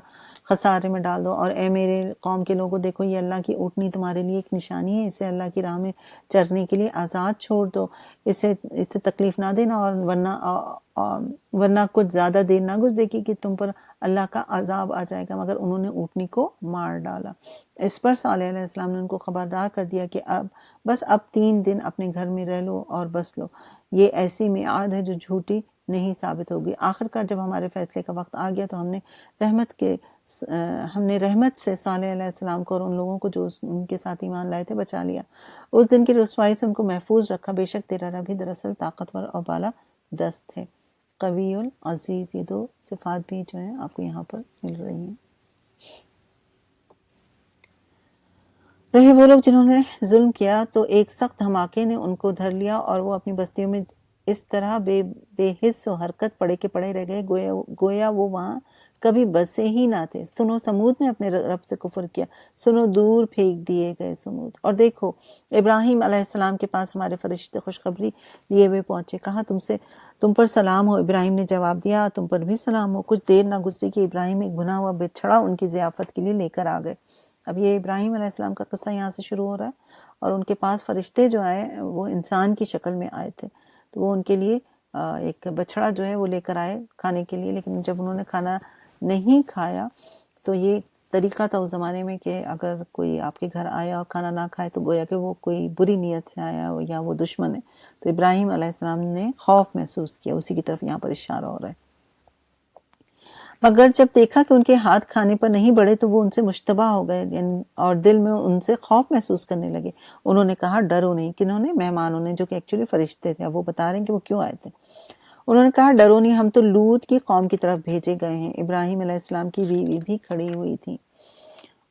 خسارے میں ڈال دو۔ اور اے میرے قوم کے لوگوں، دیکھو یہ اللہ کی اونٹنی تمہارے لیے ایک نشانی ہے، اسے اللہ کی راہ میں چرنے کے لیے آزاد چھوڑ دو، اسے تکلیف نہ دینا، اور ورنہ کچھ زیادہ دیر نہ گزرے گی کہ تم پر اللہ کا عذاب آ جائے گا۔ مگر انہوں نے اونٹنی کو مار ڈالا۔ اس پر صالح علیہ السلام نے ان کو خبردار کر دیا کہ اب 3 دن اپنے گھر میں رہ لو اور بس لو، یہ ایسی میعاد ہے جو جھوٹی نہیں ثابت ہوگی۔ آخر کار جب ہمارے فیصلے کا وقت آ گیا تو ہم نے رحمت سے صالح علیہ السلام کو اور ان لوگوں کو جو ان کے ساتھ ایمان لائے تھے بچا لیا۔ اس دن کی رسوائی سے ان کو محفوظ رکھا، بے شک تیرا رب ہی دراصل طاقتور اور بالا دست ہے، قوی العزیز۔ یہ 2 صفات بھی جو ہیں آپ کو یہاں پر مل رہی ہیں۔ رہے وہ لوگ جنہوں نے ظلم کیا تو ایک سخت دھماکے نے ان کو دھر لیا، اور وہ اپنی بستیوں میں اس طرح بے حس و حرکت پڑے کے پڑے رہ گئے گویا وہ وہاں کبھی بسے ہی نہ تھے۔ سنو سمود نے اپنے رب سے کفر کیا، سنو دور پھینک دیے گئے سمود۔ اور دیکھو ابراہیم علیہ السلام کے پاس ہمارے فرشتے خوشخبری لیے ہوئے پہنچے، کہا تم پر سلام ہو۔ ابراہیم نے جواب دیا تم پر بھی سلام ہو۔ کچھ دیر نہ گزری کہ ابراہیم ایک بھنا ہوا بچھڑا ان کی ضیافت کے لیے لے کر آ گئے۔ اب یہ ابراہیم علیہ السلام کا قصہ یہاں سے شروع ہو رہا ہے، اور ان کے پاس فرشتے جو آئے وہ انسان کی شکل میں آئے تھے، تو وہ ان کے لیے ایک بچھڑا جو ہے وہ لے کر آئے کھانے کے لیے۔ لیکن جب انہوں نے کھانا نہیں کھایا تو یہ طریقہ تھا اس زمانے میں کہ اگر کوئی آپ کے گھر آیا اور کھانا نہ کھائے تو گویا کہ وہ کوئی بری نیت سے آیا ہو یا وہ دشمن ہے۔ تو ابراہیم علیہ السلام نے خوف محسوس کیا، اسی کی طرف یہاں پر اشارہ ہو رہا ہے۔ مگر جب دیکھا کہ ان کے ہاتھ کھانے پر نہیں بڑھے تو وہ ان سے مشتبہ ہو گئے، اور دل میں ان سے خوف محسوس کرنے لگے۔ انہوں نے کہا ڈرو نہیں۔ کنہوں نے؟ مہمانوں نے، جو کہ ایکچولی فرشتے تھے۔ اب وہ بتا رہے ہیں کہ وہ کیوں آئے تھے۔ انہوں نے کہا ڈرو نہیں، ہم تو لوط کی قوم کی طرف بھیجے گئے ہیں۔ ابراہیم علیہ السلام کی بیوی بھی کھڑی ہوئی تھی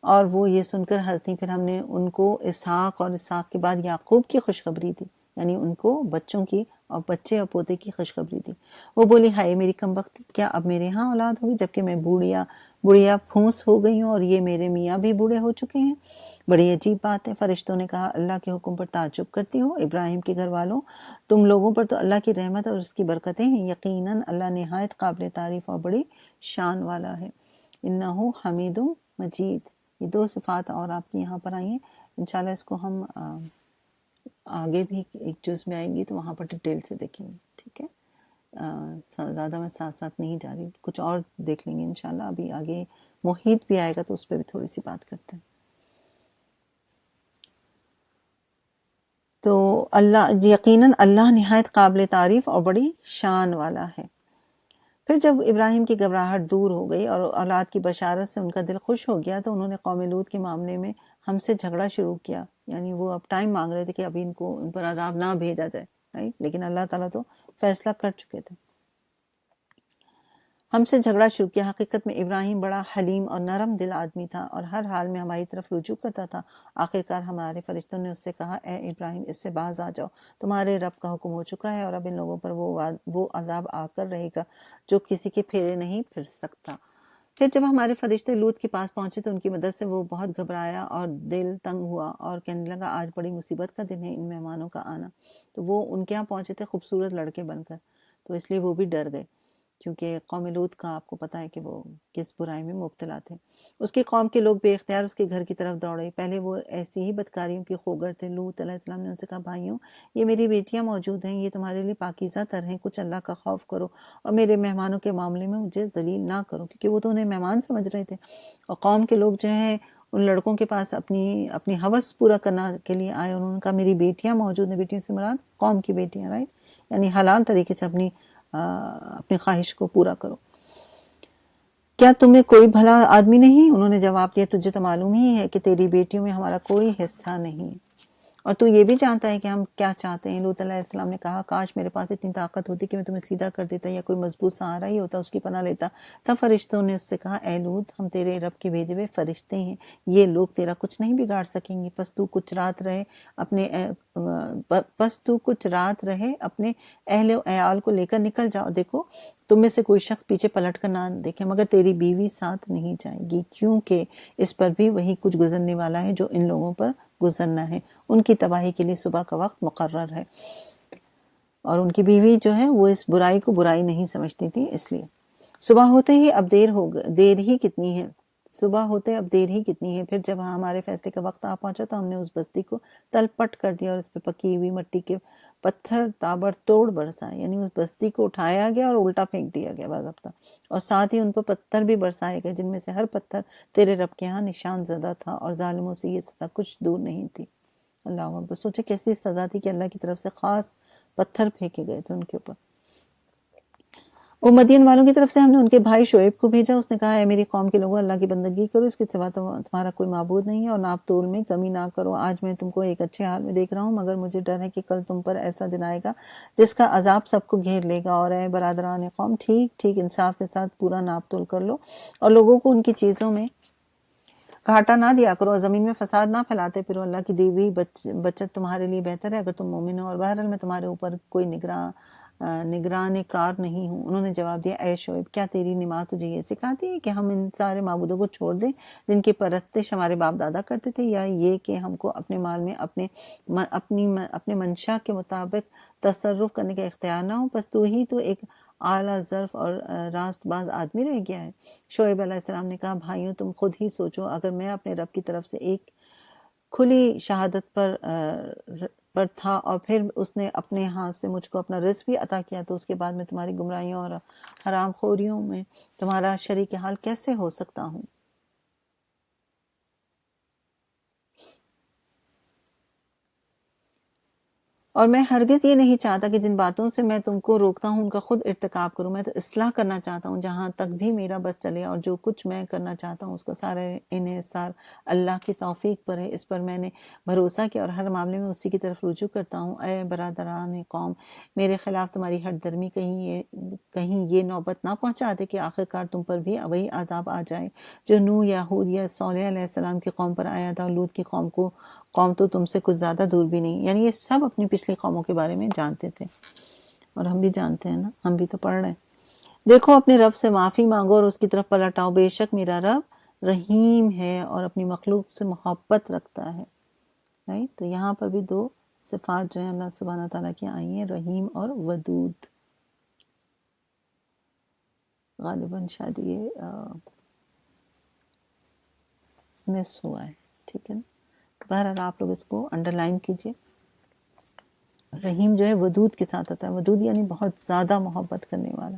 اور وہ یہ سن کر ہنسی۔ پھر ہم نے ان کو اسحاق اور اسحاق کے بعد یعقوب کی خوشخبری دی، یعنی ان کو بچوں کی اور بچے اور پوتے کی خوشخبری دی۔ وہ بولی ہائے میری کمبختی، کیا اب میرے ہاں اولاد ہوگی جبکہ میں بوڑھیا پھونس ہو گئی ہوں اور یہ میرے میاں بھی بوڑھے ہو چکے ہیں؟ بڑی عجیب بات ہے۔ فرشتوں نے کہا اللہ کے حکم پر تعجب کرتی ہو ابراہیم کے گھر والوں، تم لوگوں پر تو اللہ کی رحمت اور اس کی برکتیں ہیں، یقیناً اللہ نہایت قابل تعریف اور بڑی شان والا ہے۔ انہو حمید مجید۔ یہ 2 صفات اور آپ کی یہاں پر آئی ہیں، انشاءاللہ اس کو ہم آگے بھی ایک جز میں آئیں گی تو وہاں پر ڈیٹیل سے دیکھیں گے، ٹھیک ہے؟ زیادہ میں ساتھ نہیں جا رہی، کچھ اور دیکھ لیں گے انشاءاللہ۔ ابھی آگے محیط بھی آئے گا تو اس پہ بھی تھوڑی سی بات کرتے ہیں۔ تو یقیناً اللہ نہایت قابل تعریف اور بڑی شان والا ہے۔ پھر جب ابراہیم کی گھبراہٹ دور ہو گئی اور اولاد کی بشارت سے ان کا دل خوش ہو گیا تو انہوں نے قوم لوط کے معاملے میں ہم سے جھگڑا شروع کیا، یعنی وہ اب ٹائم مانگ رہے تھے کہ ابھی ان پر عذاب نہ بھیجا جائے، رائٹ؟ لیکن اللہ تعالیٰ تو فیصلہ کر چکے تھے۔ ہم سے جھگڑا شروع کیا۔ حقیقت میں ابراہیم بڑا حلیم اور نرم دل آدمی تھا اور ہر حال میں ہماری طرف رجوع کرتا تھا۔ آخرکار ہمارے فرشتوں نے اس سے کہا اے ابراہیم اس سے باز آ جاؤ، تمہارے رب کا حکم ہو چکا ہے اور اب ان لوگوں پر وہ عذاب آ کر رہے گا جو کسی کے پھیرے نہیں پھر سکتا۔ پھر جب ہمارے فرشتے لوط کے پاس پہنچے تو ان کی مدد سے وہ بہت گھبرایا اور دل تنگ ہوا اور کہنے لگا آج بڑی مصیبت کا دن ہے ان مہمانوں کا آنا۔ تو وہ ان کے ہاں پہنچے تھے خوبصورت لڑکے بن کر، تو اس لیے وہ بھی ڈر گئے کیونکہ قوم لوط کا آپ کو پتہ ہے کہ وہ کس برائی میں مبتلا تھے۔ اس کی قوم کے لوگ بے اختیار اس کے گھر کی طرف دوڑے۔ پہلے وہ ایسی ہی بدکاریوں کی خوگر تھے۔ لوط علیہ السلام نے ان سے کہا بھائیوں یہ میری بیٹیاں موجود ہیں، یہ تمہارے لیے پاکیزہ تر ہیں، کچھ اللہ کا خوف کرو اور میرے مہمانوں کے معاملے میں مجھے ذلیل نہ کرو، کیونکہ وہ تو انہیں مہمان سمجھ رہے تھے۔ اور قوم کے لوگ جو ہیں ان لڑکوں کے پاس اپنی ہوس پورا کرنے کے لیے آئے، انہوں نے کہا میری بیٹیاں موجود ہیں۔ بیٹیوں سے مراد قوم کی بیٹیاں، رائٹ، یعنی حلال طریقے سے اپنی خواہش کو پورا کرو۔ کیا تمہیں کوئی بھلا آدمی نہیں؟ انہوں نے جواب دیا تجھے تو معلوم ہی ہے کہ تیری بیٹیوں میں ہمارا کوئی حصہ نہیں، اور تو یہ بھی جانتا ہے کہ ہم کیا چاہتے ہیں۔ لوط علیہ السلام نے کہا کاش میرے پاس اتنی طاقت ہوتی کہ میں تمہیں سیدھا کر دیتا یا کوئی مضبوط سہارا ہی ہوتا اس کی پناہ لیتا۔ تب فرشتوں نے اس سے کہا اے لوط ہم تیرے رب کے بھیجے ہوئے فرشتے ہیں، یہ لوگ تیرا کچھ نہیں بگاڑ سکیں گے، پس تو کچھ رات رہے اپنے اہل و عیال کو لے کر نکل جاؤ۔ دیکھو تم میں سے کوئی شخص پیچھے پلٹ کر نہ دیکھے، مگر تیری بیوی ساتھ نہیں جائے گی، کیونکہ اس پر بھی وہی کچھ گزرنے والا ہے جو ان لوگوں پر گزرنا ہے۔ ان کی تباہی کے لیے صبح کا وقت مقرر ہے۔ اور ان کی بیوی جو ہے وہ اس برائی کو برائی نہیں سمجھتی تھی، اس لیے صبح ہوتے ہی اب دیر ہی کتنی ہے، صبح ہوتے اب دیر ہی کتنی ہے۔ پھر جب ہمارے فیصلے کا وقت آ پہنچا تو ہم نے اس بستی کو تل پٹ کر دیا اور اس پہ پکی ہوئی مٹی کے پتھر تابڑ توڑ برسائے، یعنی اس بستی کو اٹھایا گیا اور الٹا پھینک دیا گیا باضابطہ، اور ساتھ ہی ان پر پتھر بھی برسائے گئے جن میں سے ہر پتھر تیرے رب کے ہاں نشان زدہ تھا، اور ظالموں سے یہ سزا کچھ دور نہیں تھی۔ اللہ اکبر، سوچے کیسی سزا تھی کہ اللہ کی طرف سے خاص پتھر پھینکے گئے تھے ان کے اوپر۔ وہ مدین والوں کی طرف سے ہم نے ان کے بھائی شعیب کو بھیجا، اس نے کہا اے میری قوم کے لوگوں اللہ کی بندگی کرو، اس کے سوا تمہارا کوئی معبود نہیں ہے، اور ناپ تول میں کمی نہ کرو۔ آج میں تم کو ایک اچھے حال میں دیکھ رہا ہوں، مگر مجھے ڈر ہے کہ کل تم پر ایسا دن آئے گا جس کا عذاب سب کو گھیر لے گا۔ اور اے برادران قوم ٹھیک انصاف کے ساتھ پورا ناپ تول کر لو، اور لوگوں کو ان کی چیزوں میں گھاٹا نہ دیا کرو، اور زمین میں فساد نہ پھیلاتے پھرو۔ اللہ کی دی ہوئی بچت تمہارے لیے بہتر ہے اگر تم مومن ہو، اور بہرحال میں تمہارے اوپر کوئی نگران کار نہیں ہوں۔ انہوں نے جواب دیا اے شعیب کیا تیری نماز تجھے یہ سکھاتی ہے کہ ہم ان سارے معبودوں کو چھوڑ دیں جن کی پرستش ہمارے باپ دادا کرتے تھے، یا یہ کہ ہم کو اپنے مال میں اپنے منشا کے مطابق تصرف کرنے کا اختیار نہ ہو؟ بس تو ایک اعلیٰ ظرف اور راست باز آدمی رہ گیا ہے۔ شعیب علیہ السلام نے کہا بھائیوں تم خود ہی سوچو، اگر میں اپنے رب کی طرف سے ایک کھلی شہادت پر تھا اور پھر اس نے اپنے ہاتھ سے مجھ کو اپنا رزق بھی عطا کیا، تو اس کے بعد میں تمہاری گمراہیوں اور حرام خوریوں میں تمہارا شریک حال کیسے ہو سکتا ہوں؟ اور میں ہرگز یہ نہیں چاہتا کہ جن باتوں سے میں تم کو روکتا ہوں ان کا خود ارتکاب کروں، میں تو اصلاح کرنا چاہتا ہوں جہاں تک بھی میرا بس چلے، اور جو کچھ میں کرنا چاہتا ہوں اس کا سارا انحصار اللہ کی توفیق پر ہے، اس پر میں نے بھروسہ کیا اور ہر معاملے میں اسی کی طرف رجوع کرتا ہوں۔ اے برادران قوم، میرے خلاف تمہاری ہٹ درمی کہیں یہ نوبت نہ پہنچا دے کہ آخرکار تم پر بھی وہی عذاب آ جائے جو نوح یا ہود یا صالح علیہ السلام کی قوم پر آیا تھا، اور لوط کی قوم تو تم سے کچھ زیادہ دور بھی نہیں، یعنی یہ سب اپنی پچھلی قوموں کے بارے میں جانتے تھے، اور ہم بھی جانتے ہیں نا، ہم بھی تو پڑھ رہے ہیں۔ دیکھو اپنے رب سے معافی مانگو اور اس کی طرف پلٹ آؤ، بے شک میرا رب رحیم ہے اور اپنی مخلوق سے محبت رکھتا ہے۔ رائٹ، تو یہاں پر بھی دو صفات جو ہیں اللہ سبحانہ تعالیٰ کی آئی ہیں، رحیم اور ودود۔ غالباً شاید یہ مس ہوا ہے، ٹھیک ہے نا، بہرحال آپ لوگ اس کو انڈر لائن کیجئے۔ رحیم جو ہے ودود کے ساتھ آتا ہے، ودود یعنی بہت زیادہ محبت کرنے والا،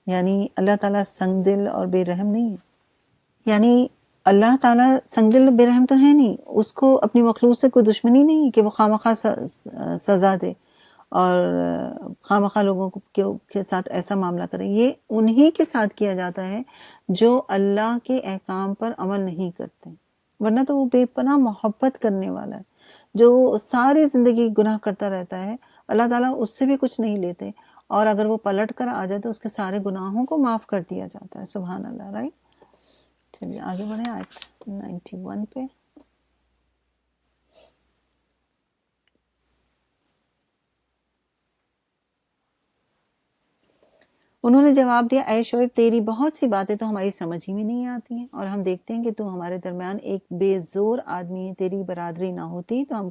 یعنی اللہ تعالیٰ سنگ دل اور بے رحم نہیں ہے، یعنی اللہ تعالیٰ سنگ دل بے رحم تو ہے نہیں، اس کو اپنی مخلوق سے کوئی دشمنی نہیں کہ وہ خواہ سزا دے اور خواہ لوگوں کے ساتھ ایسا معاملہ کرے۔ یہ انہی کے ساتھ کیا جاتا ہے جو اللہ کے احکام پر عمل نہیں کرتے، ورنہ تو وہ بے پناہ محبت کرنے والا ہے۔ جو ساری زندگی گناہ کرتا رہتا ہے، اللہ تعالیٰ اس سے بھی کچھ نہیں لیتے، اور اگر وہ پلٹ کر آ جائے تو اس کے سارے گناہوں کو معاف کر دیا جاتا ہے۔ سبحان اللہ، رائٹ۔ چلیے آگے بڑھیں آیت 91 پہ۔ انہوں نے جواب دیا اے شعیب تیری بہت سی باتیں تو ہماری سمجھ ہی میں نہیں آتی ہیں، اور ہم دیکھتے ہیں کہ تو ہمارے درمیان ایک بے زور آدمی ہے، تیری برادری نہ ہوتی تو ہم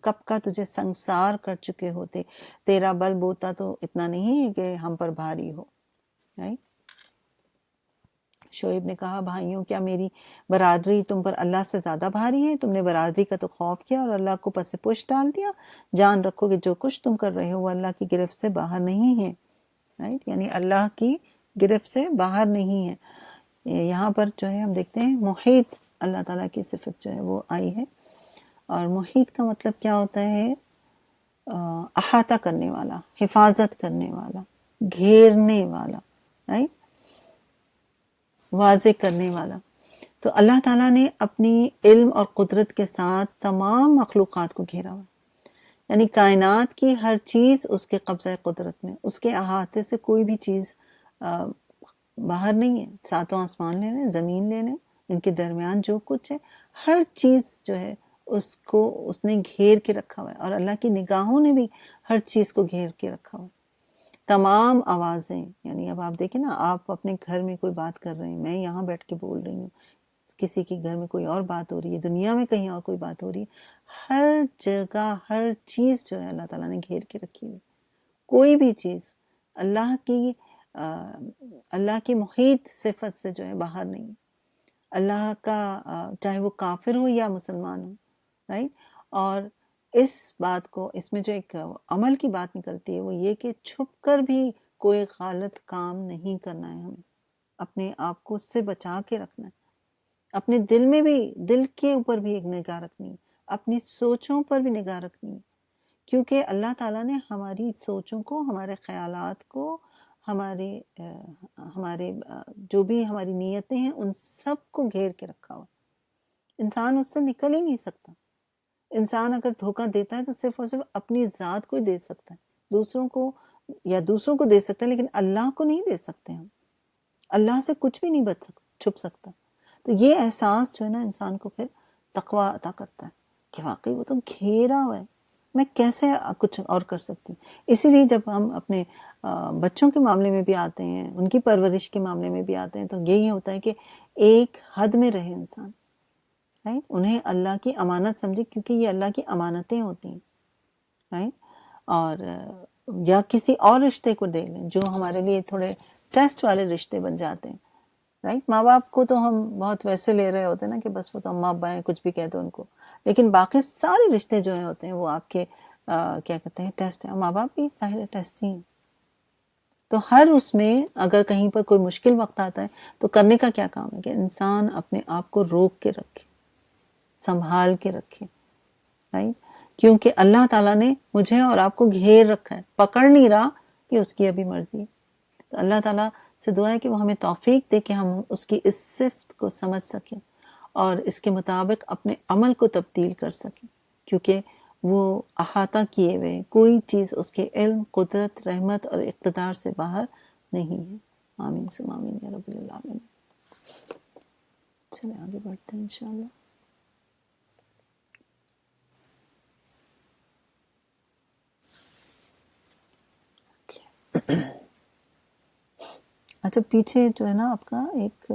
کب کا تجھے سنسار کر چکے ہوتے، تیرا بل بوتا تو اتنا نہیں ہے کہ ہم پر بھاری ہو۔ رائٹ. شعیب نے کہا بھائیوں کیا میری برادری تم پر اللہ سے زیادہ بھاری ہے؟ تم نے برادری کا تو خوف کیا اور اللہ کو پس پش ڈال دیا. جان رکھو کہ جو کچھ تم کر رہے ہو وہ اللہ کی گرفت سے باہر نہیں ہے. رائٹ, یعنی اللہ کی گرفت سے باہر نہیں ہے. یہاں پر جو ہے ہم دیکھتے ہیں محیط اللہ تعالیٰ کی صفت جو ہے وہ آئی ہے. اور محیط کا مطلب کیا ہوتا ہے؟ احاطہ کرنے والا, حفاظت کرنے والا, گھیرنے والا, رائٹ, واضح کرنے والا. تو اللہ تعالیٰ نے اپنی علم اور قدرت کے ساتھ تمام مخلوقات کو گھیرا ہوا, یعنی کائنات کی ہر چیز اس کے قبضہ قدرت میں, اس کے احاطے سے کوئی بھی چیز باہر نہیں ہے. ساتوں آسمان لے لیں, زمین لے لیں, ان کے درمیان جو کچھ ہے ہر چیز جو ہے اس کو اس نے گھیر کے رکھا ہوا ہے, اور اللہ کی نگاہوں نے بھی ہر چیز کو گھیر کے رکھا ہوا ہے. تمام آوازیں, یعنی اب آپ دیکھیں نا, آپ اپنے گھر میں کوئی بات کر رہے ہیں, میں یہاں بیٹھ کے بول رہی ہوں, کسی کے گھر میں کوئی اور بات ہو رہی ہے, دنیا میں کہیں اور کوئی بات ہو رہی ہے, ہر جگہ ہر چیز جو ہے اللہ تعالیٰ نے گھیر کے رکھی ہوئی. کوئی بھی چیز اللہ کی محیط صفت سے جو ہے باہر نہیں. اللہ کا چاہے وہ کافر ہو یا مسلمان ہو, رائٹ. اور اس بات کو, اس میں جو ایک عمل کی بات نکلتی ہے وہ یہ کہ چھپ کر بھی کوئی غلط کام نہیں کرنا ہے. ہمیں اپنے آپ کو اس سے بچا کے رکھنا ہے. اپنے دل میں بھی, دل کے اوپر بھی ایک نگاہ رکھنی ہے, اپنی سوچوں پر بھی نگاہ رکھنی ہے, کیونکہ اللہ تعالیٰ نے ہماری سوچوں کو, ہمارے خیالات کو, ہمارے جو بھی ہماری نیتیں ہیں ان سب کو گھیر کے رکھا ہوا. انسان اس سے نکل ہی نہیں سکتا. انسان اگر دھوکہ دیتا ہے تو صرف اور صرف اپنی ذات کو ہی دے سکتا ہے, دوسروں کو دے سکتا ہے, لیکن اللہ کو نہیں دے سکتے. ہم اللہ سے کچھ بھی نہیں چھپ سکتا. تو یہ احساس جو ہے نا انسان کو پھر تقویٰ عطا کرتا ہے کہ واقعی وہ تو گھیرا ہوا ہے, میں کیسے کچھ اور کر سکتی. اسی لیے جب ہم اپنے بچوں کے معاملے میں بھی آتے ہیں, ان کی پرورش کے معاملے میں بھی آتے ہیں, تو یہی ہوتا ہے کہ ایک حد میں رہے انسان, رائٹ. انہیں اللہ کی امانت سمجھے, کیونکہ یہ اللہ کی امانتیں ہوتی ہیں, رائٹ. اور یا کسی اور رشتے کو دے لیں جو ہمارے لیے تھوڑے ٹیسٹ والے رشتے بن جاتے ہیں, رائٹ. ماں باپ کو تو ہم بہت ویسے لے رہے ہوتے ہیں نا کہ بس وہ تو اماں ابا ہیں, کچھ بھی کہہ دو ان کو, لیکن باقی سارے رشتے جو ہیں ہوتے ہیں وہ آپ کے کیا کہتے ہیں, ٹیسٹ ہیں. ماں باپ بھی ظاہر ٹیسٹ ہی ہیں. تو ہر اس میں اگر کہیں پر کوئی مشکل وقت آتا ہے تو کرنے کا کیا کام ہے کہ انسان اپنے آپ کو روک کے رکھے, سنبھال کے رکھے, رائٹ. کیونکہ اللہ تعالیٰ نے مجھے اور آپ کو گھیر رکھا ہے, پکڑ نہیں رہا کہ اس کی ابھی مرضی ہے. تو اللہ تعالیٰ سے دعا ہے کہ وہ ہمیں توفیق دے کہ ہم اس کی اس صفت کو سمجھ سکیں اور اس کے مطابق اپنے عمل کو تبدیل کر سکیں, کیونکہ وہ احاطہ کیے ہوئے, کوئی چیز اس کے علم, قدرت, رحمت اور اقتدار سے باہر نہیں ہے. آمین ثم آمین یا رب العالمین. چلیں آگے بڑھتے ہیں انشاءاللہ. اچھا, پیچھے جو ہے نا آپ کا ایک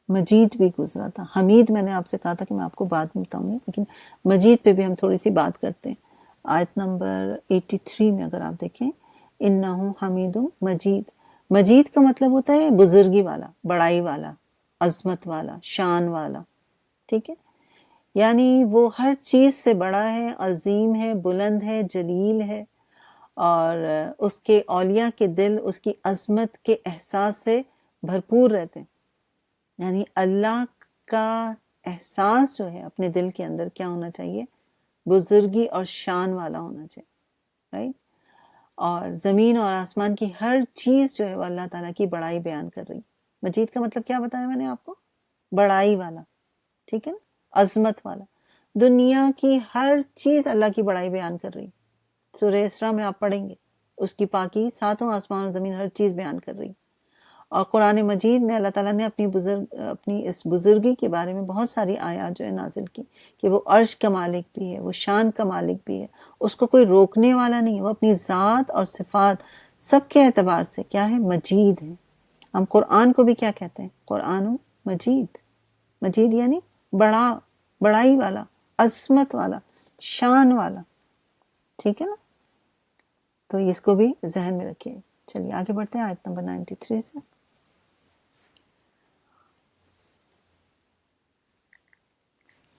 مجید بھی گزرا تھا. حمید میں نے آپ سے کہا تھا کہ میں آپ کو بعد میں بتاؤں گی, لیکن مجید پہ بھی ہم تھوڑی سی بات کرتے ہیں. آیت نمبر 83 میں اگر آپ دیکھیں, انہو حمید مجید. مجید کا مطلب ہوتا ہے بزرگی والا, بڑائی والا, عظمت والا, شان والا, ٹھیک ہے. یعنی وہ ہر چیز سے بڑا ہے, عظیم ہے, بلند ہے, جلیل ہے, اور اس کے اولیاء کے دل اس کی عظمت کے احساس سے بھرپور رہتے ہیں. یعنی اللہ کا احساس جو ہے اپنے دل کے اندر کیا ہونا چاہیے, بزرگی اور شان والا ہونا چاہیے, رائٹ. اور زمین اور آسمان کی ہر چیز جو ہے وہ اللہ تعالیٰ کی بڑائی بیان کر رہی. مجید کا مطلب کیا بتایا میں نے آپ کو, بڑائی والا, ٹھیک ہے نا, عظمت والا. دنیا کی ہر چیز اللہ کی بڑائی بیان کر رہی. سورہ اسراء میں آپ پڑھیں گے, اس کی پاکی ساتوں آسمان اور زمین ہر چیز بیان کر رہی. اور قرآن مجید میں اللہ تعالیٰ نے اپنی اس بزرگی کے بارے میں بہت ساری آیات جو ہے نازل کی کہ وہ عرش کا مالک بھی ہے, وہ شان کا مالک بھی ہے, اس کو کوئی روکنے والا نہیں ہے. وہ اپنی ذات اور صفات سب کے اعتبار سے کیا ہے, مجید ہے. ہم قرآن کو بھی کیا کہتے ہیں, قرآن مجید. مجید یعنی بڑائی والا, عظمت والا, شان والا, ٹھیک ہے نا. تو اس کو بھی ذہن میں رکھیے. چلیے آگے بڑھتے ہیں آیت نمبر 93 سے.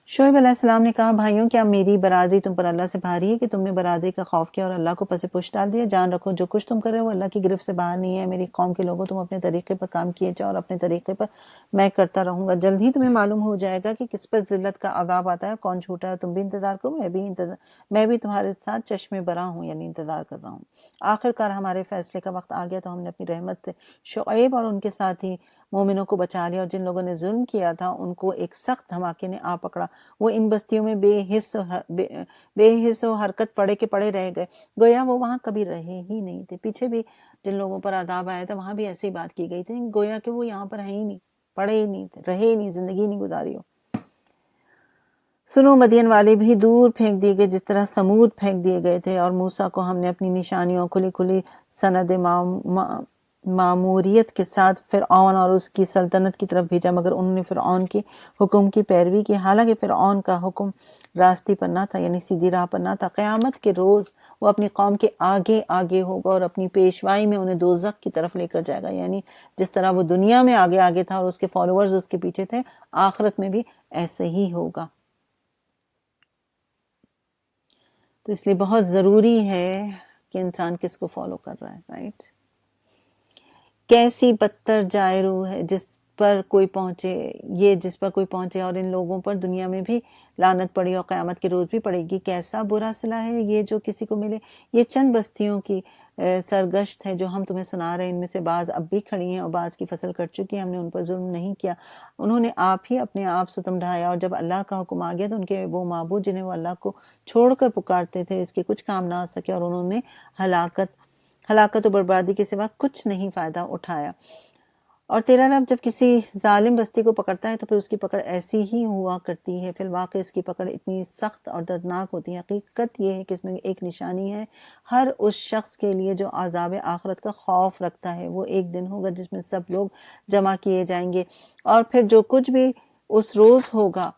شعیب علیہ السلام نے کہا بھائیوں کیا میری برادری تم پر اللہ سے بھاری ہے کہ تم نے برادری کا خوف کیا اور اللہ کو پس پش ڈال دیا؟ جان رکھو جو کچھ تم کر رہے ہو اللہ کی گرفت سے باہر نہیں ہے. میری قوم کے لوگوں تم اپنے طریقے پر کام کیے جاؤ اور اپنے طریقے پر میں کرتا رہوں گا. جلد ہی تمہیں معلوم ہو جائے گا کہ کس پر ذلت کا عذاب آتا ہے، کون جھوٹا ہے. تم بھی انتظار کرو، میں بھی تمہارے ساتھ چشمے برا ہوں، یعنی انتظار کر رہا ہوں. آخر کار ہمارے فیصلے کا وقت آ گیا تو ہم نے اپنی رحمت سے شعیب اور ان کے ساتھی مومنوں کو بچا لیا، اور جن لوگوں نے ظلم کیا تھا ان کو ایک سخت دھماکے نے آ پکڑا. وہ ان بستیوں میں بے حس و حرکت پڑے کے پڑے رہ گئے، گویا وہ وہاں کبھی رہے ہی نہیں تھے. پیچھے بھی جن لوگوں پر عذاب آیا تھا وہاں بھی ایسی بات کی گئی تھی، گویا کہ وہ یہاں پر ہے ہی نہیں، پڑے ہی نہیں تھے، رہے ہی نہیں، زندگی نہیں گزاری ہو. سنو مدین والے بھی دور پھینک دیے گئے جس طرح ثمود پھینک دیے گئے تھے، اور موسیٰ کو ہم نے اپنی نشانیوں کھلی کھلی سند ماموریت کے ساتھ فرعون اور اس کی سلطنت کی طرف بھیجا، مگر انہوں نے فرعون کی حکم کی پیروی کی، حالانکہ فرعون کا حکم راستی پر نہ تھا، یعنی سیدھی راہ پر نہ تھا. قیامت کے روز وہ اپنی قوم کے آگے آگے ہوگا اور اپنی پیشوائی میں انہیں دوزخ کی طرف لے کر جائے گا. یعنی جس طرح وہ دنیا میں آگے آگے تھا اور اس کے فالوورز اس کے پیچھے تھے، آخرت میں بھی ایسے ہی ہوگا. تو اس لیے بہت ضروری ہے کہ انسان کس کو فالو کر رہا ہے. رائٹ، کیسی بدتر جائے روح ہے جس پر کوئی پہنچے اور ان لوگوں پر دنیا میں بھی لعنت پڑی اور قیامت کے روز بھی پڑے گی. کیسا برا صلہ ہے یہ جو کسی کو ملے. یہ چند بستیوں کی سرگشت ہے جو ہم تمہیں سنا رہے ہیں، ان میں سے بعض اب بھی کھڑی ہیں اور بعض کی فصل کٹ چکی ہے. ہم نے ان پر ظلم نہیں کیا، انہوں نے آپ ہی اپنے آپ ستم ڈھایا، اور جب اللہ کا حکم آ گیا تو ان کے وہ معبود جنہیں وہ اللہ کو چھوڑ کر پکارتے تھے اس کے کچھ کام نہ آ سکے، اور انہوں نے ہلاکت و بربادی کے سوا کچھ نہیں فائدہ اٹھایا. اور تیرا رب جب کسی ظالم بستی کو پکڑتا ہے تو پھر اس کی پکڑ ایسی ہی ہوا کرتی ہے. فی الواقع اس کی پکڑ اتنی سخت اور دردناک ہوتی ہے. حقیقت یہ ہے کہ اس میں ایک نشانی ہے ہر اس شخص کے لیے جو عذاب آخرت کا خوف رکھتا ہے. وہ ایک دن ہوگا جس میں سب لوگ جمع کیے جائیں گے، اور پھر جو کچھ بھی اس روز ہوگا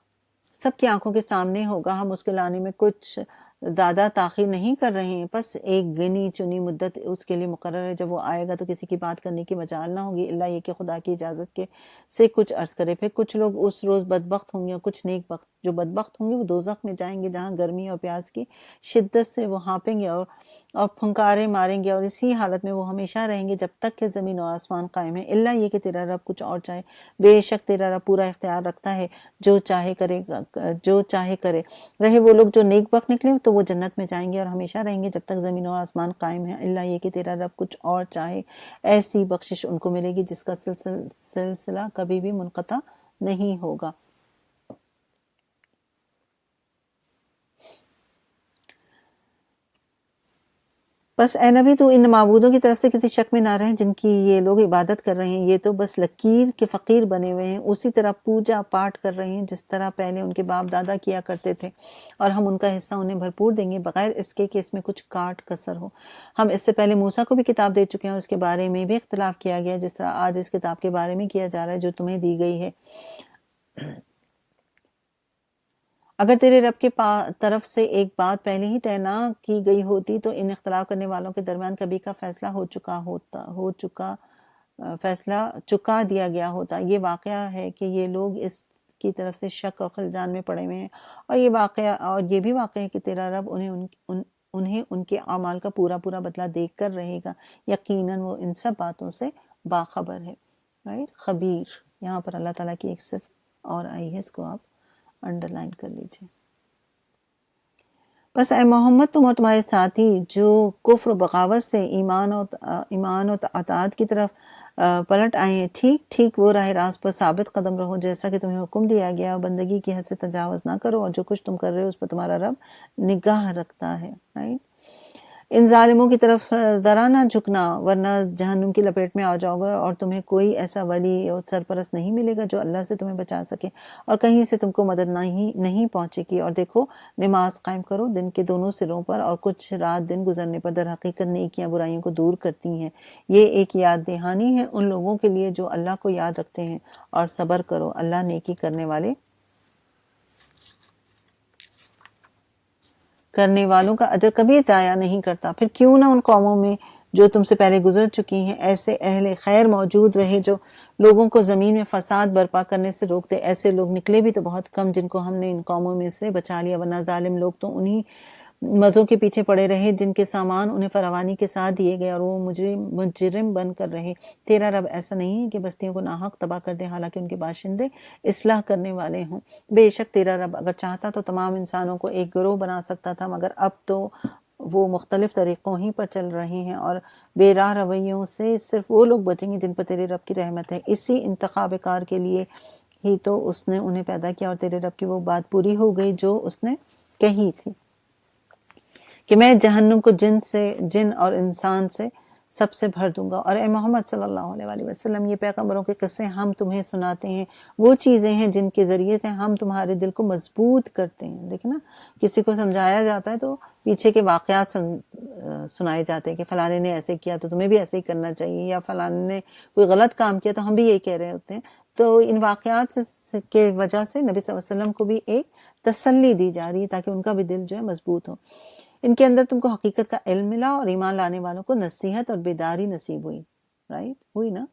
سب کی آنکھوں کے سامنے ہوگا. ہم اس کے لانے میں کچھ زیادہ تاخیر نہیں کر رہے ہیں، بس ایک گنی چنی مدت اس کے لیے مقرر ہے. جب وہ آئے گا تو کسی کی بات کرنے کی مجال نہ ہوگی الا یہ کہ خدا کی اجازت کے سے کچھ عرض کرے. پھر کچھ لوگ اس روز بدبخت ہوں گے اور کچھ نیک بخت. جو بدبخت ہوں گے وہ دوزخ میں جائیں گے جہاں گرمی اور پیاس کی شدت سے وہ ہانپیں گے اور پھنکارے ماریں گے، اور اسی حالت میں وہ ہمیشہ رہیں گے جب تک کہ زمین اور آسمان قائم ہے، الا یہ کہ تیرا رب کچھ اور چاہے. بے شک تیرا رب پورا اختیار رکھتا ہے، جو چاہے کرے. رہے وہ لوگ جو نیک بخت نکلے تو وہ جنت میں جائیں گے اور ہمیشہ رہیں گے جب تک زمین اور آسمان قائم ہے، الا یہ کہ تیرا رب کچھ اور چاہے. ایسی بخشش ان کو ملے گی جس کا سلسلہ کبھی بھی منقطع نہیں ہوگا. بس اے نبی تو ان معبودوں کی طرف سے کسی شک میں نہ رہیں جن کی یہ لوگ عبادت کر رہے ہیں. یہ تو بس لکیر کے فقیر بنے ہوئے ہیں، اسی طرح پوجا پاٹ کر رہے ہیں جس طرح پہلے ان کے باپ دادا کیا کرتے تھے، اور ہم ان کا حصہ انہیں بھرپور دیں گے بغیر اس کے کہ اس میں کچھ کاٹ کسر ہو. ہم اس سے پہلے موسیٰ کو بھی کتاب دے چکے ہیں اور اس کے بارے میں بھی اختلاف کیا گیا جس طرح آج اس کتاب کے بارے میں کیا جا رہا ہے جو تمہیں دی گئی ہے. اگر تیرے رب کے طرف سے ایک بات پہلے ہی طے نہ کی گئی ہوتی تو ان اختلاف کرنے والوں کے درمیان کبھی کا فیصلہ چکا دیا گیا ہوتا. یہ واقعہ ہے کہ یہ لوگ اس کی طرف سے شک اور خلجان میں پڑے ہوئے ہیں، اور یہ بھی واقعہ ہے کہ تیرا رب انہیں ان کے اعمال کا پورا بدلہ دے کر رہے گا. یقیناً وہ ان سب باتوں سے باخبر ہے. رائٹ، خبیر. یہاں پر اللہ تعالیٰ کی ایک صفت اور آئی ہے، اس کو آپ انڈر لائن کر لیجیے. بس اے محمد تم اور تمہارے ساتھی جو کفر و بغاوت سے ایمان و اطاعت کی طرف پلٹ آئے ہیں، ٹھیک وہ راہ راست پر ثابت قدم رہو جیسا کہ تمہیں حکم دیا گیا، اور بندگی کی حد سے تجاوز نہ کرو، اور جو کچھ تم کر رہے ہو اس پر تمہارا رب نگاہ رکھتا ہے. رائٹ، ان ظالموں کی طرف ذرا نہ جھکنا ورنہ جہنم کی لپیٹ میں آ جاؤ گے، اور تمہیں کوئی ایسا ولی اور سرپرست نہیں ملے گا جو اللہ سے تمہیں بچا سکے، اور کہیں سے تم کو مدد نہیں پہنچے گی. اور دیکھو نماز قائم کرو دن کے دونوں سروں پر، اور کچھ رات دن گزرنے پر در حقیقت نیکیاں برائیوں کو دور کرتی ہیں. یہ ایک یاد دہانی ہے ان لوگوں کے لیے جو اللہ کو یاد رکھتے ہیں. اور صبر کرو، اللہ نیکی کرنے والوں کا اجر کبھی ضائع نہیں کرتا. پھر کیوں نہ ان قوموں میں جو تم سے پہلے گزر چکی ہیں، ایسے اہل خیر موجود رہے جو لوگوں کو زمین میں فساد برپا کرنے سے روکتے، ایسے لوگ نکلے بھی تو بہت کم جن کو ہم نے ان قوموں میں سے بچا لیا، ورنہ ظالم لوگ تو انہی مزوں کے پیچھے پڑے رہے جن کے سامان انہیں فراوانی کے ساتھ دیے گئے اور وہ مجرم بن کر رہے۔ تیرا رب ایسا نہیں ہے کہ بستیوں کو ناحق تباہ کر دے حالانکہ ان کے باشندے اصلاح کرنے والے ہوں۔ بے شک تیرا رب اگر چاہتا تو تمام انسانوں کو ایک گروہ بنا سکتا تھا، مگر اب تو وہ مختلف طریقوں ہی پر چل رہے ہیں اور بے راہ رویوں سے صرف وہ لوگ بچیں گے جن پر تیرے رب کی رحمت ہے۔ اسی انتخاب کار کے لیے ہی تو اس نے انہیں پیدا کیا اور تیرے رب کی وہ بات پوری ہو گئی جو اس نے کہی تھی کہ میں جہنم کو جن اور انسان سے سب سے بھر دوں گا۔ اور اے محمد صلی اللہ علیہ وآلہ وسلم، یہ پیغمبروں کے قصے ہم تمہیں سناتے ہیں، وہ چیزیں ہیں جن کے ذریعے سے ہم تمہارے دل کو مضبوط کرتے ہیں۔ دیکھیں نا، کسی کو سمجھایا جاتا ہے تو پیچھے کے واقعات سنائے جاتے ہیں کہ فلانے نے ایسے کیا تو تمہیں بھی ایسے ہی کرنا چاہیے، یا فلانے نے کوئی غلط کام کیا تو ہم بھی یہی کہہ رہے ہوتے ہیں۔ تو ان واقعات کے وجہ سے نبی صلی اللہ علیہ وسلم کو بھی ایک تسلی دی جا رہی ہے تاکہ ان کا بھی دل جو ہے مضبوط ہو۔ ان کے اندر تم کو حقیقت کا علم ملا اور ایمان لانے والوں کو نصیحت اور بیداری نصیب ہوئی، رائٹ ہوئی نا۔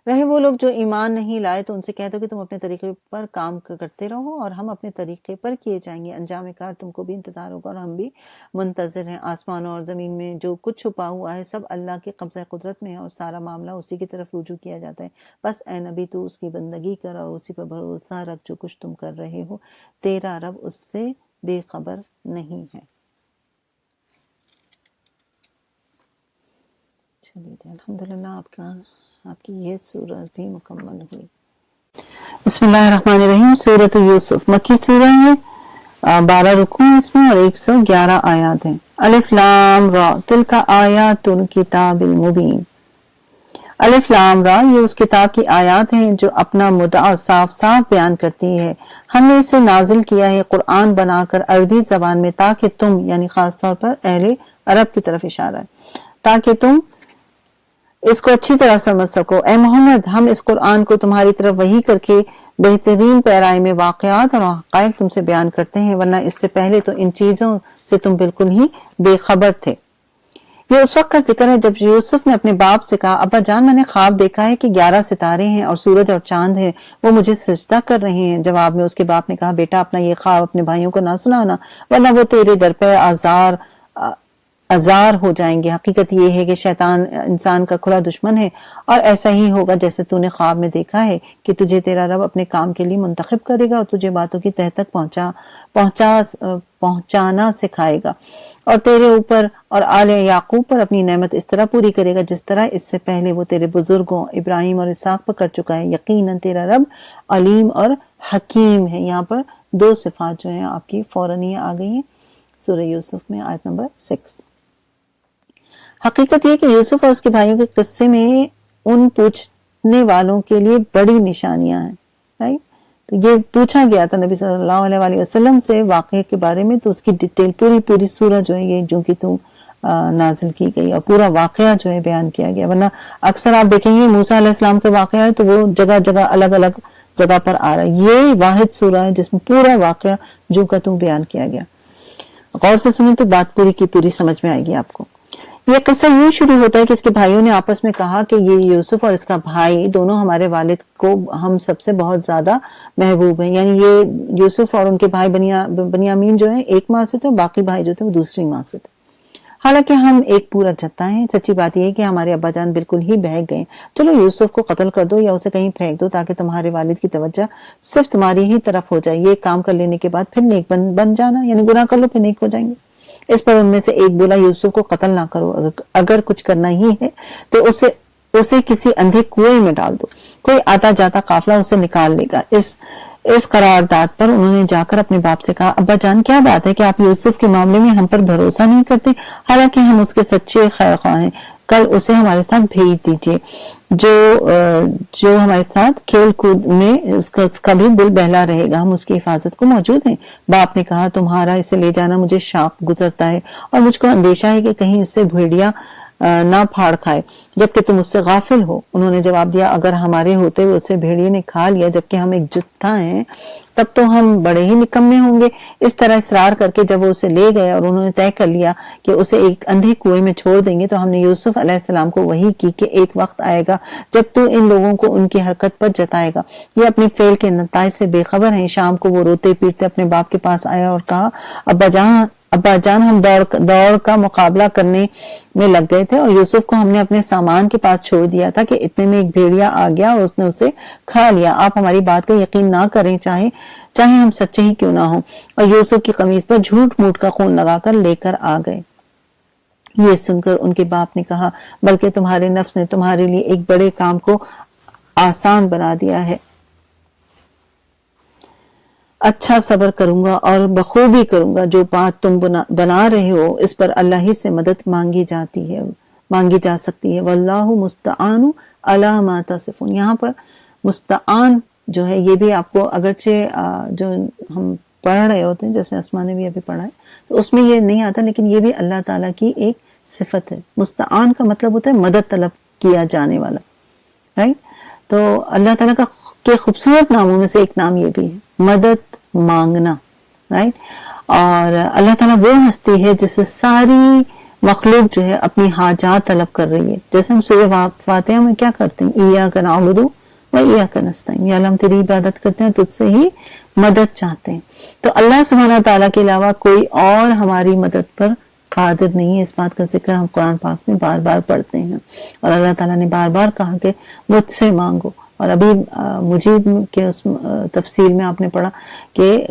رہے وہ لوگ جو ایمان نہیں لائے تو ان سے کہہ دو کہ تم اپنے طریقے پر کام کرتے رہو اور ہم اپنے طریقے پر کیے جائیں گے، انجام کار تم کو بھی انتظار ہوگا اور ہم بھی منتظر ہیں۔ آسمانوں اور زمین میں جو کچھ چھپا ہوا ہے سب اللہ کے قبضہ قدرت میں ہے اور سارا معاملہ اسی کی طرف رجوع کیا جاتا ہے۔ بس اے نبی تو اس کی بندگی کر اور اسی پر بھروسہ رکھ جو کچھ تم کر رہے ہو، تیرا رب اس سے بے خبر نہیں ہے۔ چلیے الحمدللہ آپ کی یہ سورت بھی مکمل ہوئی۔ بسم اللہ الرحمن الرحیم۔ سورۃ یوسف مکی سورہ ہے، 12 رکوع اس میں اور 111 آیات ہیں۔ الف لام را تلک آیات الکتاب المبین۔ الف لام را یہ اس کتاب کی آیات ہیں جو اپنا مدعا صاف صاف بیان کرتی ہے۔ ہم نے اسے نازل کیا ہے قرآن بنا کر عربی زبان میں تاکہ تم، یعنی خاص طور پر اہل عرب کی طرف اشارہ ہے، تاکہ تم اس کو اچھی طرح سمجھ سکو۔ اے محمد، ہم اس قرآن کو تمہاری طرف وحی کر کے بہترین پیرائی میں واقعات اور حقائق تم سے بیان کرتے ہیں، ورنہ اس سے پہلے تو ان چیزوں سے تم بالکل ہی بے خبر تھے۔ یہ اس وقت کا ذکر ہے جب یوسف نے اپنے باپ سے کہا، ابا جان میں نے خواب دیکھا ہے کہ 11 ستارے ہیں اور سورج اور چاند ہیں، وہ مجھے سجدہ کر رہے ہیں۔ جواب میں اس کے باپ نے کہا، بیٹا اپنا یہ خواب اپنے بھائیوں کو نہ سنانا ورنہ وہ تیرے در پہ آزار ہو جائیں گے۔ حقیقت یہ ہے کہ شیطان انسان کا کھلا دشمن ہے اور ایسا ہی ہوگا جیسے تو نے خواب میں دیکھا ہے کہ تجھے تیرا رب اپنے کام کے لیے منتخب کرے گا اور تجھے باتوں کی تہ تک پہنچانا سکھائے گا اور تیرے اوپر اور آل یعقوب پر اپنی نعمت اس طرح پوری کرے گا جس طرح اس سے پہلے وہ تیرے بزرگوں ابراہیم اور اسحاق پر کر چکا ہے۔ یقیناً تیرا رب علیم اور حکیم ہے۔ یہاں پر 2 صفات جو ہیں آپ کی فوراً ہی آ گئی ہیں سورہ یوسف میں، آیت نمبر 6۔ حقیقت یہ کہ یوسف اور اس کے بھائیوں کے قصے میں ان پوچھنے والوں کے لیے بڑی نشانیاں ہیں، رائٹ؟ تو یہ پوچھا گیا تھا نبی صلی اللہ علیہ وآلہ وسلم سے واقعے کے بارے میں، تو اس کی ڈیٹیل پوری سورہ جو ہے یہ جو کہ نازل کی گئی اور پورا واقعہ جو ہے بیان کیا گیا۔ ورنہ اکثر آپ دیکھیں گے موسیٰ علیہ السلام کے واقعہ ہے تو وہ جگہ جگہ الگ الگ جگہ پر آ رہا ہے، یہ واحد سورہ ہے جس میں پورا واقعہ جو کا تو بیان کیا گیا۔ غور سے سنیں تو بات پوری کی پوری سمجھ میں آئے گی آپ کو۔ یہ قصہ یوں شروع ہوتا ہے کہ اس کے بھائیوں نے آپس میں کہا کہ یہ یوسف اور اس کا بھائی دونوں ہمارے والد کو ہم سب سے بہت زیادہ محبوب ہیں، یعنی یہ یوسف اور ان کے بھائی بنیامین جو ہیں ایک ماں سے تھے، باقی بھائی جو تھے وہ دوسری ماں سے تھے، حالانکہ ہم ایک پورا جتھا ہیں۔ سچی بات یہ ہے کہ ہمارے ابا جان بالکل ہی بہک گئے، چلو یوسف کو قتل کر دو یا اسے کہیں پھینک دو تاکہ تمہارے والد کی توجہ صرف تمہاری ہی طرف ہو جائے، یہ کام کر لینے کے بعد پھر نیک بن جانا، یعنی گناہ کر لو پھر نیک ہو جائیں گے۔ اس پر ان میں سے ایک بولا، یوسف کو قتل نہ کرو، اگر کچھ کرنا ہی ہے تو اسے کسی اندھے کنویں میں ڈال دو، کوئی آتا جاتا قافلہ اسے نکال لے گا۔ اس قرارداد پر انہوں نے جا کر اپنے باپ سے کہا، ابا جان کیا بات ہے کہ آپ یوسف کے معاملے میں ہم پر بھروسہ نہیں کرتے، حالانکہ ہم اس کے سچے خیر خواہ ہیں، کل اسے ہمارے ساتھ بھیج دیجئے، جو ہمارے ساتھ کھیل کود میں اس کا بھی دل بہلا رہے گا، ہم اس کی حفاظت کو موجود ہیں۔ باپ نے کہا، تمہارا اسے لے جانا مجھے شاق گزرتا ہے اور مجھ کو اندیشہ ہے کہ کہیں اس سے بھیڑیا نہ پھاڑ کھائے جبکہ تم اس سے غافل ہو۔ انہوں نے جواب دیا اگر ہمارے ہوتے ہوئے اسے بھیڑیے نے کھا لیا جبکہ ہم ایک جتھا ہیں تب تو ہم بڑے ہی نکمے ہوں گے۔ اس طرح اصرار کر کے جب وہ اسے لے گئے اور انہوں نے طے کر لیا کہ اسے ایک اندھے کنویں میں چھوڑ دیں گے تو ہم نے یوسف علیہ السلام کو وحی کی کہ ایک وقت آئے گا جب تو ان لوگوں کو ان کی حرکت پر جتائے گا۔ یہ اپنی فعل کے نتائج سے بے خبر ہیں۔ شام کو وہ روتے پیٹتے اپنے باپ کے پاس آیا اور کہا ابا جان ہم دوڑ کا مقابلہ کرنے میں لگ گئے تھے اور یوسف کو ہم نے اپنے سامان کے پاس چھوڑ دیا تھا کہ اتنے میں ایک بھیڑیا آ گیا اور اس نے اسے کھا لیا۔ آپ ہماری بات کا یقین نہ کریں چاہے ہم سچے ہی کیوں نہ ہوں۔ اور یوسف کی قمیص پر جھوٹ موٹ کا خون لگا کر لے کر آ گئے۔ یہ سن کر ان کے باپ نے کہا بلکہ تمہارے نفس نے تمہارے لیے ایک بڑے کام کو آسان بنا دیا ہے۔ اچھا صبر کروں گا اور بخوبی کروں گا۔ جو بات تم بنا رہے ہو اس پر اللہ ہی سے مدد مانگی جا سکتی ہے۔ واللہ مستعان علی ما تصفون۔ یہاں پر مستعان جو ہے یہ بھی آپ کو اگرچہ جو ہم پڑھ رہے ہوتے ہیں جیسے اسما نے بھی ابھی پڑھا ہے تو اس میں یہ نہیں آتا لیکن یہ بھی اللہ تعالیٰ کی ایک صفت ہے۔ مستعان کا مطلب ہوتا ہے مدد طلب کیا جانے والا، رائٹ؟ تو اللہ تعالیٰ کے خوبصورت ناموں میں سے ایک نام یہ بھی ہے مدد مانگنا، رائٹ؟ اور اللہ تعالیٰ وہ ہستی ہے جس سے ساری مخلوق جو ہے اپنی حاجات طلب کر رہی ہے۔ جیسے ہم سورہ فاتحہ میں کیا کرتے ہیں ایاک نعبد و ایاک نستعین، یا اللہ ہم تیری عبادت کرتے ہیں تجھ سے ہی مدد چاہتے ہیں۔ تو اللہ سبحانہ تعالیٰ کے علاوہ کوئی اور ہماری مدد پر قادر نہیں ہے۔ اس بات کا ذکر ہم قرآن پاک میں بار بار پڑھتے ہیں اور اللہ تعالیٰ نے بار بار کہا کہ مجھ سے مانگو۔ اور ابھی مجید کے اس تفصیل میں آپ نے پڑھا کہ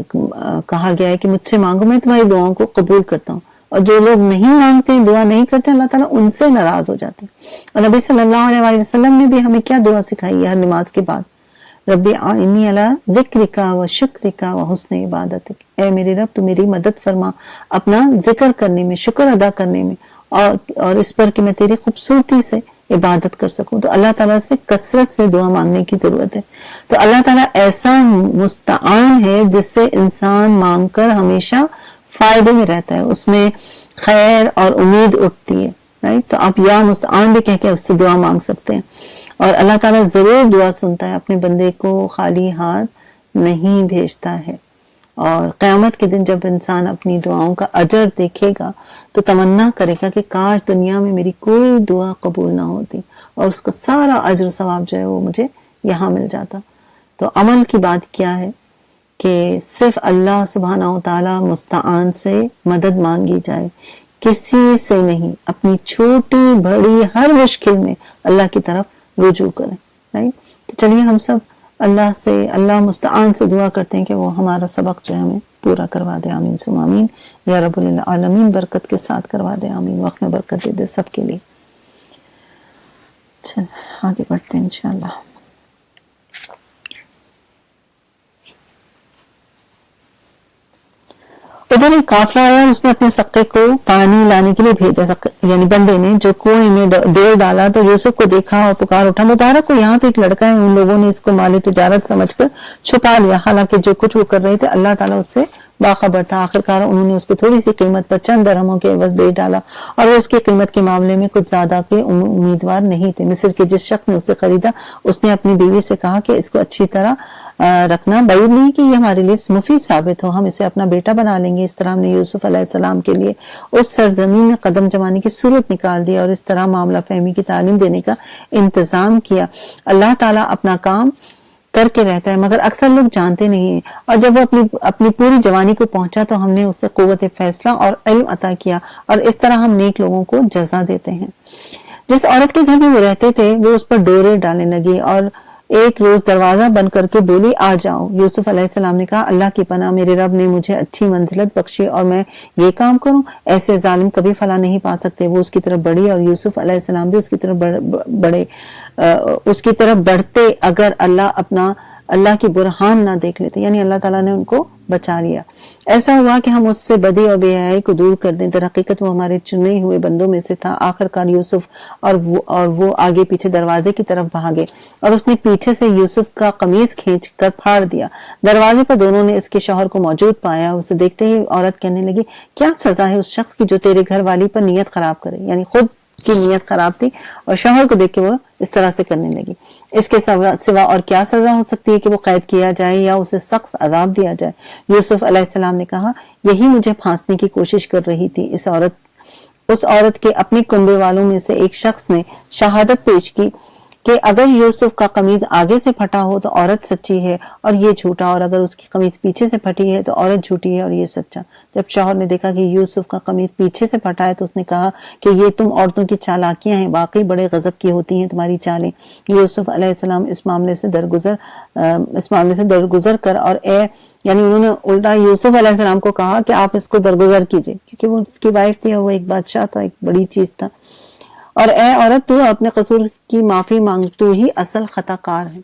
کہا گیا ہے کہ مجھ سے مانگو میں تمہاری دعاؤں کو قبول کرتا ہوں، اور جو لوگ نہیں مانگتے دعا نہیں کرتے اللہ تعالیٰ ان سے ناراض ہو جاتے ہیں۔ اور نبی صلی اللہ علیہ وسلم نے بھی ہمیں کیا دعا سکھائی ہے ہر نماز کے بعد؟ ربی اعنی علی ذکرک و شکرک و حسن عبادتک، اے میرے رب تو میری مدد فرما اپنا ذکر کرنے میں، شکر ادا کرنے میں، اور اس پر کہ میں تیری خوبصورتی سے عبادت کر سکوں۔ تو اللہ تعالیٰ سے کثرت سے دعا مانگنے کی ضرورت ہے۔ تو اللہ تعالیٰ ایسا مستعان ہے جس سے انسان مانگ کر ہمیشہ فائدے میں رہتا ہے، اس میں خیر اور امید اٹھتی ہے، رائٹ؟ تو آپ یا مستعان بھی کہہ کے اس سے دعا مانگ سکتے ہیں، اور اللہ تعالیٰ ضرور دعا سنتا ہے، اپنے بندے کو خالی ہاتھ نہیں بھیجتا ہے۔ اور قیامت کے دن جب انسان اپنی دعاؤں کا اجر دیکھے گا تو تمنا کرے گا کہ کاش دنیا میں میری کوئی دعا قبول نہ ہوتی اور اس کا سارا اجر و ثواب جو ہے وہ مجھے یہاں مل جاتا۔ تو عمل کی بات کیا ہے کہ صرف اللہ سبحانہ و تعالی مستعان سے مدد مانگی جائے، کسی سے نہیں، اپنی چھوٹی بڑی ہر مشکل میں اللہ کی طرف رجوع کریں، رائٹ؟ تو چلیے ہم سب اللہ مستعان سے دعا کرتے ہیں کہ وہ ہمارا سبق جو ہے ہمیں پورا کروا دے۔ آمین ثم آمین یا رب العالمین، برکت کے ساتھ کروا دے، آمین، وقت میں برکت دے دے سب کے لیے۔ چل آگے بڑھتے ہیں انشاءاللہ۔ ادھر ایک قافلہ آیا اور اس نے اپنے سقے کو پانی لانے کے لیے بھیجا، یعنی بندے نے جو کنویں میں ڈول ڈالا تو یوسف کو دیکھا اور پکار اٹھا مبارک کو، یہاں تو ایک لڑکا ہے۔ ان لوگوں نے اس کو مال تجارت سمجھ کر چھپا لیا، حالانکہ جو کچھ وہ کر رہے تھے اللہ تعالیٰ اس سے باخبر تھا۔ آخرکار انہوں نے اس کو تھوڑی سی قیمت پر چند درہموں کے عوض بیچ ڈالا، اور وہ اس کی قیمت کے معاملے میں کچھ زیادہ کے امیدوار نہیں تھے۔ مصر کے جس شخص نے اسے خریدا اس نے اپنی بیوی سے کہا کہ اس کو اچھی طرح رکھنا، بعید نہیں کہ یہ ہمارے لیے مفید ثابت ہو، ہم اسے اپنا بیٹا بنا لیں گے۔ اس طرح ہم نے یوسف علیہ السلام کے لیے اس سرزمین میں قدم جمانے کی صورت نکال دی اور اس طرح معاملہ فہمی کی تعلیم دینے کا انتظام کیا۔ اللہ تعالیٰ اپنا کام کر کے رہتا ہے مگر اکثر لوگ جانتے نہیں ہیں، اور جب وہ اپنی پوری جوانی کو پہنچا تو ہم نے اسے قوت فیصلہ اور علم عطا کیا، اور اس طرح ہم نیک لوگوں کو جزا دیتے ہیں۔ جس عورت کے گھر میں وہ رہتے تھے وہ اس پر ڈورے ڈالنے لگی اور ایک روز دروازہ بند کر کے بولی آ جاؤ۔ یوسف علیہ السلام نے کہا اللہ کی پناہ، میرے رب نے مجھے اچھی منزلت بخشی اور میں یہ کام کروں؟ ایسے ظالم کبھی فلاح نہیں پا سکتے۔ وہ اس کی طرف بڑھی اور یوسف علیہ السلام بھی اس کی طرف بڑھتے اگر اللہ کی برہان نہ دیکھ لیتے، یعنی اللہ تعالیٰ نے ان کو بچا لیا۔ ایسا ہوا کہ ہم اس سے بدی اور بے حیائی کو دور کر دیں، در حقیقت وہ ہمارے چنے ہوئے بندوں میں سے تھا۔ آخرکار یوسف اور وہ آگے پیچھے دروازے کی طرف بھاگے اور اس نے پیچھے سے یوسف کا قمیص کھینچ کر پھاڑ دیا۔ دروازے پر دونوں نے اس کے شوہر کو موجود پایا۔ اسے دیکھتے ہی عورت کہنے لگی کیا سزا ہے اس شخص کی جو تیرے گھر والی پر نیت خراب کرے، یعنی خود کی نیت خراب تھی اور شوہر کو دیکھ کے وہ اس طرح سے کرنے لگی۔ اس کے سوا اور کیا سزا ہو سکتی ہے کہ وہ قید کیا جائے یا اسے سخت عذاب دیا جائے؟ یوسف علیہ السلام نے کہا یہی مجھے پھانسنے کی کوشش کر رہی تھی۔ اس عورت کے اپنے کنبے والوں میں سے ایک شخص نے شہادت پیش کی کہ اگر یوسف کا قمیض آگے سے پھٹا ہو تو عورت سچی ہے اور یہ جھوٹا، اور اگر اس کی قمیض پیچھے سے پھٹی ہے تو عورت جھوٹی ہے اور یہ سچا۔ جب شوہر نے دیکھا کہ یوسف کا قمیض پیچھے سے پھٹا ہے تو اس نے کہا کہ یہ تم عورتوں کی چالاکیاں ہیں، واقعی بڑے غضب کی ہوتی ہیں تمہاری چالیں۔ یوسف علیہ السلام اس معاملے سے درگزر کر اور یعنی انہوں نے الٹا یوسف علیہ السلام کو کہا کہ آپ اس کو درگزر کیجئے، کیونکہ وہ اس کی وائف تھی اور وہ ایک بادشاہ تھا، ایک بڑی چیز تھا۔ اور اے عورت تو اپنے قصور کی معافی مانگ، تو ہی اصل خطا کار ہے۔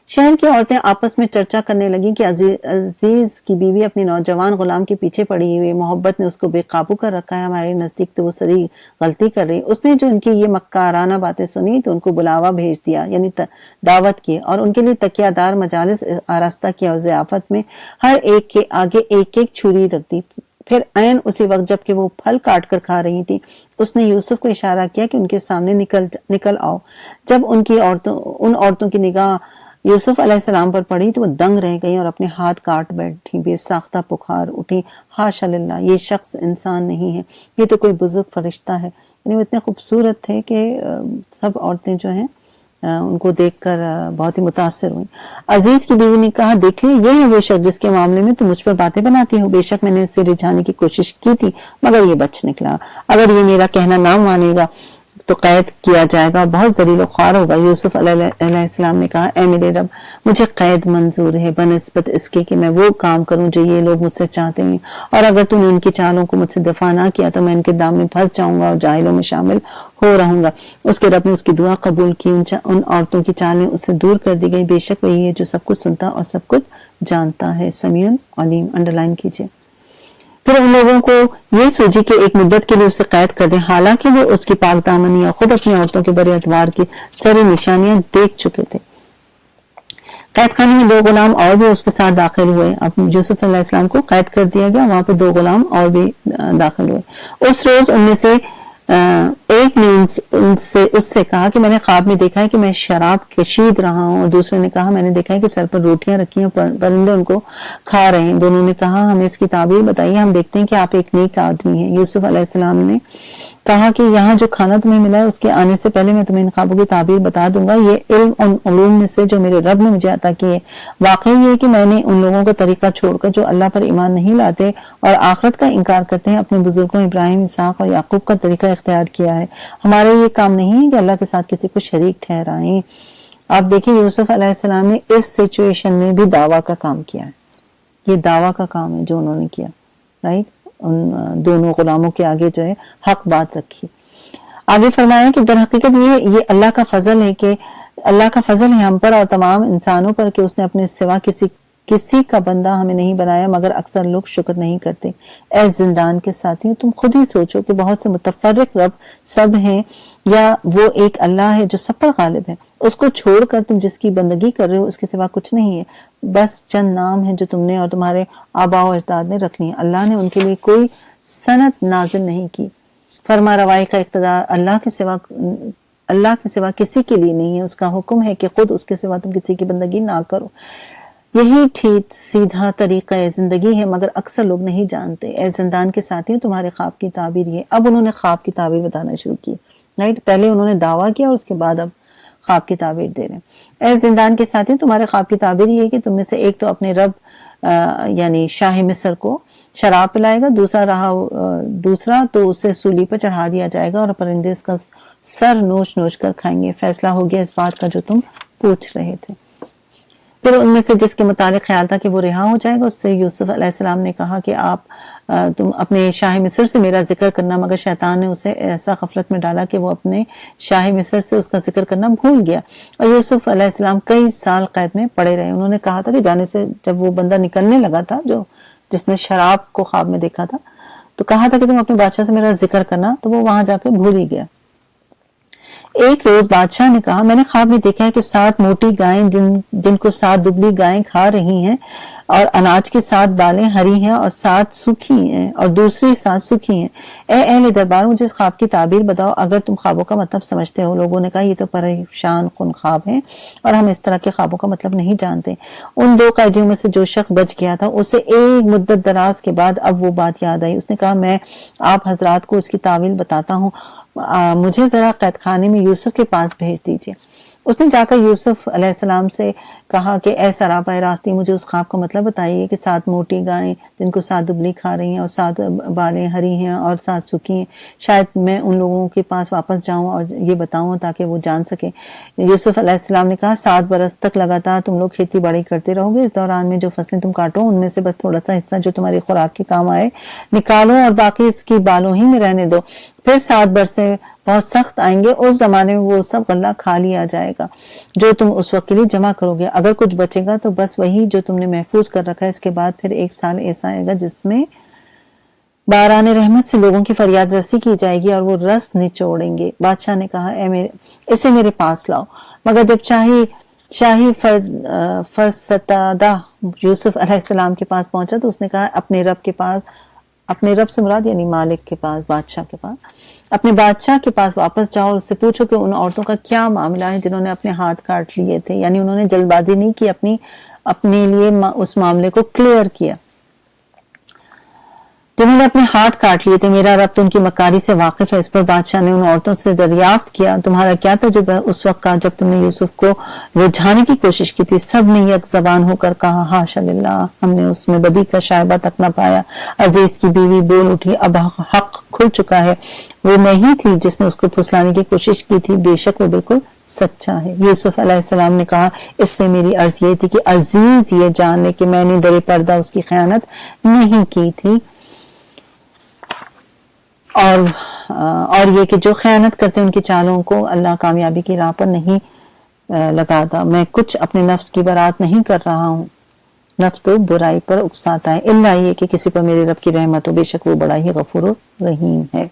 شہر کی عورتیں آپس میں چرچا کرنے لگیں کہ عزیز کی بیوی اپنی نوجوان غلام کے پیچھے پڑی ہوئی، محبت نے اس کو بے قابو کر رکھا ہے، ہمارے نزدیک تو وہ سری غلطی کر رہی۔ اس نے جو ان کی یہ مکارانہ باتیں سنی تو ان کو بلاوا بھیج دیا، یعنی دعوت کی، اور ان کے لیے تکیہ دار مجالس آراستہ کیا اور ضیافت میں ہر ایک کے آگے ایک ایک چھری رکھ دی۔ پھر عین اسی وقت جب کہ وہ پھل کاٹ کر کھا رہی تھی، اس نے یوسف کو اشارہ کیا کہ ان کے سامنے نکل آؤ۔ جب ان عورتوں کی نگاہ یوسف علیہ السلام پر پڑی تو وہ دنگ رہ گئی اور اپنے ہاتھ کاٹ بیٹھی، بے ساختہ پکار اٹھی، حاشا للہ، یہ شخص انسان نہیں ہے، یہ تو کوئی بزرگ فرشتہ ہے۔ یعنی وہ اتنے خوبصورت تھے کہ سب عورتیں جو ہیں ان کو دیکھ کر بہت ہی متاثر ہوئی۔ عزیز کی بیوی نے کہا دیکھ لیں، یہ ہے وہ شخص جس کے معاملے میں تم مجھ پر باتیں بناتی ہو، بے شک میں نے اسے رجھانے کی کوشش کی تھی مگر یہ بچ نکلا، اگر یہ میرا کہنا نہ مانے گا تو قید کیا جائے گا، بہت ذلیل و خوار ہوگا۔ یوسف علیہ السلام نے کہا اے میرے رب، مجھے قید منظور ہے بنسبت اس کے کہ میں وہ کام کروں جو یہ لوگ مجھ سے چاہتے ہیں، اور اگر تم نے ان کی چالوں کو مجھ سے دفاع نہ کیا تو میں ان کے دام میں پھنس جاؤں گا اور جاہلوں میں شامل ہو رہوں گا۔ اس کے رب نے اس کی دعا قبول کی، ان عورتوں کی چالیں اس سے دور کر دی گئی، بے شک وہی ہے جو سب کچھ سنتا اور سب کچھ جانتا ہے۔ سمیع علیم، انڈرلائن کیجئے۔ پھر ان لوگوں کو یہ سوچی کہ ایک مدت کے لیے اسے قید کر دیں، حالانکہ وہ اس کی پاک دامنی اور خود اپنی عورتوں کے بڑے اتوار کی ساری نشانیاں دیکھ چکے تھے۔ قید خانے میں 2 غلام اور بھی اس کے ساتھ داخل ہوئے۔ اب یوسف علیہ السلام کو قید کر دیا گیا، وہاں پہ 2 غلام اور بھی داخل ہوئے۔ اس روز ان میں سے ایک نے اس سے کہا کہ میں نے خواب میں دیکھا ہے کہ میں شراب کشید رہا ہوں، اور دوسرے نے کہا میں نے دیکھا ہے کہ سر پر روٹیاں رکھی ہیں، پرندے ان کو کھا رہے ہیں۔ دونوں نے کہا ہمیں اس کی تعبیر بتائیے، ہم دیکھتے ہیں کہ آپ ایک نیک آدمی ہیں۔ یوسف علیہ السلام نے کہا کہ یہاں جو کھانا تمہیں ملا ہے اس کے آنے سے پہلے میں تمہیں ان خوابوں کی تعبیر بتا دوں گا، یہ علم ان علوم میں سے جو میرے رب نے مجھے عطا کی ہے۔ واقعی یہ کہ میں نے ان لوگوں کا طریقہ چھوڑ کر جو اللہ پر ایمان نہیں لاتے اور آخرت کا انکار کرتے ہیں، اپنے بزرگوں ابراہیم، اسحاق اور یعقوب کا طریقہ اختیار کیا ہے۔ ہمارا یہ کام نہیں ہے کہ اللہ کے ساتھ کسی کو شریک ٹھہرائیں۔ آپ دیکھیں یوسف علیہ السلام نے اس سچویشن میں بھی دعویٰ کا کام کیا ہے، یہ دعویٰ کا کام ہے جو انہوں نے کیا، رائٹ، ان دونوں غلاموں کے آگے جو ہے حق بات رکھی۔ آگے فرمایا کہ در حقیقت یہ اللہ کا فضل ہے کہ اللہ کا فضل ہے ہم پر اور تمام انسانوں پر کہ اس نے اپنے سوا کسی کا بندہ ہمیں نہیں بنایا، مگر اکثر لوگ شکر نہیں کرتے۔ اے زندان کے ساتھیوں، تم خود ہی سوچو کہ بہت سے متفرق رب سب ہیں یا وہ ایک اللہ ہے جو سب پر غالب ہے؟ اس کو چھوڑ کر تم جس کی بندگی کر رہے ہو اس کے سوا کچھ نہیں ہے، بس چند نام ہیں جو تم نے اور تمہارے آباء و اجداد نے رکھ لیے۔ اللہ نے ان کے لیے کوئی سند نازل نہیں کی۔ فرما روائی کا اقتدار اللہ کے سوا کسی کے لیے نہیں ہے، اس کا حکم ہے کہ خود اس کے سوا تم کسی کی بندگی نہ کرو۔ یہی ٹھیک سیدھا طریقہ زندگی ہے، مگر اکثر لوگ نہیں جانتے۔ اے زندان کے ساتھیوں، تمہارے خواب کی تعبیر یہ۔ اب انہوں نے خواب کی تعبیر بتانا شروع کی، رائٹ، پہلے انہوں نے دعویٰ کیا اور اس کے بعد اب خواب کی تعبیر دے رہے ہیں۔ اے زندان کے ساتھیوں، تمہارے خواب کی تعبیر یہ ہے کہ تم میں سے ایک تو اپنے رب یعنی شاہ مصر کو شراب پلائے گا، دوسرا تو اسے سولی پر چڑھا دیا جائے گا اور پرندے اس کا سر نوچ کر کھائیں گے۔ فیصلہ ہو گیا اس بات کا جو تم پوچھ رہے تھے۔ پھر ان میں سے جس کے متعلق خیال تھا کہ وہ رہا ہو جائے گا، اس سے یوسف علیہ السلام نے کہا کہ تم اپنے شاہ مصر سے میرا ذکر کرنا، مگر شیطان نے اسے ایسا غفلت میں ڈالا کہ وہ اپنے شاہ مصر سے اس کا ذکر کرنا بھول گیا، اور یوسف علیہ السلام کئی سال قید میں پڑے رہے۔ انہوں نے کہا تھا کہ جانے سے جب وہ بندہ نکلنے لگا تھا جس نے شراب کو خواب میں دیکھا تھا، تو کہا تھا کہ تم اپنے بادشاہ سے میرا ذکر کرنا، تو وہ وہاں جا کے بھول ہی گیا۔ ایک روز بادشاہ نے کہا میں نے خواب میں دیکھا ہے کہ 7 موٹی گائیں جن کو 7 دبلی گائیں کھا رہی ہیں اور اناج کے 7 بالیں ہری ہیں اور 7 سوکھی ہیں اور دوسری 7 سوکھی ہیں۔ اے اہل دربار مجھے اس خواب کی تعبیر بتاؤ اگر تم خوابوں کا مطلب سمجھتے ہو۔ لوگوں نے کہا یہ تو پریشان کن خواب ہیں اور ہم اس طرح کے خوابوں کا مطلب نہیں جانتے۔ ان 2 قیدیوں میں سے جو شخص بچ گیا تھا اسے ایک مدت دراز کے بعد اب وہ بات یاد آئی۔ اس نے کہا میں آپ حضرات کو اس کی تعویل بتاتا ہوں، مجھے ذرا قید خانے میں یوسف کے پاس بھیج دیجیے۔ اس نے جا کر یوسف علیہ السلام سے کہا کہ اے سراپا راستی مجھے اس خواب کا مطلب بتائیے کہ 7 موٹی گائیں جن کو 7 دبلی کھا رہی ہیں اور 7 بالیں ہری ہیں اور 7 سوکھی ہیں، شاید میں ان لوگوں کے پاس واپس جاؤں اور یہ بتاؤں تاکہ وہ جان سکیں۔ یوسف علیہ السلام نے کہا 7 برس تک لگاتار تم لوگ کھیتی باڑی کرتے رہو گے، اس دوران میں جو فصلیں تم کاٹو ان میں سے بس تھوڑا سا حصہ جو تمہاری خوراک کے کام آئے نکالو اور باقی اس کی بالوں ہی میں رہنے دو۔ پھر 7 برسیں بہت سخت آئیں گے، اس زمانے میں وہ سب غلہ کھا لیا جائے گا جو تم اس وقت کے لیے جمع کرو گے، اگر کچھ بچے گا تو بس وہی جو تم نے محفوظ کر رکھا ہے۔ اس کے بعد پھر 1 سال ایسا آئے گا جس میں باران رحمت سے لوگوں کی فریاد رسی کی جائے گی اور وہ رس نچوڑیں گے۔ بادشاہ نے کہا اسے میرے پاس لاؤ۔ مگر جب شاہی فرستادہ یوسف علیہ السلام کے پاس پہنچا تو اس نے کہا اپنے رب سے مراد یعنی مالک کے پاس، بادشاہ کے پاس، اپنے بادشاہ کے پاس واپس جاؤ اور اس سے پوچھو کہ ان عورتوں کا کیا معاملہ ہے جنہوں نے اپنے ہاتھ کاٹ لیے تھے، یعنی انہوں نے جلد بازی نہیں کی، اپنے لیے اس معاملے کو کلیئر کیا، جنہوں نے اپنے ہاتھ کاٹ لیے تھے۔ میرا رب تو ان کی مکاری سے واقف ہے۔ اس پر بادشاہ نے ان عورتوں سے دریافت کیا تمہارا کیا تجربہ اس وقت کا جب تم نے یوسف کو رجھانے کی کوشش کی تھی؟ سب نے یک زبان ہو کر کہا ہاشا للہ، ہم نے اس میں بدی کا شائبہ تک نہ پایا۔ عزیز کی بیوی بول اٹھی اب حق کھل چکا ہے، وہ میں ہی تھی جس نے اس کو پھسلانے کی کوشش کی تھی، بے شک وہ بالکل سچا ہے۔ یوسف علیہ السلام نے کہا اس سے میری عرض یہ تھی کہ عزیز یہ جان لے کہ میں نے در پردہ اس کی خیانت نہیں کی تھی، اور یہ کہ جو خیانت کرتے ان کی چالوں کو اللہ کامیابی کی راہ پر نہیں لگاتا۔ میں کچھ اپنے نفس کی برات نہیں کر رہا ہوں، نفس تو برائی پر اکساتا ہے، الا یہ کہ کسی پر میرے رب کی رحمت ہو، بے شک وہ بڑا ہی غفور و رحیم ہے۔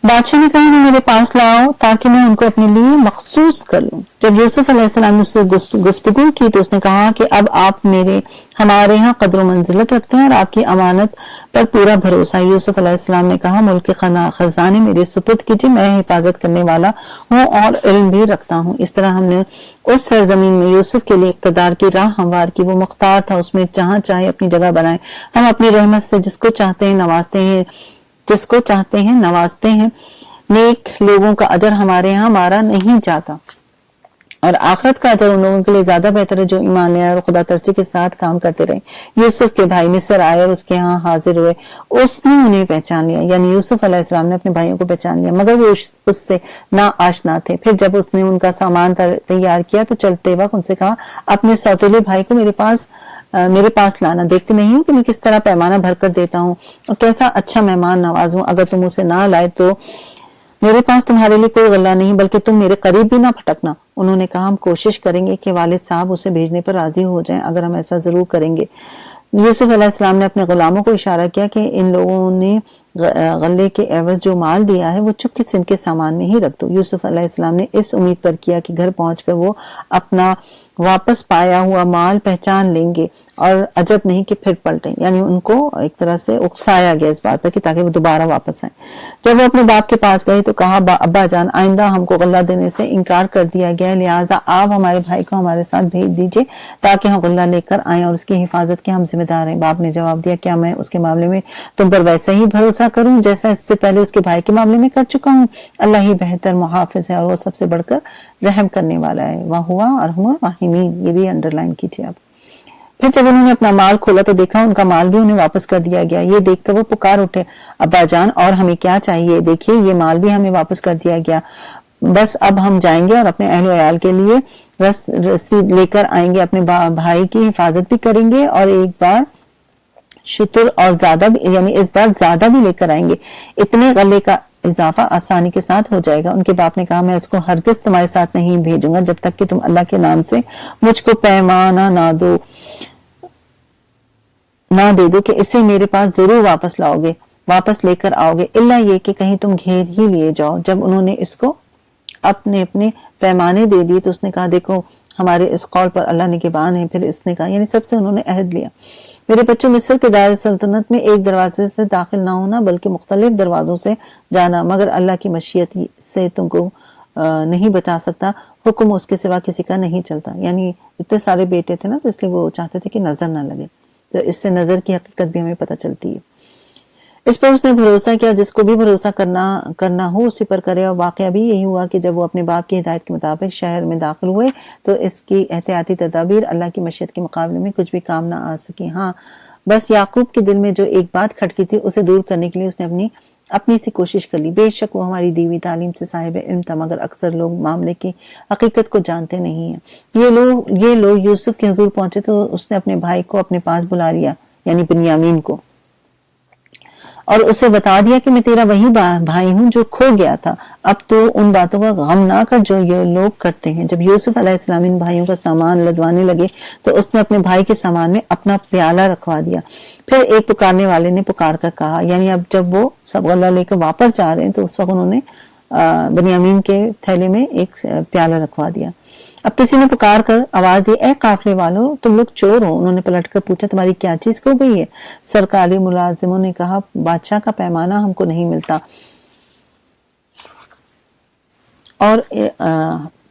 بادشاہ نے کہا انہیں میرے پاس لاؤ تاکہ میں ان کو اپنے لیے مخصوص کر لوں۔ جب یوسف علیہ السلام نے اس سے گفتگو کی تو اس نے کہا کہ اب آپ ہمارے ہاں قدر و منزلت رکھتے ہیں اور آپ کی امانت پر پورا بھروسہ ہے۔ یوسف علیہ السلام نے کہا ملک کے خزانے میرے سپرد کیجیے، میں حفاظت کرنے والا ہوں اور علم بھی رکھتا ہوں۔ اس طرح ہم نے اس سرزمین میں یوسف کے لیے اقتدار کی راہ ہموار کی، وہ مختار تھا، اس میں جہاں چاہے اپنی جگہ بنائے۔ ہم اپنی رحمت سے جس کو چاہتے ہیں نوازتے ہیں، نیک لوگوں کا اجر ہمارے ہاں مارا نہیں جاتا، اور آخرت کا اجر ان لوگوں کے لیے زیادہ بہتر ہے جو ایمان لے اور خدا ترسی کے ساتھ کام کرتے رہے۔ یوسف کے بھائی مصر آئے اور اس کے ہاں حاضر ہوئے، اس نے انہیں پہچان لیا، یعنی یوسف علیہ السلام نے اپنے بھائیوں کو پہچان لیا، مگر وہ اس سے نا آشنا تھے۔ پھر جب اس نے ان کا سامان تیار کیا تو چلتے وقت ان سے کہا اپنے سوتیلے بھائی کو میرے پاس لانا، دیکھتے نہیں ہوں کہ میں کس طرح پیمانہ بھر کر دیتا ہوں اور کیسا اچھا مہمان نواز ہوں۔ اگر تم اسے نہ لائے تو میرے پاس تمہارے لیے کوئی غلہ نہیں، بلکہ تم میرے قریب بھی نہ پھٹکنا۔ انہوں نے کہا ہم کوشش کریں گے کہ والد صاحب اسے بھیجنے پر راضی ہو جائیں، اگر ہم ایسا ضرور کریں گے۔ یوسف علیہ السلام نے اپنے غلاموں کو اشارہ کیا کہ ان لوگوں نے غلے کے عوض جو مال دیا ہے وہ چپکے سے ان کے سامان میں ہی رکھ دو۔ یوسف علیہ السلام نے اس امید پر کیا کہ گھر پہنچ کر وہ اپنا واپس پایا ہوا مال پہچان لیں گے اور عجب نہیں کہ پھر پلٹیں، یعنی ان کو ایک طرح سے اکسایا گیا اس بات پر کہ تاکہ وہ دوبارہ واپس آئیں۔ جب وہ اپنے باپ کے پاس گئے تو کہا ابا جان آئندہ ہم کو غلہ دینے سے انکار کر دیا گیا ہے، لہٰذا آپ ہمارے بھائی کو ہمارے ساتھ بھیج دیجئے تاکہ ہم غلہ لے کر آئیں اور اس کی حفاظت کے ہم ذمہ دار ہیں۔ باپ نے جواب دیا کیا میں اس کے معاملے میں تم پر ویسا ہی بھروسہ کروں جیسا اس سے پہلے اس کے بھائی کے معاملے میں کر چکا ہوں؟ اللہ ہی بہتر محافظ ہے اور وہ سب سے بڑھ کر رحم کرنے والا ہے۔ وَهُوَ أَرْحَمُ الرَّاحِمِينَ، یہ بھی انڈر لائن کیجیے آپ۔ پھر جب انہوں نے اپنا مال کھولا تو دیکھا ان کا مال بھی انہیں واپس کر دیا گیا۔ یہ دیکھ کر وہ پکار اٹھے ابا جان اور ہمیں کیا چاہیے، دیکھیے یہ مال بھی ہمیں واپس کر دیا گیا، بس اب ہم جائیں گے اور اپنے اہل و عیال کے لیے رسی لے کر آئیں گے، اپنے بھائی کی حفاظت بھی کریں گے اور ایک بار شتر اور زیادہ بھی یعنی اس بار زیادہ بھی لے کر آئیں گے، اتنے غلے کا اضافہ آسانی کے ساتھ ہو جائے گا۔ ان کے باپ نے کہا میں اس کو ہرگز تمہارے ساتھ نہیں بھیجوں گا جب تک کہ تم اللہ کے نام سے مجھ کو پیمانہ نہ دے دو کہ اسے میرے پاس ضرور واپس لاؤ گے۔ واپس لے کر آؤ گے، الا یہ کہ کہیں تم گھیر ہی لیے جاؤ۔ جب انہوں نے اس کو اپنے پیمانے دے دیے تو اس نے کہا دیکھو ہمارے اس قول پر اللہ نگہبان ہے۔ پھر اس نے کہا، یعنی سب سے انہوں نے عہد لیا، میرے بچوں مصر کے دار سلطنت میں ایک دروازے سے داخل نہ ہونا بلکہ مختلف دروازوں سے جانا، مگر اللہ کی مشیت سے تم کو نہیں بچا سکتا، حکم اس کے سوا کسی کا نہیں چلتا۔ یعنی اتنے سارے بیٹے تھے نا، تو اس لیے وہ چاہتے تھے کہ نظر نہ لگے، تو اس سے نظر کی حقیقت بھی ہمیں پتہ چلتی ہے۔ اس پر اس نے بھروسہ کیا، جس کو بھی بھروسہ کرنا ہو اسی پر کرے، اور واقعہ بھی یہی ہوا کہ جب وہ اپنے باپ کی ہدایت کے مطابق شہر میں داخل ہوئے تو اس کی احتیاطی تدابیر اللہ کی مشیت کے مقابلے میں کچھ بھی کام نہ آ سکی۔ ہاں بس یعقوب کے دل میں جو ایک بات کھٹکی تھی اسے دور کرنے کے لیے اس نے اپنی سی کوشش کر لی۔ بے شک وہ ہماری دی ہوئی تعلیم سے صاحب علم تھا، مگر اکثر لوگ معاملے کی حقیقت کو جانتے نہیں ہیں۔ یہ لوگ یوسف کے حضور پہنچے تو اس نے اپنے بھائی کو اپنے پاس بلا لیا، یعنی بنیامین کو، اور اسے بتا دیا کہ میں تیرا وہی بھائی ہوں جو کھو گیا تھا، اب تو ان باتوں کا غم نہ کر جو یہ لوگ کرتے ہیں۔ جب یوسف علیہ السلام ان بھائیوں کا سامان لدوانے لگے تو اس نے اپنے بھائی کے سامان میں اپنا پیالہ رکھوا دیا۔ پھر ایک پکارنے والے نے پکار کر کہا، یعنی اب جب وہ سب غلہ لے کر واپس جا رہے ہیں تو اس وقت انہوں نے بنیامین کے تھیلے میں ایک پیالہ رکھوا دیا۔ اب کسی نے پکار کر آواز دی، اے قافلے والوں تم لوگ چور ہو۔ انہوں نے پلٹ کر پوچھا، تمہاری کیا چیز کھو گئی ہے؟ سرکاری ملازموں نے کہا، بادشاہ کا پیمانہ ہم کو نہیں ملتا، اور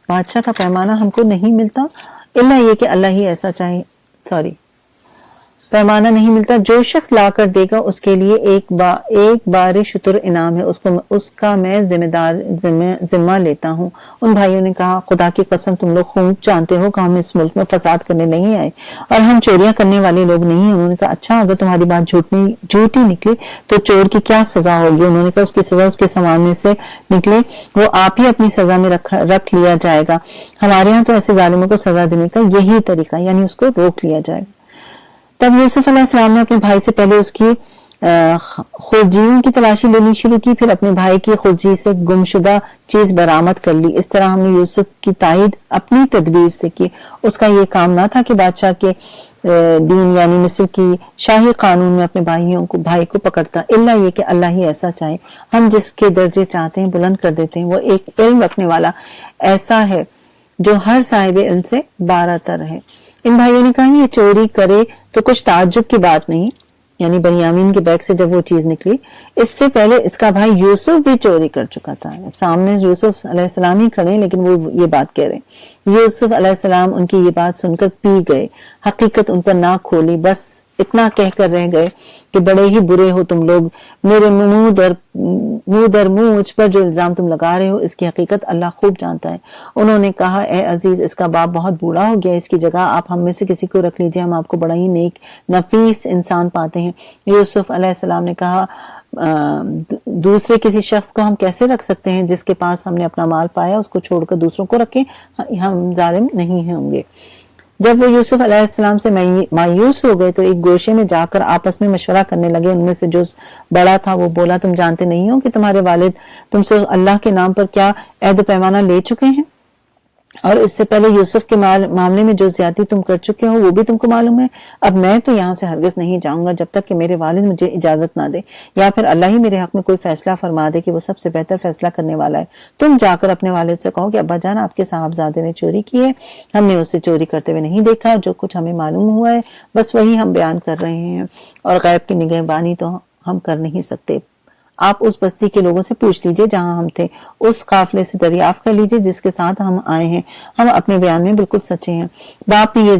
بادشاہ کا پیمانہ ہم کو نہیں ملتا، الا یہ کہ اللہ ہی ایسا چاہے، پیمانہ نہیں ملتا، جو شخص لا کر دے گا اس کے لیے ایک بار شتر انعام ہے، اس کا میں ذمہ لیتا ہوں۔ ان بھائیوں نے کہا، خدا کی قسم تم لوگ خوب جانتے ہو کہ ہم اس ملک میں فساد کرنے نہیں آئے اور ہم چوریاں کرنے والے لوگ نہیں ہیں۔ انہوں نے کہا، اچھا اگر تمہاری بات جھوٹی نکلی تو چور کی کیا سزا ہوگی؟ انہوں نے کہا، اس کی سزا اس کے سامان میں سے نکلے، وہ آپ ہی اپنی سزا میں رکھ لیا جائے گا۔ ہمارے ہاں تو ایسے ظالموں کو سزا دینے کا یہی طریقہ، یعنی اس کو روک لیا جائے گا۔ تب یوسف علیہ السلام نے اپنے بھائی سے پہلے اس کی خرجیوں کی تلاشی لینی شروع کی، پھر اپنے بھائی کی خرجی سے گم شدہ چیز برآمد کر لی۔ اس طرح ہم نے یوسف کی تائید اپنی تدبیر سے کی۔ اس کا یہ کام نہ تھا کہ بادشاہ کے دین یعنی مصر کی شاہی قانون میں اپنے بھائی کو پکڑتا، الا یہ کہ اللہ ہی ایسا چاہے، ہم جس کے درجے چاہتے ہیں بلند کر دیتے ہیں۔ وہ ایک علم رکھنے والا ایسا ہے جو ہر صاحب علم سے بارہ تر ہے۔ ان بھائیوں نے کہا، یہ چوری کرے تو کچھ تعجب کی بات نہیں، یعنی بنیامین کے بیگ سے جب وہ چیز نکلی، اس سے پہلے اس کا بھائی یوسف بھی چوری کر چکا تھا۔ اب سامنے یوسف علیہ السلام ہی کھڑے ہیں لیکن وہ یہ بات کہہ رہے ہیں۔ یوسف علیہ السلام ان کی یہ بات سن کر پی گئے، حقیقت ان پر نہ کھولی، بس اتنا کہہ کر رہ گئے کہ بڑے ہی برے ہو تم لوگ، میرے منہ در منہ مجھ پر جو الزام تم لگا رہے ہو اس کی حقیقت اللہ خوب جانتا ہے۔ انہوں نے کہا، اے عزیز اس کا باپ بہت بوڑھا ہو گیا، اس کی جگہ آپ ہم میں سے کسی کو رکھ لیجئے، ہم آپ کو بڑا ہی نیک نفیس انسان پاتے ہیں۔ یوسف علیہ السلام نے کہا، دوسرے کسی شخص کو ہم کیسے رکھ سکتے ہیں؟ جس کے پاس ہم نے اپنا مال پایا اس کو چھوڑ کر دوسروں کو رکھیں، ہم ظالم نہیں ہوں گے۔ جب وہ یوسف علیہ السلام سے مایوس ہو گئے تو ایک گوشے میں جا کر آپس میں مشورہ کرنے لگے۔ ان میں سے جو بڑا تھا وہ بولا، تم جانتے نہیں ہو کہ تمہارے والد تم سے اللہ کے نام پر کیا عہد و پیمانہ لے چکے ہیں، اور اس سے پہلے یوسف کے معاملے میں جو زیادتی تم کر چکے ہو وہ بھی تم کو معلوم ہے۔ اب میں تو یہاں سے ہرگز نہیں جاؤں گا جب تک کہ میرے والد مجھے اجازت نہ دے، یا پھر اللہ ہی میرے حق میں کوئی فیصلہ فرما دے کہ وہ سب سے بہتر فیصلہ کرنے والا ہے۔ تم جا کر اپنے والد سے کہو کہ ابا جان آپ کے صاحبزادے نے چوری کی ہے، ہم نے اسے چوری کرتے ہوئے نہیں دیکھا، جو کچھ ہمیں معلوم ہوا ہے بس وہی ہم بیان کر رہے ہیں، اور غیب کی نگہبانی تو ہم کر نہیں سکتے۔ آپ اس بستی کے لوگوں سے پوچھ لیجئے جہاں ہم تھے، اس قافلے سے دریافت کر لیجئے جس کے ساتھ ہم آئے ہیں، ہم اپنے بیان میں بالکل سچے ہیں۔ باپ نے یہ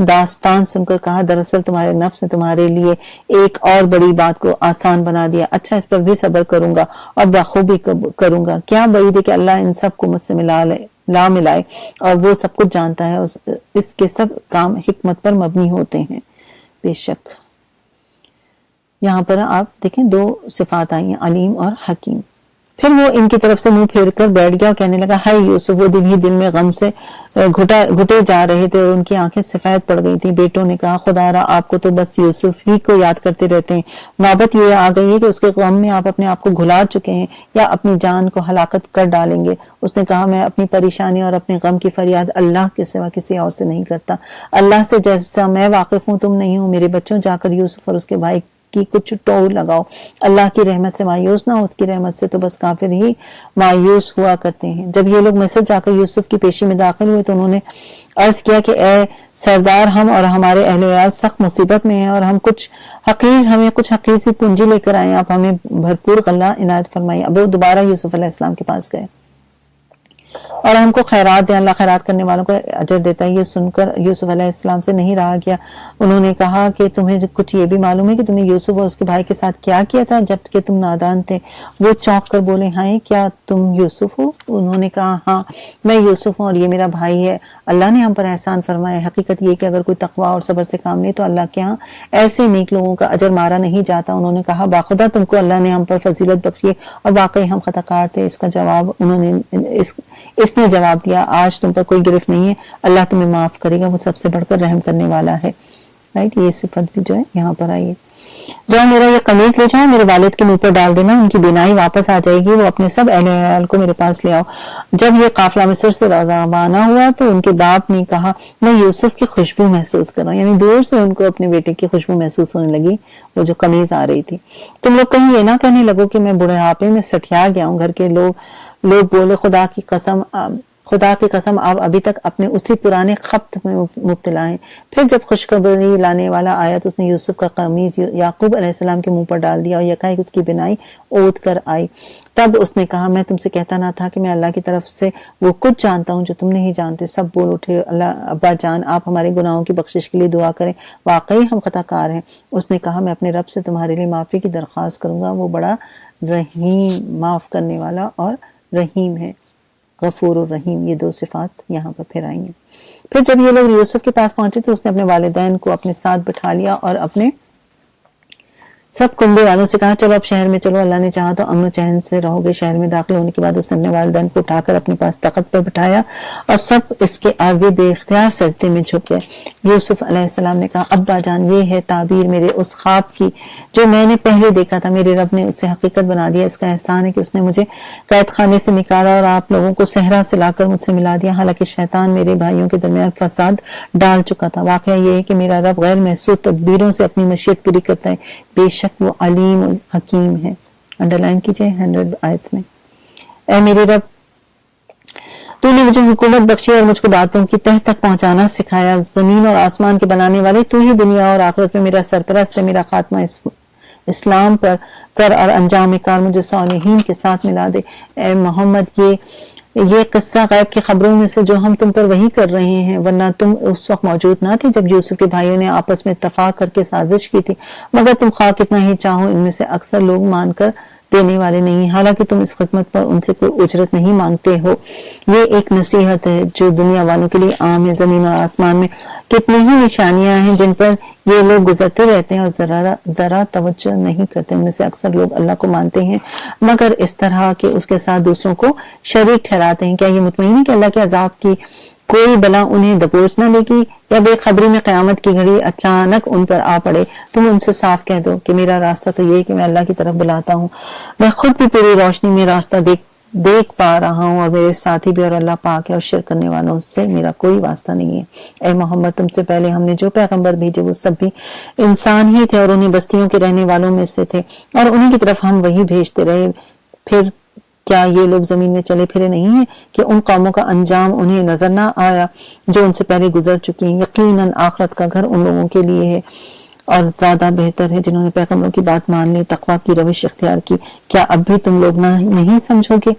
داستان سن کر کہا، دراصل تمہارے نفس نے تمہارے لیے ایک اور بڑی بات کو آسان بنا دیا، اچھا اس پر بھی صبر کروں گا اور بخوبی کروں گا۔ کیا بعید ہے کہ اللہ ان سب کو مجھ سے لا ملائے، اور وہ سب کچھ جانتا ہے، اس کے سب کام حکمت پر مبنی ہوتے ہیں۔ بے شک یہاں پر آپ دیکھیں دو صفات آئی ہیں، علیم اور حکیم۔ پھر وہ ان کی طرف سے منہ پھیر کر بیٹھ گیا اور کہنے لگا، ہائے یوسف، وہ دل ہی دل میں غم سے گھٹے جا رہے تھے اور ان کی آنکھیں سفید پڑ گئی تھیں۔ بیٹوں نے کہا، خدا را آپ کو تو بس یوسف ہی کو یاد کرتے رہتے ہیں، نوبت یہ آ گئی ہے کہ اس کے غم میں آپ اپنے آپ کو گھلا چکے ہیں یا اپنی جان کو ہلاکت کر ڈالیں گے۔ اس نے کہا، میں اپنی پریشانی اور اپنے غم کی فریاد اللہ کے سوا کسی اور سے نہیں کرتا، اللہ سے جیسا میں واقف ہوں تم نہیں ہوں۔ میرے بچوں، جا کر یوسف اور اس کے بھائی کی کچھ ٹول لگاؤ، اللہ کی رحمت سے مایوس نہ ہو، اس کی رحمت سے تو بس کافر ہی مایوس ہوا کرتے ہیں۔ جب یہ لوگ مصر جا کر یوسف کی پیشی میں داخل ہوئے تو انہوں نے عرض کیا کہ اے سردار، ہم اور ہمارے اہل ویال سخت مصیبت میں ہیں اور ہمیں کچھ حقیر سی پونجی لے کر آئے، آپ ہمیں بھرپور غلہ عنایت فرمائیے۔ اب وہ دوبارہ یوسف علیہ السلام کے پاس گئے اور ہم کو خیرات دیں، اللہ خیرات کرنے والوں کو اجر دیتا ہے۔ یہ سن کر یوسف علیہ السلام سے نہیں رہا گیا، انہوں نے کہا کہ تمہیں کچھ یہ بھی معلوم ہے کہ تم نے یوسف اور اس کے بھائی کے ساتھ کیا کیا تھا جب کہ تم نادان تھے؟ وہ چونک کر بولے، ہاں کیا تم یوسف ہو؟ انہوں نے کہا ہاں میں یوسف ہوں اور یہ میرا بھائی ہے، اللہ نے ہم پر احسان فرمایا۔ حقیقت یہ کہ اگر کوئی تقوی اور صبر سے کام لے تو اللہ کے ہاں ایسے نیک لوگوں کا اجر مارا نہیں جاتا۔ انہوں نے کہا باخدا تم کو اللہ نے ہم پر فضیلت بخشی ہے اور واقعی ہم خطا کار تھے۔ اس کا جواب اس نے جواب دیا، آج تم پر کوئی گرفت نہیں ہے، اللہ تمہیں معاف کرے گا، وہ سب سے بڑھ کر رحم کرنے والا ہے۔ رائٹ، یہ صفت بھی جو ہے یہاں پر آئی ہے۔ جاؤ میرا یہ قمیص لے جاؤ، میرے والد کے منہ پر ڈال دینا، ان کی بینائی واپس آ جائے گی، وہ اپنے سب اہل عیال کو میرے پاس لے آؤ۔ جب یہ قافلہ مصر سے روانہ ہوا تو ان کے باپ نے کہا میں یوسف کی خوشبو محسوس کر رہا ہوں، یعنی دور سے ان کو اپنے بیٹے کی خوشبو محسوس ہونے لگی، وہ جو قمیص آ رہی تھی۔ تم لوگ کہیں یہ نہ کہنے لگو کہ میں بڑھاپے میں سٹھیا گیا ہوں۔ گھر کے لوگ بولے خدا کی قسم آپ ابھی تک اپنے اسی پرانے خبط میں مبتلا ہیں۔ پھر جب خوشخبری لانے والا آیا تو اس نے یوسف کا قمیص یعقوب علیہ السلام کے منہ پر ڈال دیا اور یکایک اس کی بینائی اوت کر آئی۔ تب اس نے کہا میں تم سے کہتا نہ تھا کہ میں اللہ کی طرف سے وہ کچھ جانتا ہوں جو تم نہیں جانتے؟ سب بول اٹھے، اللہ ابا جان آپ ہمارے گناہوں کی بخشش کے لیے دعا کریں، واقعی ہم خطا کار ہیں۔ اس نے کہا میں اپنے رب سے تمہارے لیے معافی کی درخواست کروں گا، وہ بڑا رحیم، معاف کرنے والا اور رحیم ہے۔ غفور الرحیم، یہ دو صفات یہاں پر پھر آئی ہیں۔ پھر جب یہ لوگ یوسف کے پاس پہنچے تو اس نے اپنے والدین کو اپنے ساتھ بٹھا لیا اور اپنے سب کنبے والوں سے کہا چلو اب شہر میں چلو، اللہ نے چاہا تو امن و چین سے رہو گے۔ شہر میں داخل ہونے کے بعد اس نے اپنے والدین کو اٹھا کر اپنے پاس تخت پر بٹھایا اور سب اس کے آگے بے اختیار سجدے میں جھک گئے۔ یوسف علیہ السلام نے کہا ابا جان یہ ہے تعبیر میرے اس خواب کی جو میں نے پہلے دیکھا تھا، میرے رب نے اسے حقیقت بنا دیا، اس کا احسان ہے کہ اس نے مجھے قید خانے سے نکالا اور آپ لوگوں کو صحرا سے لا کر مجھ سے ملا دیا، حالانکہ شیطان میرے بھائیوں کے درمیان فساد ڈال چکا تھا۔ واقعہ یہ ہے کہ میرا رب غیر محسوس تدبیروں سے اپنی مشیت پوری کرتا ہے، بے شک وہ علیم حکیم ہے۔ انڈرلائن کیجئے 100 آیت میں، اے میرے رب تو نے مجھے حکومت بخشی اور مجھ کو باتوں کی تہ تک پہنچانا سکھایا، زمین اور آسمان کے بنانے والے تو ہی دنیا اور آخرت میں میرا سرپرست ہے، میرا خاتمہ اسلام پر کر اور انجام کار مجھے صالحین کے ساتھ ملا دے۔ اے محمد یہ قصہ غیب کی خبروں میں سے جو ہم تم پر وحی کر رہے ہیں، ورنہ تم اس وقت موجود نہ تھے جب یوسف کے بھائیوں نے آپس میں اتفاق کر کے سازش کی تھی، مگر تم خواہ کتنا ہی چاہو ان میں سے اکثر لوگ مان کر دینے والے نہیں، حالانکہ تم اس خدمت پر ان سے کوئی اجرت نہیں مانگتے ہو۔ یہ ایک نصیحت ہے جو دنیا والوں کے لیے عام ہے، زمین اور آسمان میں کتنی ہی نشانیاں ہیں جن پر یہ لوگ گزرتے رہتے ہیں اور ذرا توجہ نہیں کرتے، ان میں سے اکثر لوگ اللہ کو مانتے ہیں مگر اس طرح کہ اس کے ساتھ دوسروں کو شریک ٹھہراتے ہیں۔ کیا یہ مطمئن ہے کہ اللہ کے عذاب کی کوئی بلا انہیں دبوچ نہ لے گی یا بے خبری میں قیامت کی گھڑی اچانک ان پر آ پڑے؟ تم ان سے صاف کہہ دو کہ میرا راستہ تو یہ ہے کہ میں اللہ کی طرف بلاتا ہوں، میں خود بھی پوری روشنی میں راستہ دیکھ پا رہا ہوں اور میرے ساتھی بھی، اور اللہ پاک ہے اور شرک کرنے والوں سے میرا کوئی واسطہ نہیں ہے۔ اے محمد تم سے پہلے ہم نے جو پیغمبر بھیجے وہ سب بھی انسان ہی تھے اور انہیں بستیوں کے رہنے والوں میں سے تھے اور انہیں کی طرف ہم وہی بھیجتے رہے۔ پھر کیا یہ لوگ زمین میں چلے پھرے نہیں ہیں کہ ان قوموں کا انجام انہیں نظر نہ آیا جو ان سے پہلے گزر چکی ہیں؟ یقیناً آخرت کا گھر ان لوگوں کے لیے ہے اور زیادہ بہتر ہے جنہوں نے پیغمبروں کی بات مان لی، تقویٰ کی روش اختیار کی۔ کیا اب بھی تم لوگ نہیں سمجھو گے؟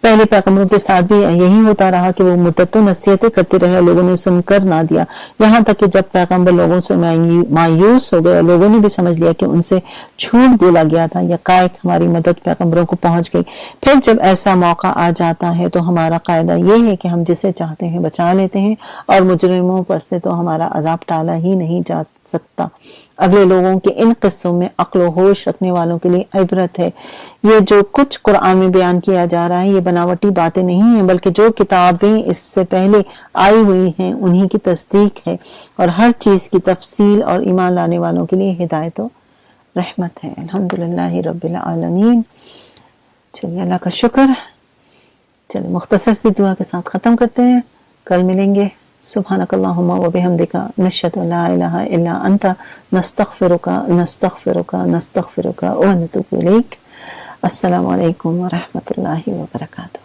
پہلے پیغمبروں کے ساتھ بھی یہی ہوتا رہا کہ وہ مدتوں نصیحتیں کرتے رہے اور لوگوں نے سن کر نہ دیا، یہاں تک کہ جب پیغمبر لوگوں سے مایوس ہو گئے اور لوگوں نے بھی سمجھ لیا کہ ان سے جھوٹ بولا گیا تھا، یکایک ہماری مدد پیغمبروں کو پہنچ گئی۔ پھر جب ایسا موقع آ جاتا ہے تو ہمارا قاعدہ یہ ہے کہ ہم جسے چاہتے ہیں بچا لیتے ہیں اور مجرموں پر سے تو ہمارا عذاب ٹالا ہی نہیں جا سکتا۔ اگلے لوگوں کے ان قصوں میں عقل و ہوش رکھنے والوں کے لیے عبرت ہے۔ یہ جو کچھ قرآن میں بیان کیا جا رہا ہے یہ بناوٹی باتیں نہیں ہیں بلکہ جو کتابیں اس سے پہلے آئی ہوئی ہیں انہی کی تصدیق ہے اور ہر چیز کی تفصیل اور ایمان لانے والوں کے لیے ہدایت و رحمت ہے۔ الحمدللہ رب العالمین۔ چلیے اللہ کا شکر۔ چلیے مختصر سی دعا کے ساتھ ختم کرتے ہیں، کل ملیں گے سبحانک اللہم و بحمدک نشہد ان لا الہ الا انت نستغفرک و نتوب الیک. السلام علیکم ورحمۃ اللہ وبرکاتہ.